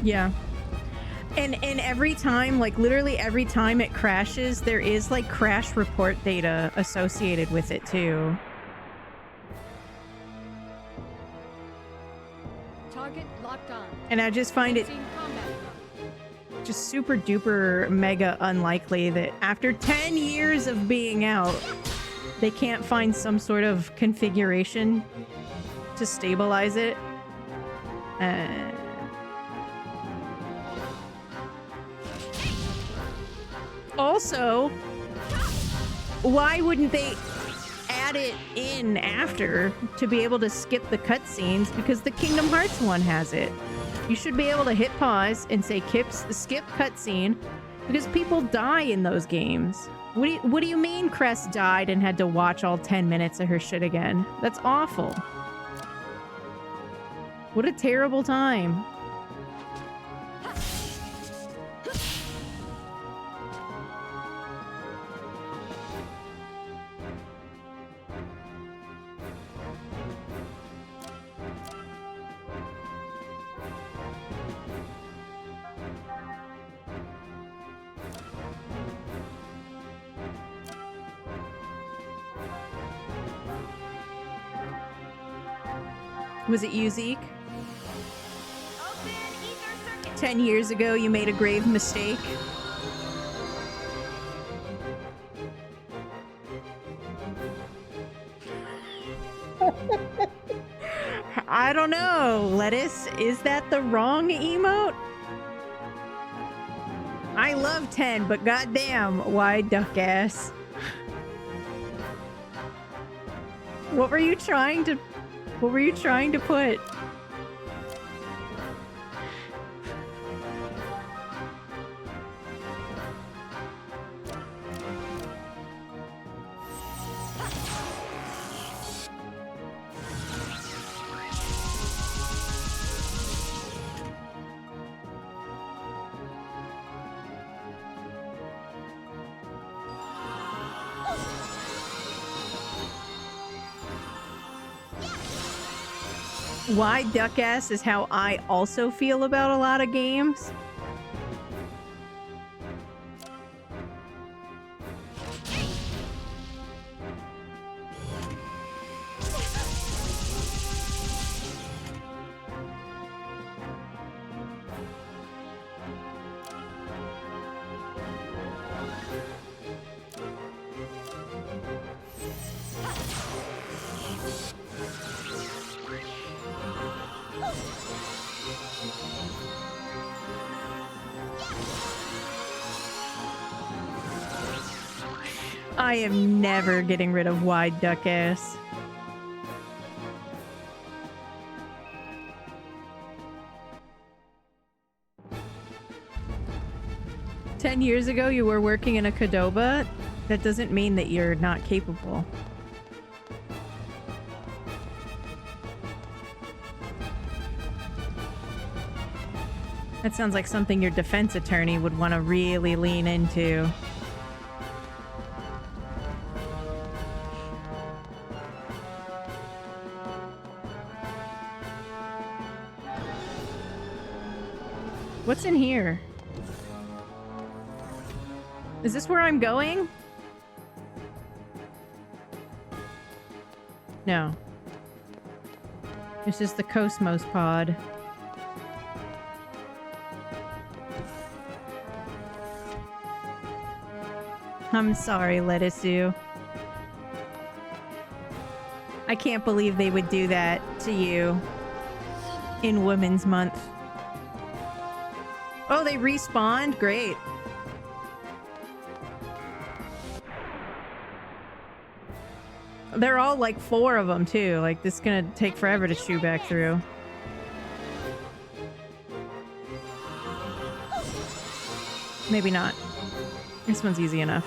Yeah. And every time, like literally every time it crashes, there is like crash report data associated with it too. Target locked on. And I just find it just super duper mega unlikely that after 10 years of being out, they can't find some sort of configuration to stabilize it. Also, why wouldn't they add it in after to be able to skip the cutscenes? Because the Kingdom Hearts one has it. You should be able to hit pause and say skip cutscene because people die in those games. What do you mean Crest died and had to watch all 10 minutes of her shit again? That's awful. What a terrible time. Was it you, Zeke? 10 years ago, you made a grave mistake. I don't know. Lettuce, is that the wrong emote? I love 10, but goddamn, why duck ass? What were you trying to put? Why duck ass is how I also feel about a lot of games. I am never getting rid of wide duck ass. "10 years ago you were working in a Qdoba? That doesn't mean that you're not capable." That sounds like something your defense attorney would want to really lean into. What's in here? Is this where I'm going? No. This is the Cosmos pod. I'm sorry, Lettuce. I can't believe they would do that to you in Women's Month. Oh, they respawned? Great. They're all like 4 of them too. Like, this is gonna take forever to chew back through. Maybe not. This one's easy enough.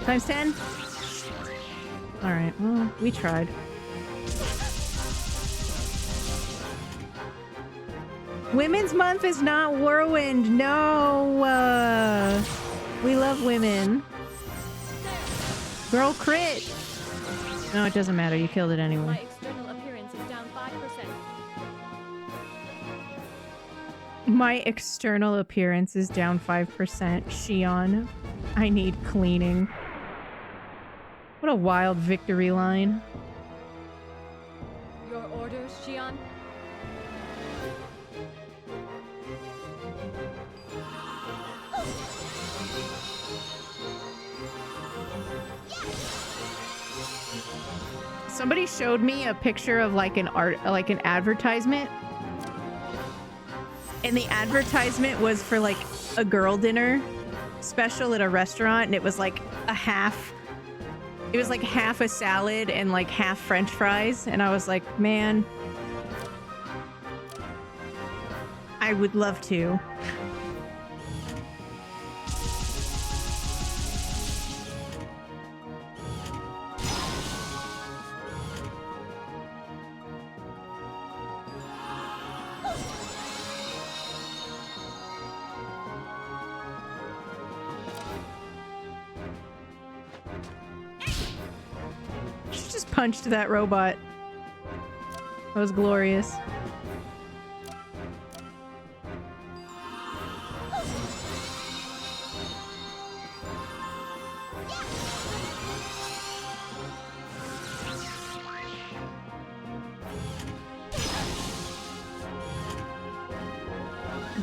Times 10? Alright, well, we tried. Women's Month is not Whirlwind. No! We love women. Girl, crit! No, it doesn't matter. You killed it My anyway. external appearance is down 5%. My external appearance is down 5%. Shion, I need cleaning. What a wild victory line. Your orders, Xion? Somebody showed me a picture of like an advertisement. And the advertisement was for like a girl dinner special at a restaurant, and it was like half a salad and like half French fries, and I was like, man, I would love to. Punched that robot. That was glorious.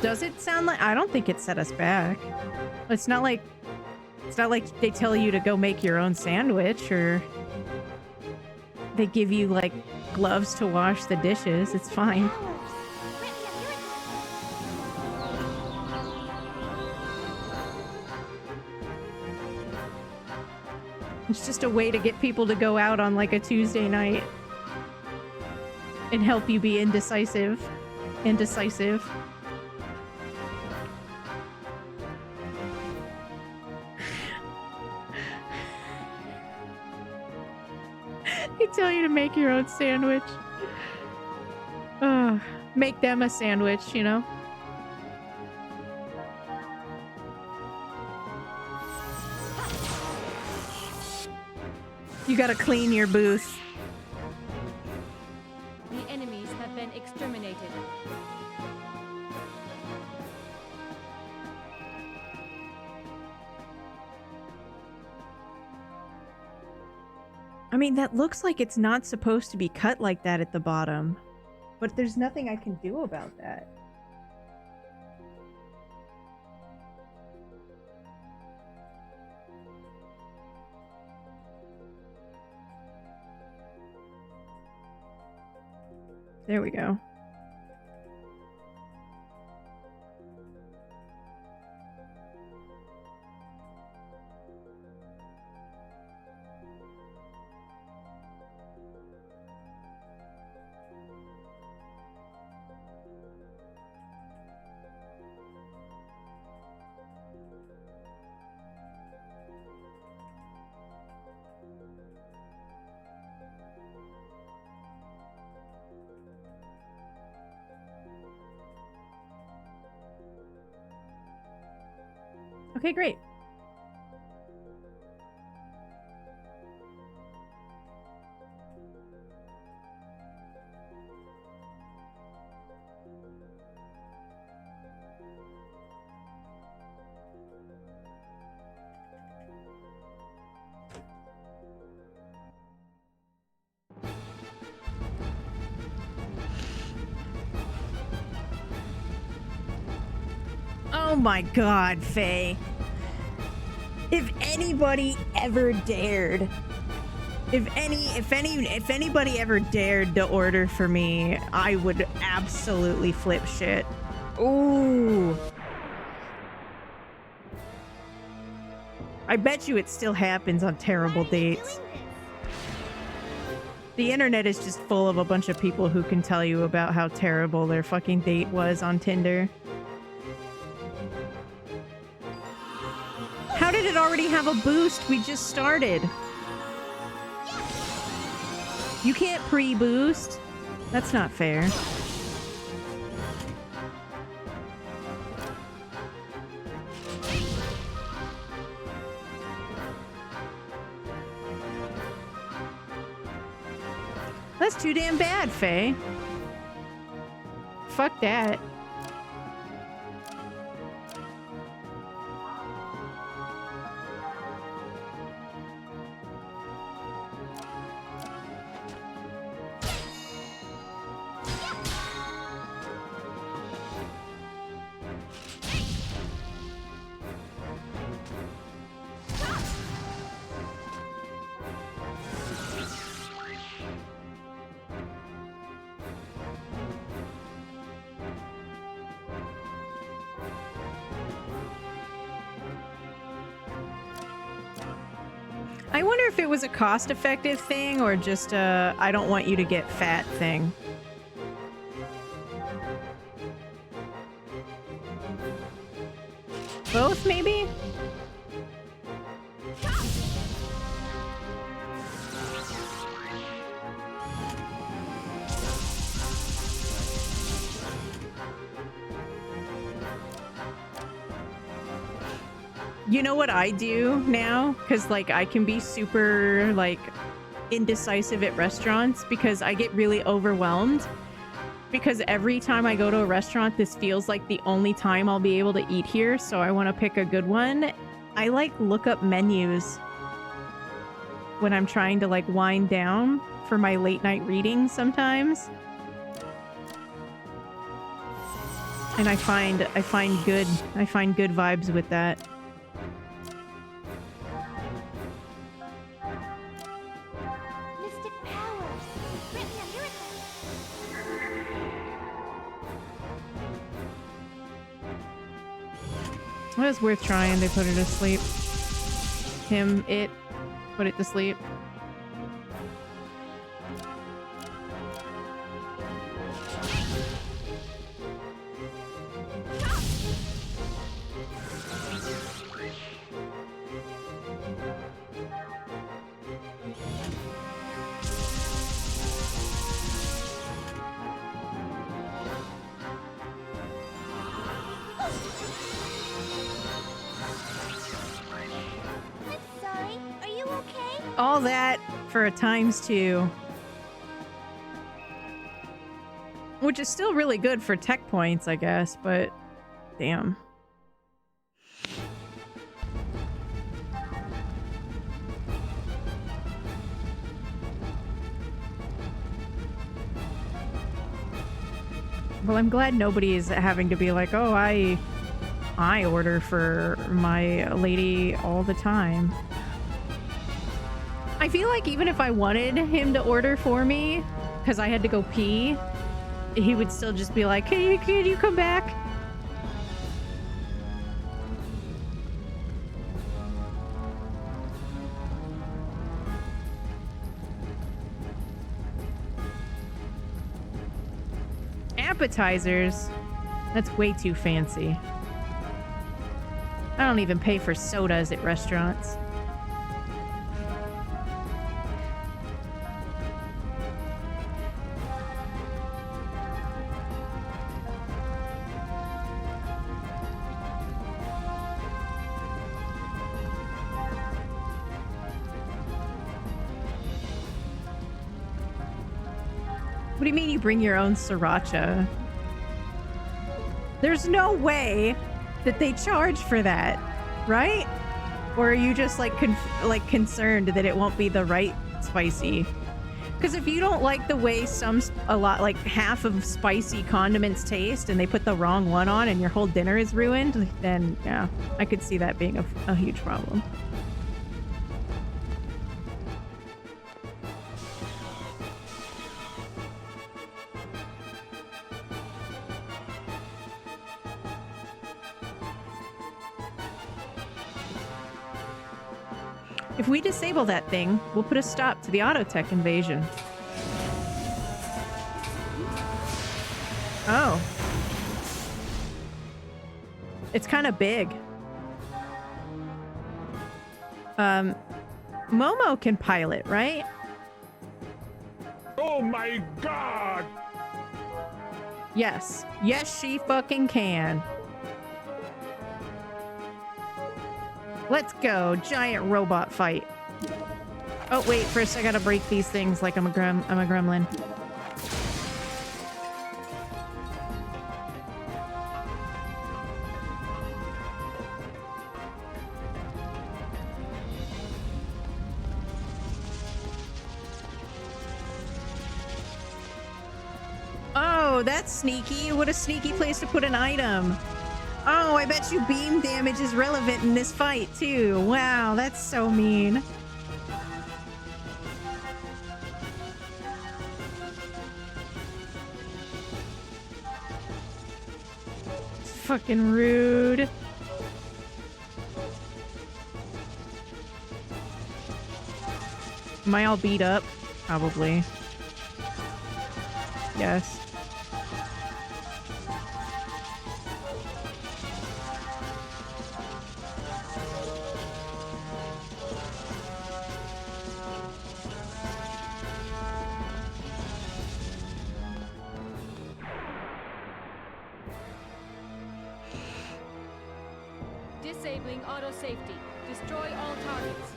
Does it sound like... I don't think it set us back. It's not like they tell you to go make your own sandwich, or they give you like gloves to wash the dishes. It's fine. It's just a way to get people to go out on like a Tuesday night and help you be indecisive. They tell you to make your own sandwich. Make them a sandwich, you know? You gotta clean your booth. The enemies have been exterminated. I mean, that looks like it's not supposed to be cut like that at the bottom. But there's nothing I can do about that. There we go. Okay, great. Oh my god, Faye. If anybody ever dared, if anybody ever dared to order for me, I would absolutely flip shit. Ooh. I bet you it still happens on terrible dates. The internet is just full of a bunch of people who can tell you about how terrible their fucking date was on Tinder. How did it already have a boost? We just started. You can't pre-boost. That's not fair. That's too damn bad, Faye. Fuck that. I wonder if it was a cost-effective thing or just a I don't want you to get fat thing. Both, maybe? You know what I do now? Because, like, I can be super, like, indecisive at restaurants because I get really overwhelmed. Because every time I go to a restaurant, this feels like the only time I'll be able to eat here, so I want to pick a good one. I, like, look up menus when I'm trying to, like, wind down for my late night reading sometimes. And I find good vibes with that. It was worth trying. They put her to sleep. Put it to sleep. All that for a ×2. Which is still really good for tech points, I guess, but damn. Well, I'm glad nobody is having to be like, oh, I order for my lady all the time. I feel like even if I wanted him to order for me, because I had to go pee, he would still just be like, hey, can you come back? Appetizers? That's way too fancy. I don't even pay for sodas at restaurants. What do you mean you bring your own sriracha? There's no way that they charge for that, right? Or are you just like concerned that it won't be the right spicy? Because if you don't like the way like half of spicy condiments taste and they put the wrong one on and your whole dinner is ruined, then yeah, I could see that being a huge problem. If we disable that thing, we'll put a stop to the Autotech invasion. Oh. It's kind of big. Momo can pilot, right? Oh my god! Yes. Yes, she fucking can. Let's go. Giant robot fight. Oh, wait, first I gotta break these things like I'm a gremlin. Oh, that's sneaky. What a sneaky place to put an item. Oh, I bet you beam damage is relevant in this fight, too. Wow, that's so mean. It's fucking rude. Am I all beat up? Probably. Yes. Disabling auto safety. Destroy all targets.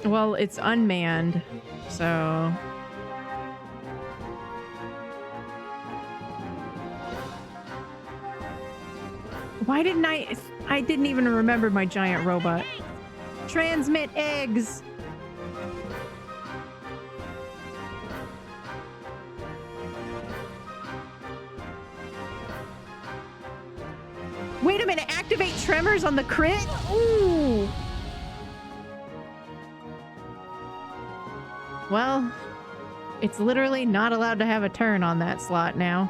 Well, it's unmanned, so... Why didn't I didn't even remember my giant robot. Transmit eggs! Wait a minute, activate tremors on the crit? Ooh! Well, it's literally not allowed to have a turn on that slot now.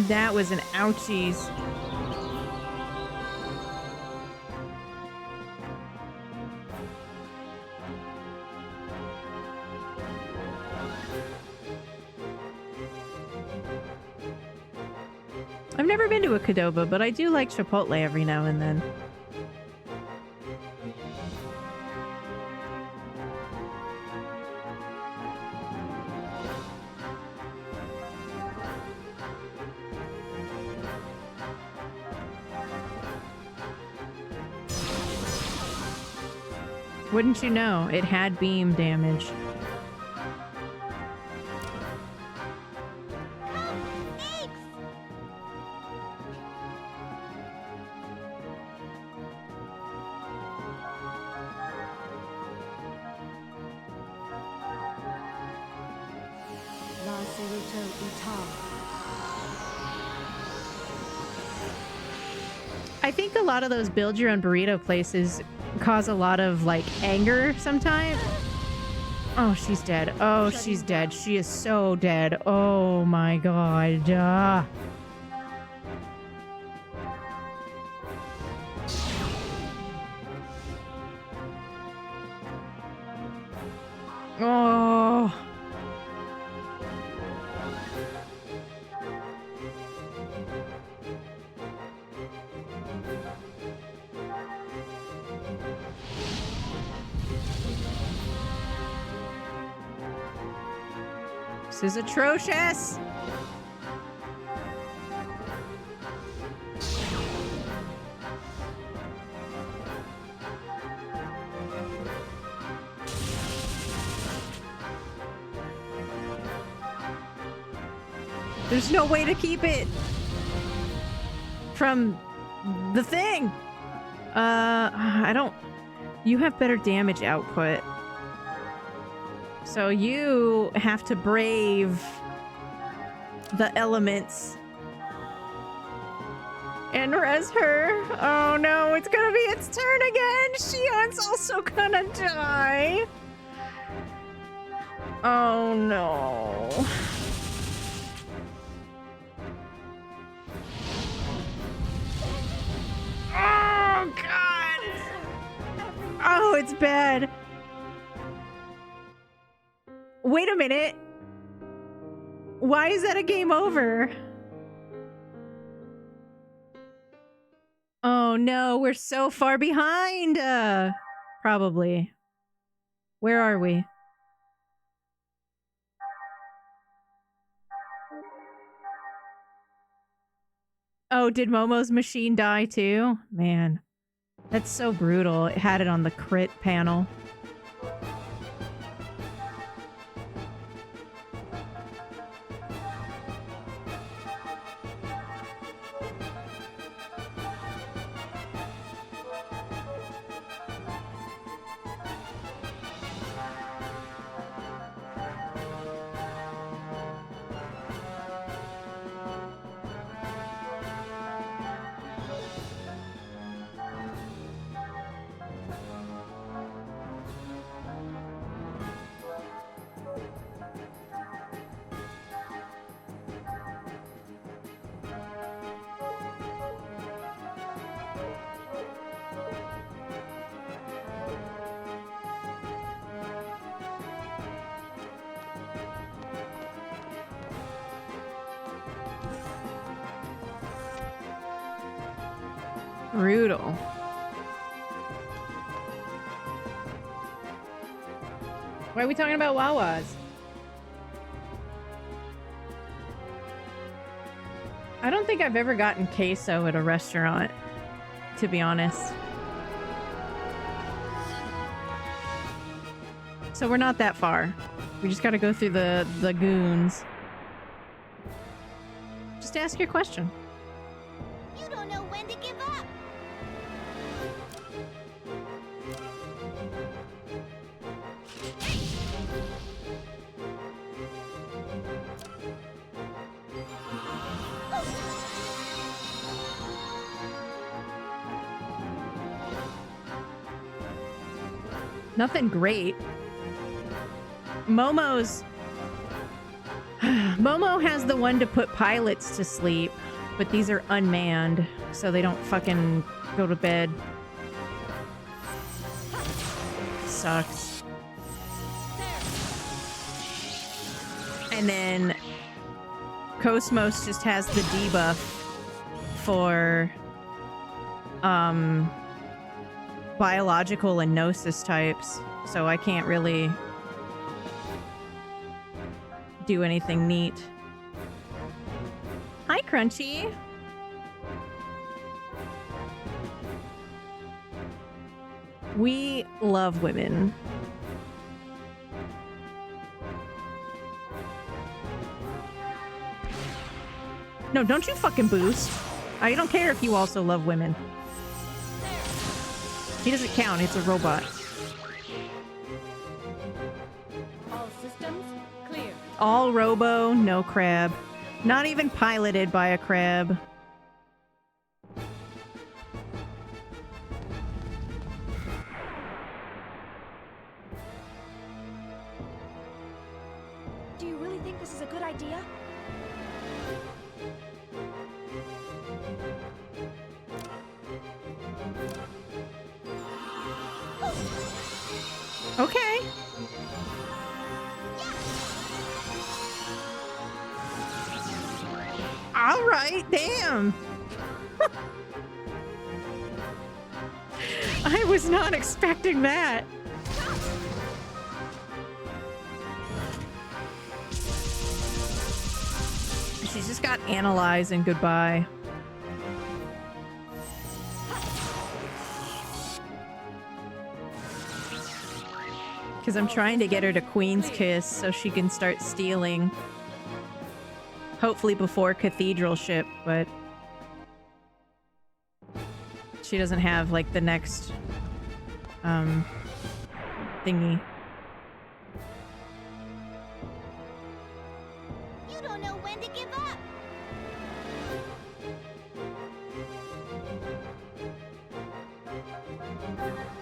That was an ouchies. I've never been to a Qdoba, but I do like Chipotle every now and then. Wouldn't you know, it had beam damage. I think a lot of those build your own burrito places cause a lot of like anger sometimes. Oh, she's dead. Oh, she's dead. She is so dead. Oh my god. Oh. This is atrocious. There's no way to keep it from the thing. I don't... You have better damage output. So you have to brave the elements and res her. Oh no, it's gonna be its turn again. Xion's also gonna die. Oh no. Oh god. Oh, it's bad. Wait a minute. Why is that a game over? Oh no, we're so far behind. Probably. Where are we? Oh, did Momo's machine die too? Man, that's so brutal. It had it on the crit panel. Brutal. Why are we talking about Wawas? I don't think I've ever gotten queso at a restaurant, to be honest. So we're not that far. We just gotta go through the goons. Just ask your question. You don't know when to give up. Nothing great. Momo has the one to put pilots to sleep, but these are unmanned, so they don't fucking go to bed. Sucks. And then Cosmos just has the debuff for biological and gnosis types, so I can't really do anything neat. Hi, Crunchy. We love women. No, don't you fucking boost. I don't care if you also love women. He doesn't count, it's a robot. All systems clear. All robo, no crab. Not even piloted by a crab. Do you really think this is a good idea? Okay. All right, damn. I was not expecting that. She's just got analyze and goodbye. Because I'm trying to get her to Queen's Kiss so she can start stealing. Hopefully before Cathedral Ship, but she doesn't have like the next thingy. You don't know when to give up.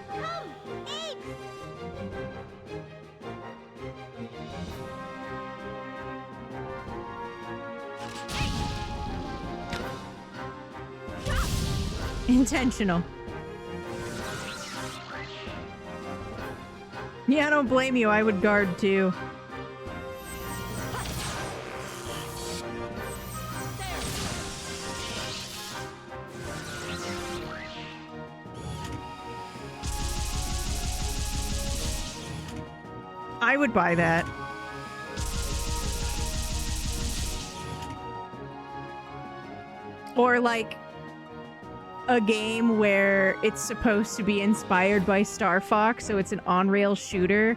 Come, eggs. Intentional. Yeah, I don't blame you. I would guard too. I would buy that. Or like a game where it's supposed to be inspired by Star Fox, so it's an on-rail shooter,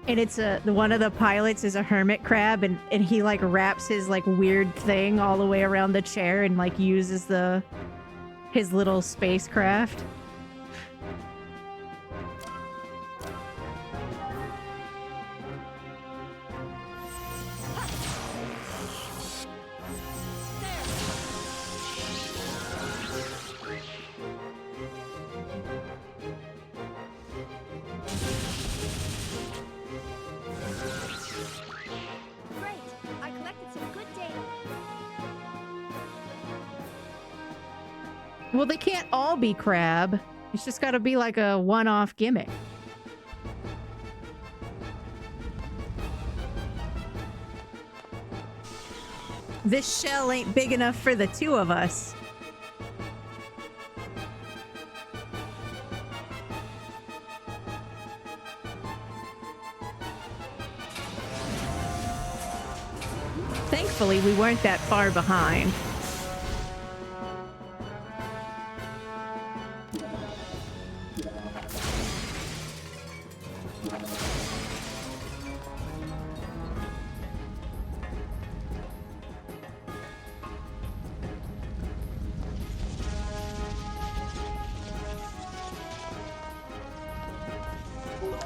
and it's one of the pilots is a hermit crab, and he like wraps his like weird thing all the way around the chair and like uses his little spacecraft. Well, they can't all be crab. It's just got to be like a one-off gimmick. This shell ain't big enough for the two of us. Thankfully, we weren't that far behind.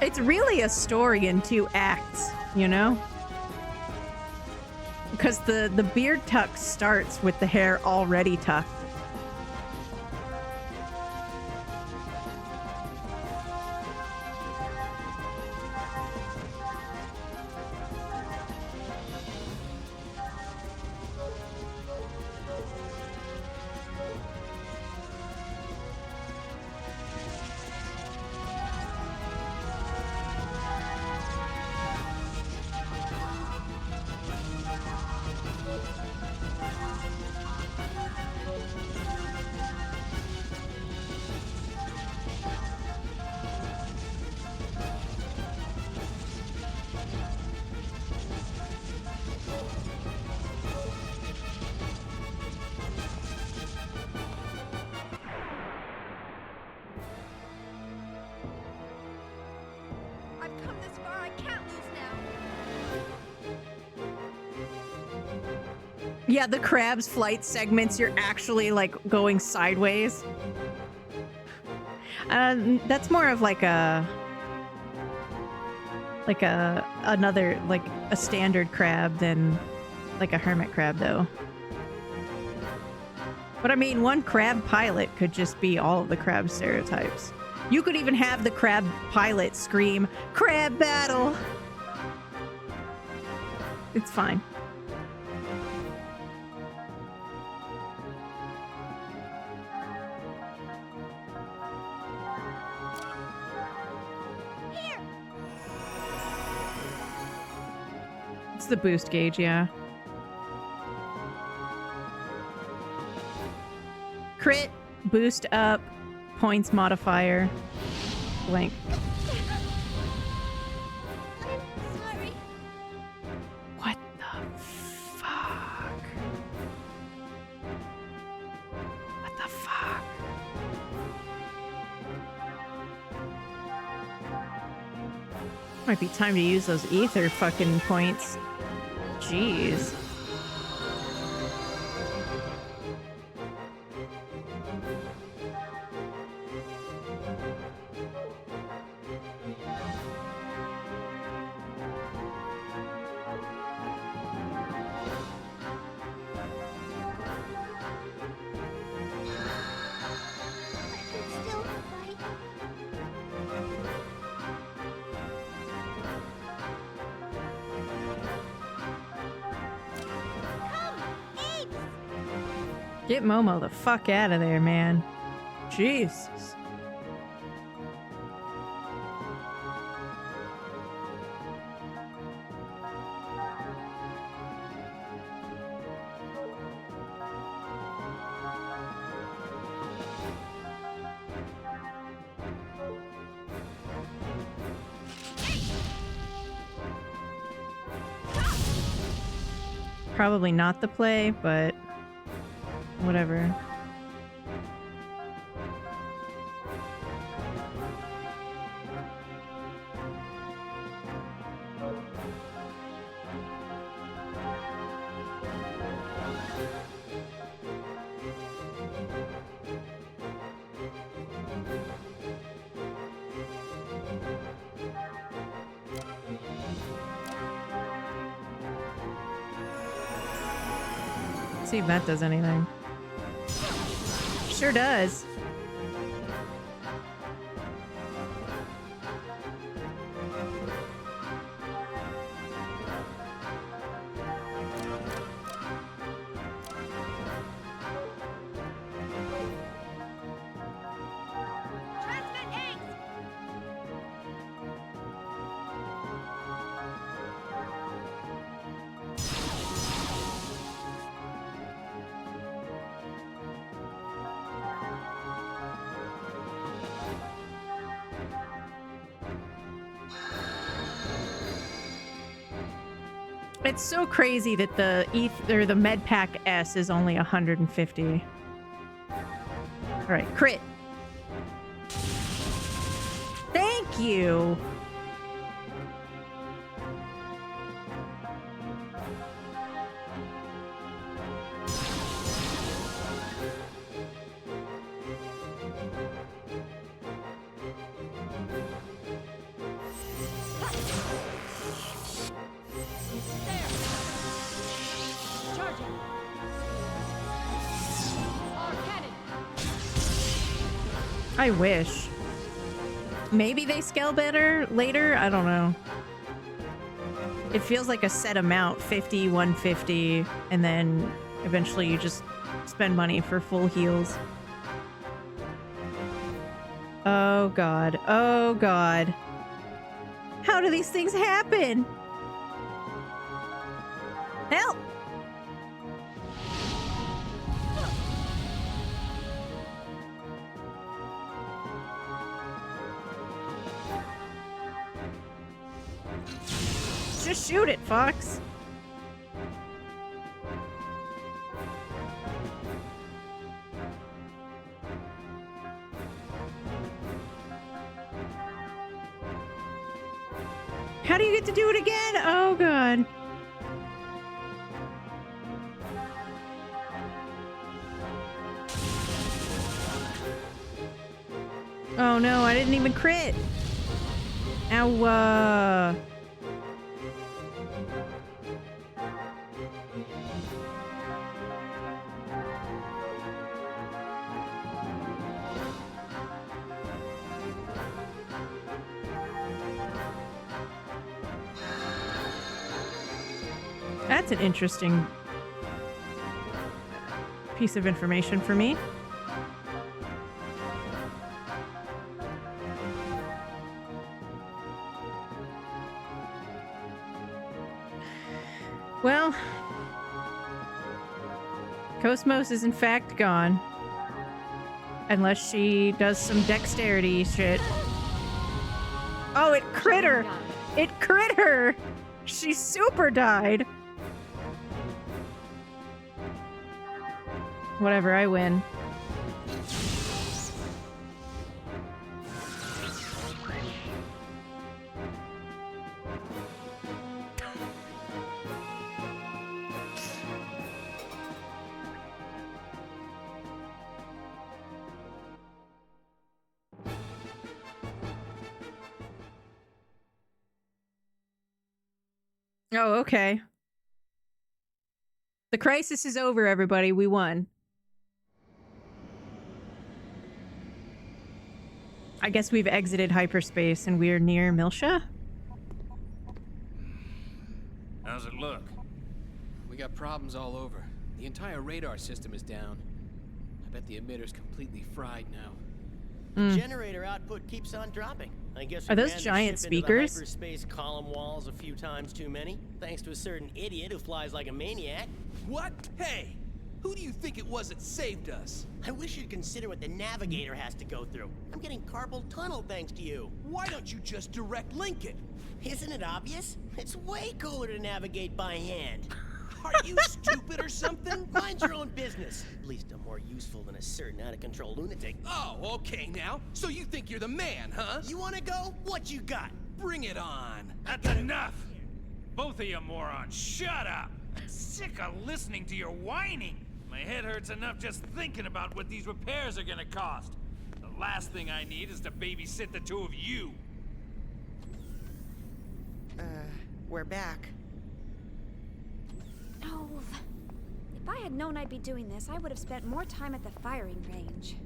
It's really a story in 2 acts, you know? Because the beard tuck starts with the hair already tucked. Yeah, the crab's flight segments, you're actually like going sideways. That's more of like a standard crab than like a hermit crab though. But I mean, one crab pilot could just be all of the crab stereotypes. You could even have the crab pilot scream, "Crab battle!" It's fine. It's the boost gauge, yeah. Crit, boost up, points modifier, blank. Sorry. What the fuck? What the fuck? Might be time to use those ether fucking points. Jeez. Still fight. Get Momo the fuck out of there, man. Jesus. probably not the play, but whatever. See if that does anything. Sure does. It's so crazy that the the Medpack S is only 150. All right, crit. Thank you. I wish. Maybe they scale better later? I don't know. It feels like a set amount, 50, 150, and then eventually you just spend money for full heals. Oh god. Oh god. How do these things happen? Help! Just shoot it, Fox. How do you get to do it again? Oh, God. Oh, no, I didn't even crit. Ow, That's an interesting piece of information for me. Well, Cosmos is in fact gone. Unless she does some dexterity shit. Oh, it crit her! It crit her! She super died! Whatever, I win. Oh, okay. The crisis is over, everybody. We won. I guess we've exited hyperspace and we're near Milsha? How's it look? We got problems all over. The entire radar system is down. I bet the emitter's completely fried now. The generator output keeps on dropping. I guess we Are those ran the giant ship into the speakers? hyperspace column walls a few times too many, thanks to a certain idiot who flies like a maniac. What? Hey! Who do you think it was that saved us? I wish you'd consider what the navigator has to go through. I'm getting carpal tunnel thanks to you. Why don't you just direct link it? Isn't it obvious? It's way cooler to navigate by hand. Are you stupid or something? Mind your own business. At least I'm more useful than a certain out-of-control lunatic. Oh, okay now. So you think you're the man, huh? You wanna go? What you got? Bring it on. That's enough! Both of you morons, shut up! I'm sick of listening to your whining. My head hurts enough just thinking about what these repairs are gonna cost. The last thing I need is to babysit the two of you. We're back. Oh, if I had known I'd be doing this, I would have spent more time at the firing range.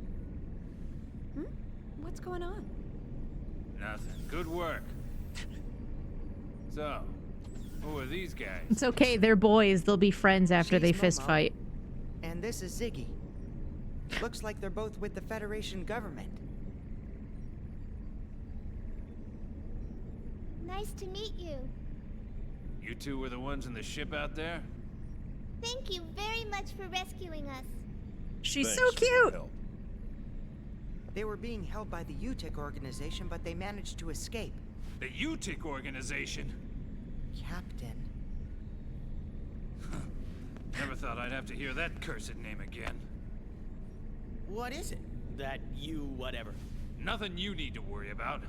What's going on? Nothing. Good work. So, who are these guys? It's okay, they're boys. They'll be friends after they fist Momo. fight. And this is Ziggy. Looks like they're both with the Federation government. Nice to meet you. You two were the ones in the ship out there? Thank you very much for rescuing us. She's Thanks so for your cute. help. They were being held by the UTIC organization, but they managed to escape. The UTIC organization? Captain. Never thought I'd have to hear that cursed name again. What is it? That you whatever? Nothing you need to worry about.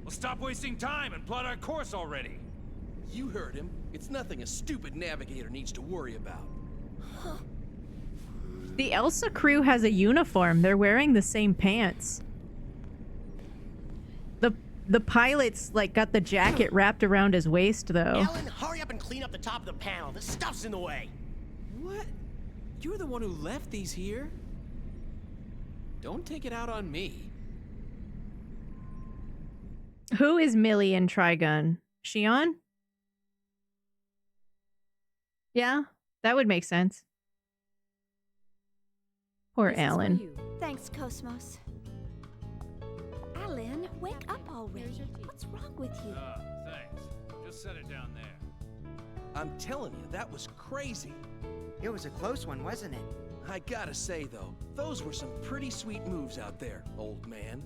Well, stop wasting time and plot our course already. You heard him. It's nothing a stupid navigator needs to worry about. The Elsa crew has a uniform. They're wearing the same pants. The pilot's like got the jacket wrapped around his waist though. Alan, hurry up and clean up the top of the panel. This stuff's in the way. What? You're the one who left these here? Don't take it out on me. Who is Millie in Trigun? Shion? Yeah, that would make sense. Poor Alan. Thanks, Cosmos. Alan, wake up already. What's wrong with you? Thanks. Just set it down there. I'm telling you, that was crazy. It was a close one, wasn't it? I gotta say, though, those were some pretty sweet moves out there, old man.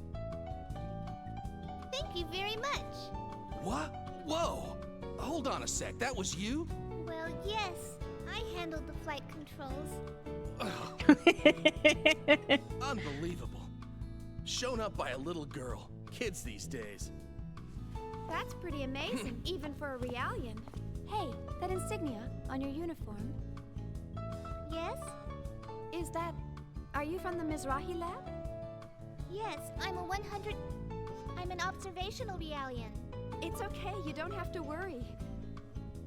Thank you very much. What? Whoa! Hold on a sec, that was you? Well, yes. I handled the flight controls. Unbelievable. Shown up by a little girl. Kids these days. That's pretty amazing, even for a Realian. Hey, that insignia on your uniform. Yes? Is that... Are you from the Mizrahi lab? Yes, I'm an observational Realian. It's okay, you don't have to worry.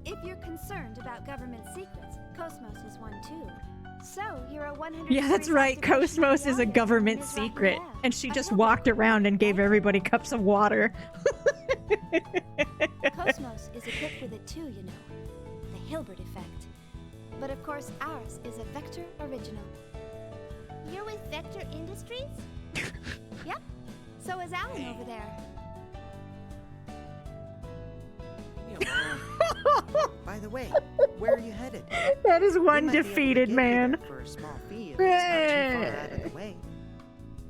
If you're concerned about government secrets, Cosmos is one too. So, you're a 100. Yeah, that's right. Cosmos is a government secret. And she just walked around and gave everybody cups of water. Cosmos is equipped with it too, you know. The Hilbert effect. But of course, ours is a Vector original. You're with Vector Industries? Yep. So is Alan over there. By the way, where are you headed? That is We one might be able to defeated get you man. there for a small fee if it's not too far out of the way.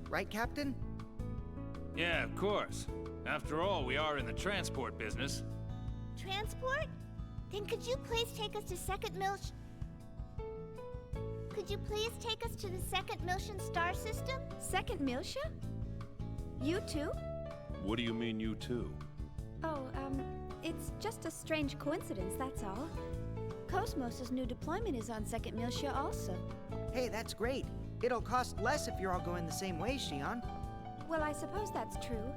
Right, Captain? Yeah, of course. After all, we are in the transport business. Transport? Then could you please take us to Second Milsh... Could you please take us to the Second Milshan star system? Second Milsha? You too? What do you mean, you too? Oh, it's just a strange coincidence, that's all. Cosmos' new deployment is on Second Milsha also. Hey, that's great. It'll cost less if you're all going the same way, Shion. Well, I suppose that's true.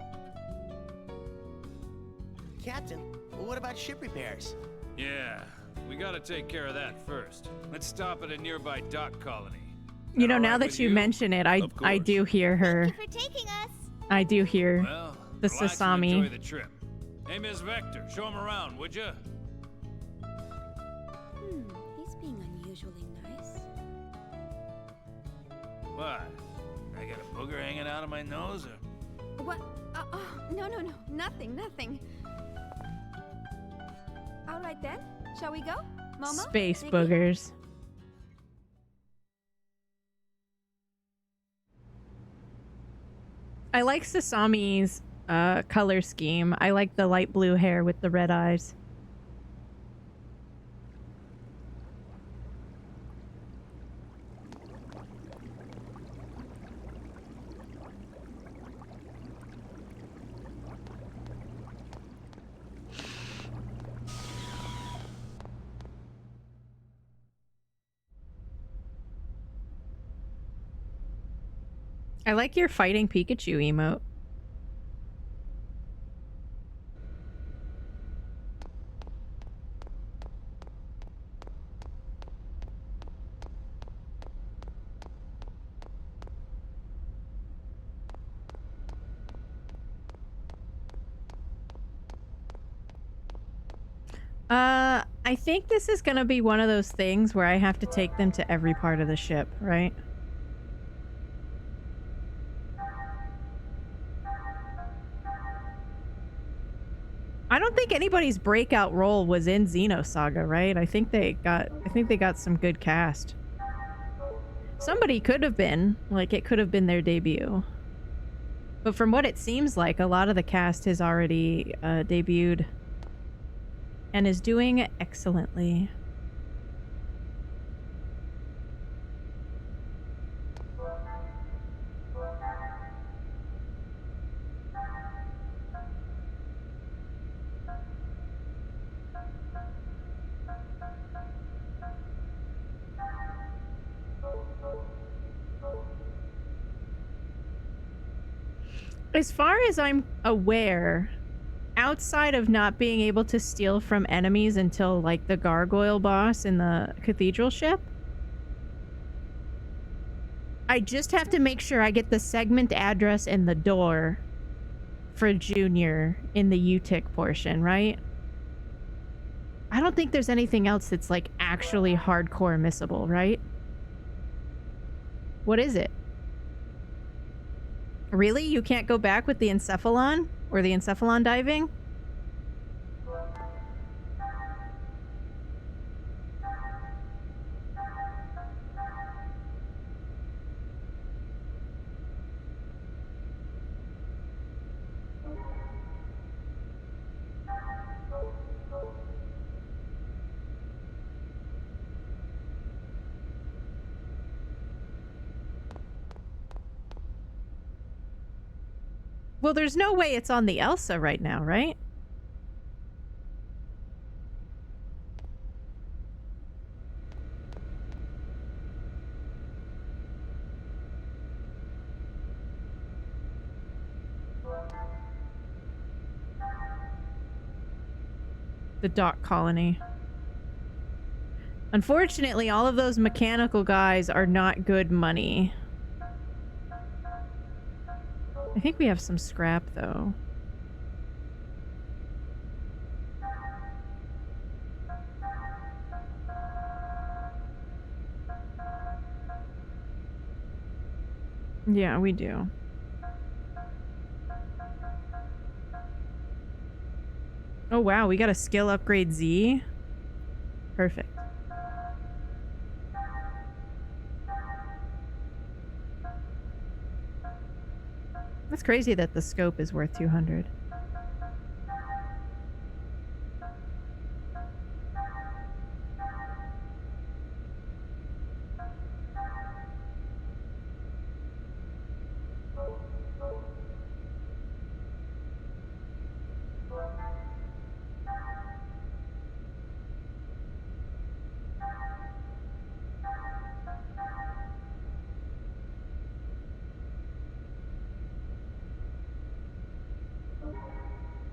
Captain, what about ship repairs? Yeah, we gotta take care of that first. Let's stop at a nearby dock colony. You know, All now right that with you mention it, I do hear her. Thank you for taking us. I do hear Well, the relax and enjoy Sasami. the trip. Hey, Ms. Vector, show him around, would ya? He's being unusually nice. What? I got a booger hanging out of my nose, or? What? No, nothing. All right then, shall we go? Momo? Space Ziggy? boogers. I like Sasami's color scheme. I like the light blue hair with the red eyes. I like your fighting Pikachu emote. I think this is gonna be one of those things where I have to take them to every part of the ship, right? I don't think anybody's breakout role was in Xenosaga, right? I think they got some good cast. Somebody could have been, like, it could have been their debut. But from what it seems like, a lot of the cast has already debuted and is doing excellently. As far as I'm aware, outside of not being able to steal from enemies until, like, the gargoyle boss in the cathedral ship, I just have to make sure I get the segment address and the door for Junior in the UTIC portion, right? I don't think there's anything else that's, like, actually hardcore missable, right? What is it? Really? You can't go back with the encephalon? Or the encephalon diving? Well, there's no way it's on the Elsa right now, right? The dock colony. Unfortunately, all of those mechanical guys are not good money. I think we have some scrap, though. Yeah, we do. Oh, wow, we got a skill upgrade Z? Perfect. That's crazy that the scope is worth 200.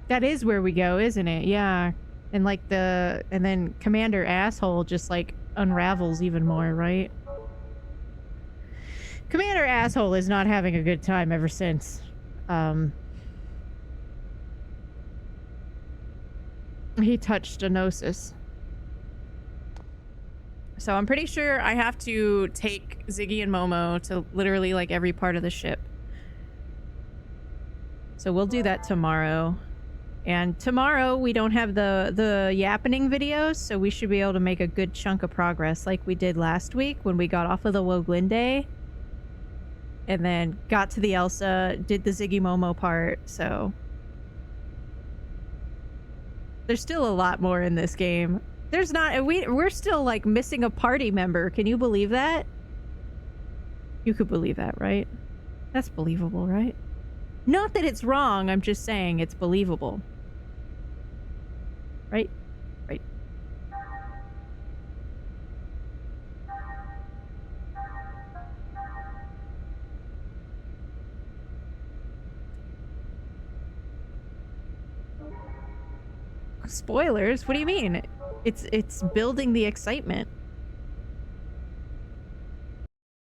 That is where we go, isn't it? Yeah. And like and then Commander Asshole just like unravels even more, right? Commander Asshole is not having a good time ever since. He touched Xenosis. So I'm pretty sure I have to take Ziggy and Momo to literally like every part of the ship. So we'll do that tomorrow. And tomorrow we don't have the yappening videos, so we should be able to make a good chunk of progress like we did last week when we got off of the Woglinde. And then got to the Elsa, did the Ziggy Momo part, so... There's still a lot more in this game. There's not... We're still, like, missing a party member. Can you believe that? You could believe that, right? That's believable, right? Not that it's wrong, I'm just saying it's believable. Right? Right. Spoilers? What do you mean? It's building the excitement.